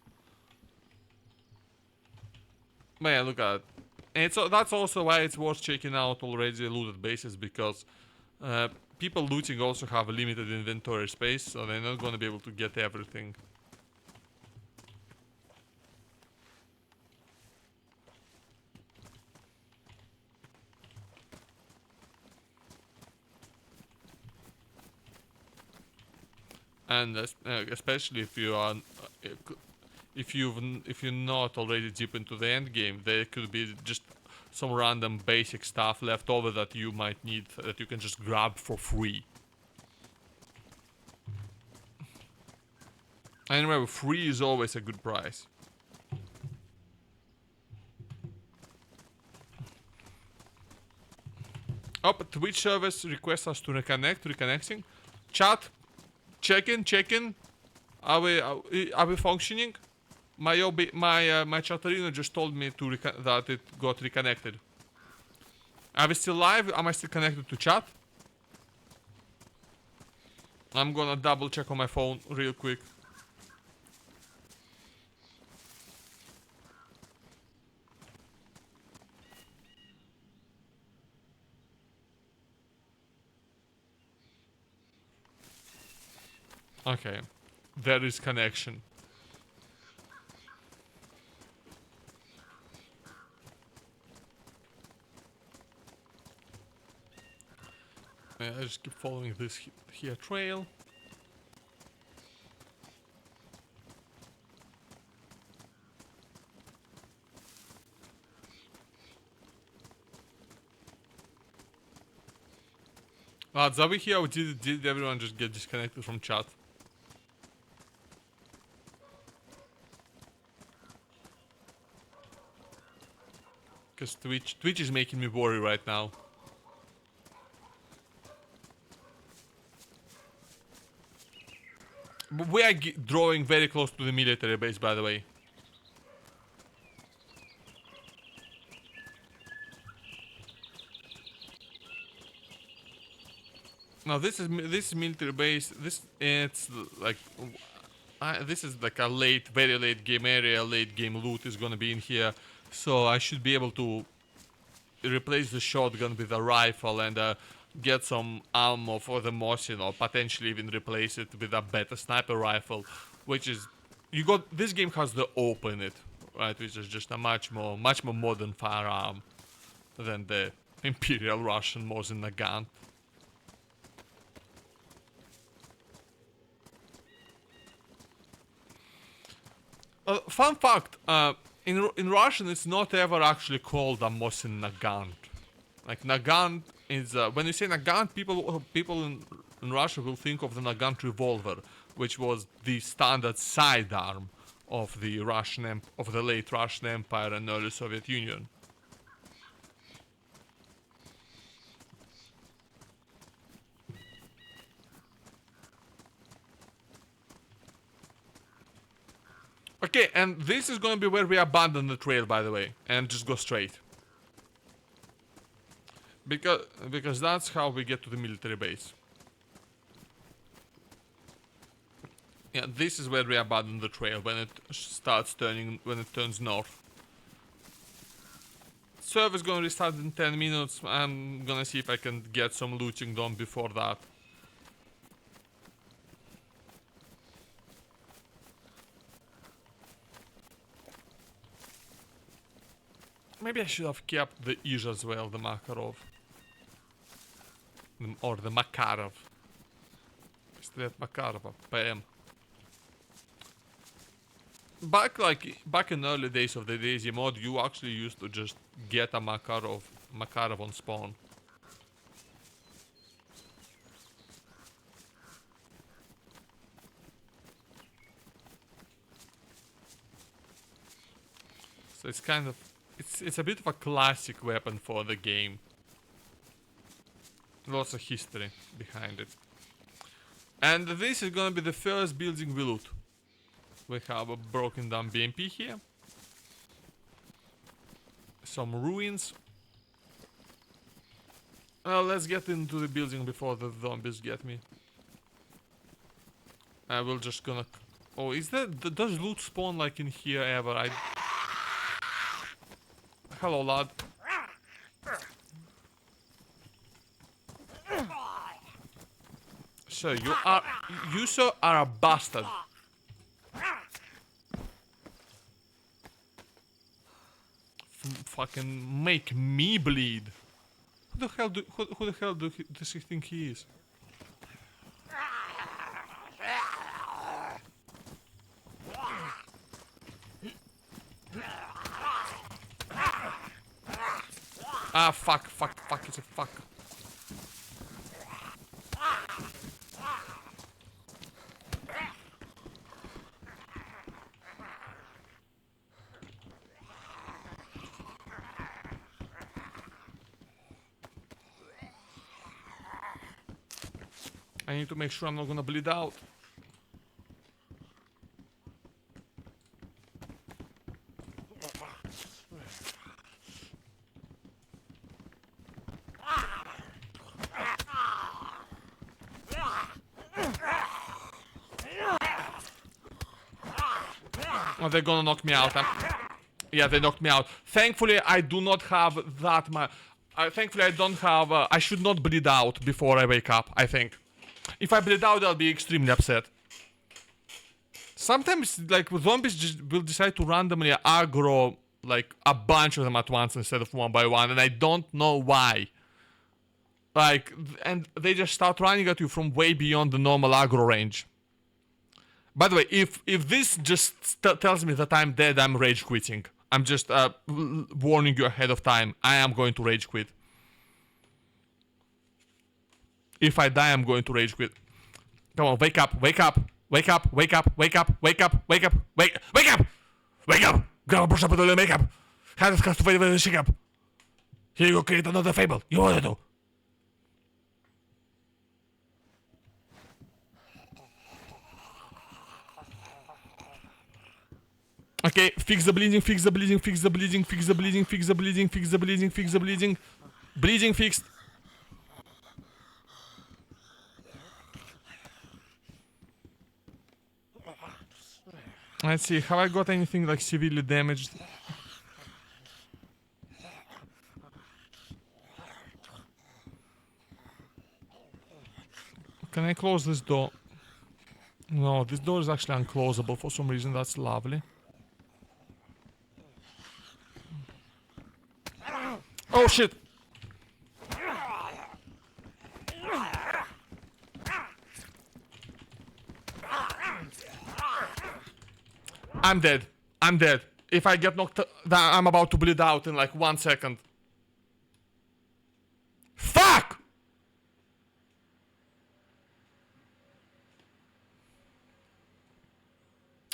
But yeah, look at it. And that's also why it's worth checking out already looted bases, because people looting also have a limited inventory space, so they're not gonna be able to get everything. And especially if you are, if you're not already deep into the end game, there could be just some random basic stuff left over that you might need, that you can just grab for free. And remember, free is always a good price. Oh, Twitch service requests us to reconnecting. Chat, check in. Are we functioning? My Chatarino just told me that it got reconnected. Are we still live? Am I still connected to chat? I'm gonna double check on my phone real quick. Okay, there is connection. I just keep following this here trail. Zabi here, or did everyone just get disconnected from chat? Because Twitch is making me worry right now. We are drawing very close to the military base, by the way. Now this is military base. It's like this is like a very late game area. Late game loot is gonna be in here, so I should be able to replace the shotgun with a rifle and get some ammo for the Mosin, or potentially even replace it with a better sniper rifle, which is this game has the AWP in it, right? Which is just a much more modern firearm than the Imperial Russian Mosin Nagant. Fun fact, in Russian it's not ever actually called a Mosin Nagant. Like Nagant is when you say Nagant, people in Russia will think of the Nagant revolver, which was the standard sidearm of the of the late Russian Empire and early Soviet Union. Okay, and this is going to be where we abandon the trail, by the way, and just go straight. Because that's how we get to the military base. Yeah, this is where we abandon the trail when it turns north. Server's gonna restart in 10 minutes. I'm gonna see if I can get some looting done before that. Maybe I should have kept the Ish as well, the Makarov. Or the Makarov. Instead Makarov, PM. Back in early days of the DayZ mod, you actually used to just get a Makarov on spawn. So it's kind of it's a bit of a classic weapon for the game. Lots of history behind it. And this is gonna be the first building we loot. We have a broken down BMP here. Some ruins. Let's get into the building before the zombies get me. I will just gonna... Oh, is that... Does loot spawn like in here ever? Hello, lad. So, you sir are a bastard. Fucking make me bleed. Who the hell does he think he is? Ah, fuck, it's a fuck. I need to make sure I'm not gonna bleed out. Oh, they're gonna knock me out, huh? Yeah, they knocked me out. Thankfully, I do not have that much. Thankfully, I don't have... I should not bleed out before I wake up, I think. If I bleed out, I'll be extremely upset. Sometimes, like, zombies just will decide to randomly aggro, like, a bunch of them at once instead of one by one, and I don't know why. Like, and they just start running at you from way beyond the normal aggro range. By the way, if this just tells me that I'm dead, I'm rage quitting. I'm just warning you ahead of time. I am going to rage quit. If I die, I'm going to rage quit. Come on, wake up, wake up, wake up, wake up, wake up, wake up, wake up, wake up, wake up! Grab a brush up with the makeup. How does cast to fade with the shake up? Here you go, create another fable. You want to do? Okay, fix the bleeding, fix the bleeding, fix the bleeding, fix the bleeding, fix the bleeding, fix the bleeding, fix the bleeding. Bleeding fixed. Let's see, have I got anything like severely damaged? Can I close this door? No, this door is actually unclosable for some reason. That's lovely. Oh shit! I'm dead. I'm dead. If I get knocked I'm about to bleed out in like 1 second. Fuck!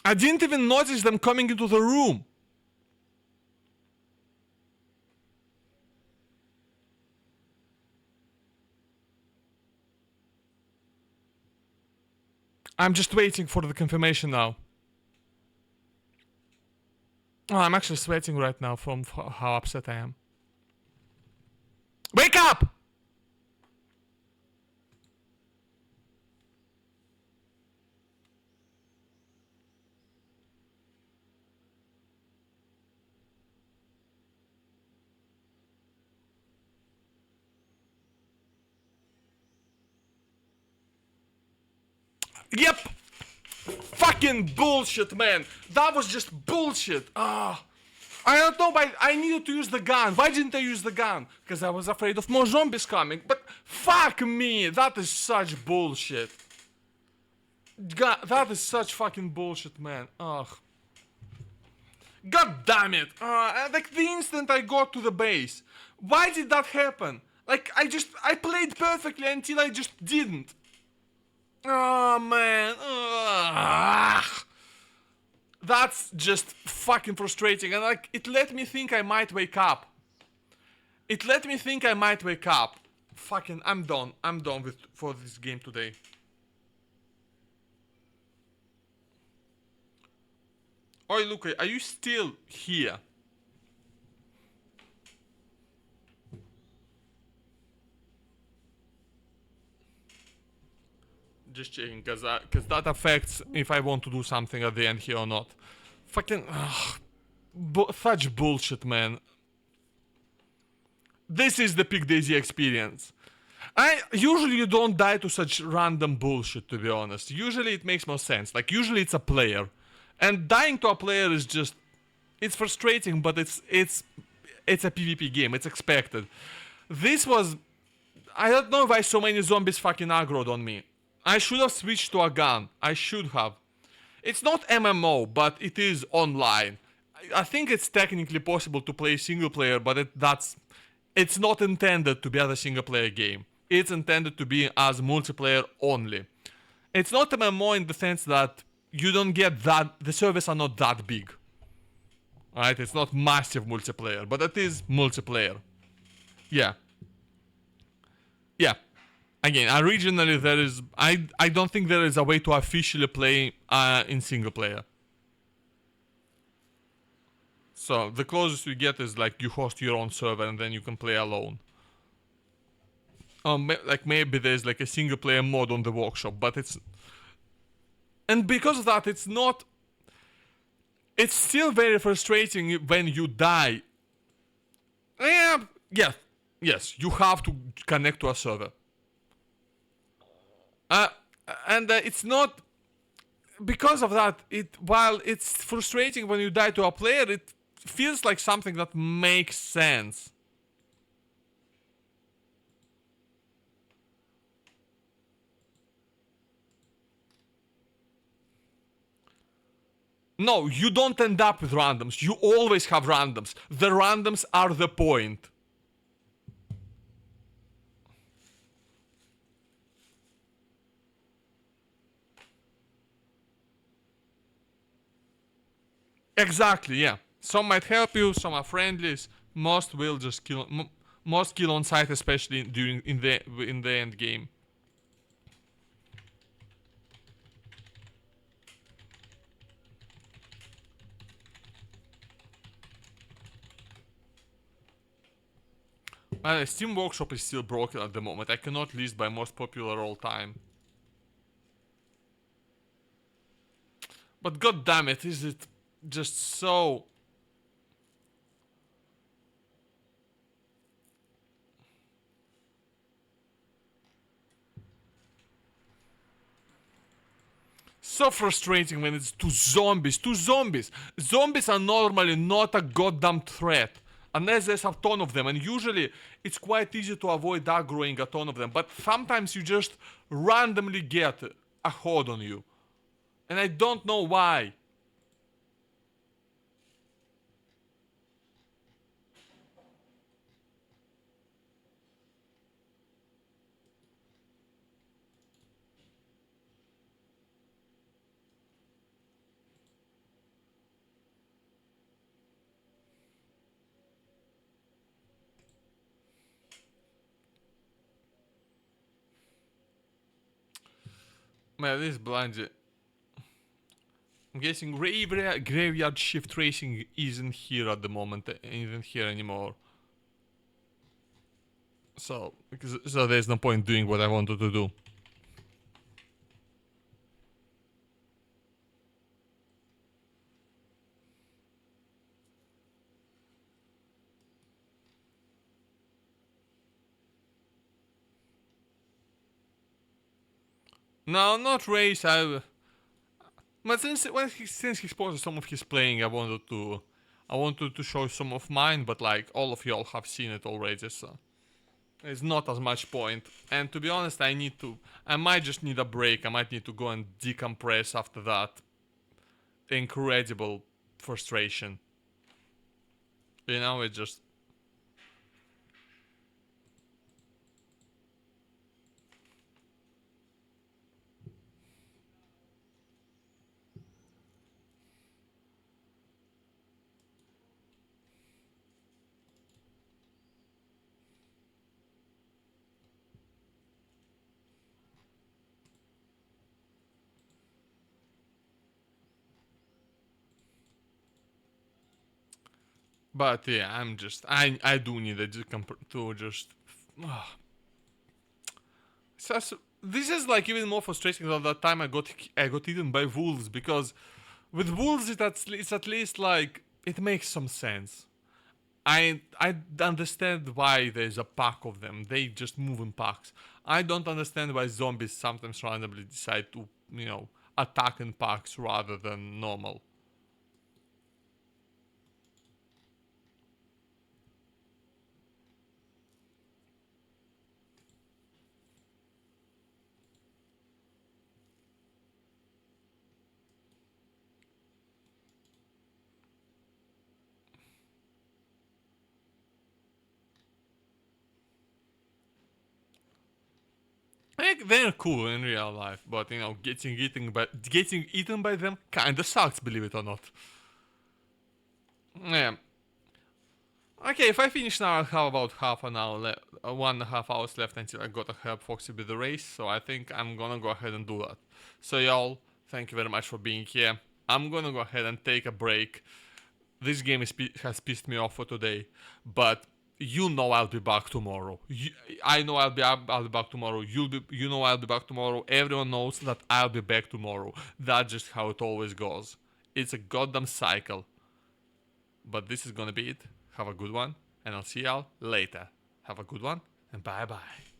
I didn't even notice them coming into the room. I'm just waiting for the confirmation now. Oh, I'm actually sweating right now from how upset I am. Wake up! Yep! Fucking bullshit, man! That was just bullshit! Ah! I don't know why I needed to use the gun. Why didn't I use the gun? Because I was afraid of more zombies coming. But fuck me! That is such bullshit. God, that is such fucking bullshit, man. Ugh. God damn it! Like the instant I got to the base. Why did that happen? Like I played perfectly until I just didn't. Oh man. Ugh. That's just fucking frustrating, and like it let me think I might wake up. It let me think I might wake up. Fucking, I'm done. I'm done with for this game today. Oi, Luca, are you still here? Just checking, cause that affects if I want to do something at the end here or not. Fucking, such bullshit, man. This is the peak DayZ experience. I usually you don't die to such random bullshit, to be honest. Usually it makes more sense. Like usually it's a player, and dying to a player is just, it's frustrating, but it's a PvP game. It's expected. This was, I don't know why so many zombies fucking aggroed on me. I should have switched to a gun. I should have. It's not MMO, but it is online. I think it's technically possible to play single player, but it's not intended to be as a single player game. It's intended to be as multiplayer only. It's not MMO in the sense that you don't get that, the servers are not that big. Right? It's not massive multiplayer, but it is multiplayer. Yeah. Yeah. Again, originally there is, I don't think there is a way to officially play in single player. So the closest you get is like you host your own server and then you can play alone. Like maybe there's like a single player mode on the workshop, but it's, and because of that, it's not, it's still very frustrating when you die. Yes, you have to connect to a server. And it's not, because of that, while it's frustrating when you die to a player, it feels like something that makes sense. No, you don't end up with randoms. You always have randoms. The randoms are the point. Exactly, yeah. Some might help you, some are friendlies. Most will just kill. Most kill on sight, especially in the end game. Steam Workshop is still broken at the moment. I cannot list by most popular all time. But god damn it, is it just so... So frustrating when it's two zombies. Zombies are normally not a goddamn threat. Unless there's a ton of them, and usually it's quite easy to avoid aggroing a ton of them. But sometimes you just randomly get a horde on you. And I don't know why. Man, this blind. I'm guessing graveyard shift racing isn't here at the moment, isn't here anymore. So there's no point doing what I wanted to do. No, not race. But since he posted some of his playing, I wanted to show some of mine. But like all of y'all have seen it already, so there's not as much point. And to be honest, I might just need a break. I might need to go and decompress after that incredible frustration. It just. But yeah, I do need a to just. This is like even more frustrating than that time I got eaten by wolves, because with wolves it's at least like it makes some sense. I understand why there's a pack of them. They just move in packs. I don't understand why zombies sometimes randomly decide to attack in packs rather than normal. Like, they're cool in real life, but getting eaten by them kinda sucks, believe it or not. Yeah. Okay, if I finish now, I'll have about half an hour left, 1.5 hours left until I gotta help Foxy with the race. So I think I'm gonna go ahead and do that. So y'all, thank you very much for being here. I'm gonna go ahead and take a break. This game has pissed me off for today, but I'll be back tomorrow. I know I'll be back tomorrow. I'll be back tomorrow. Everyone knows that I'll be back tomorrow. That's just how it always goes. It's a goddamn cycle. But this is gonna be it. Have a good one, and I'll see y'all later. Have a good one, and bye bye.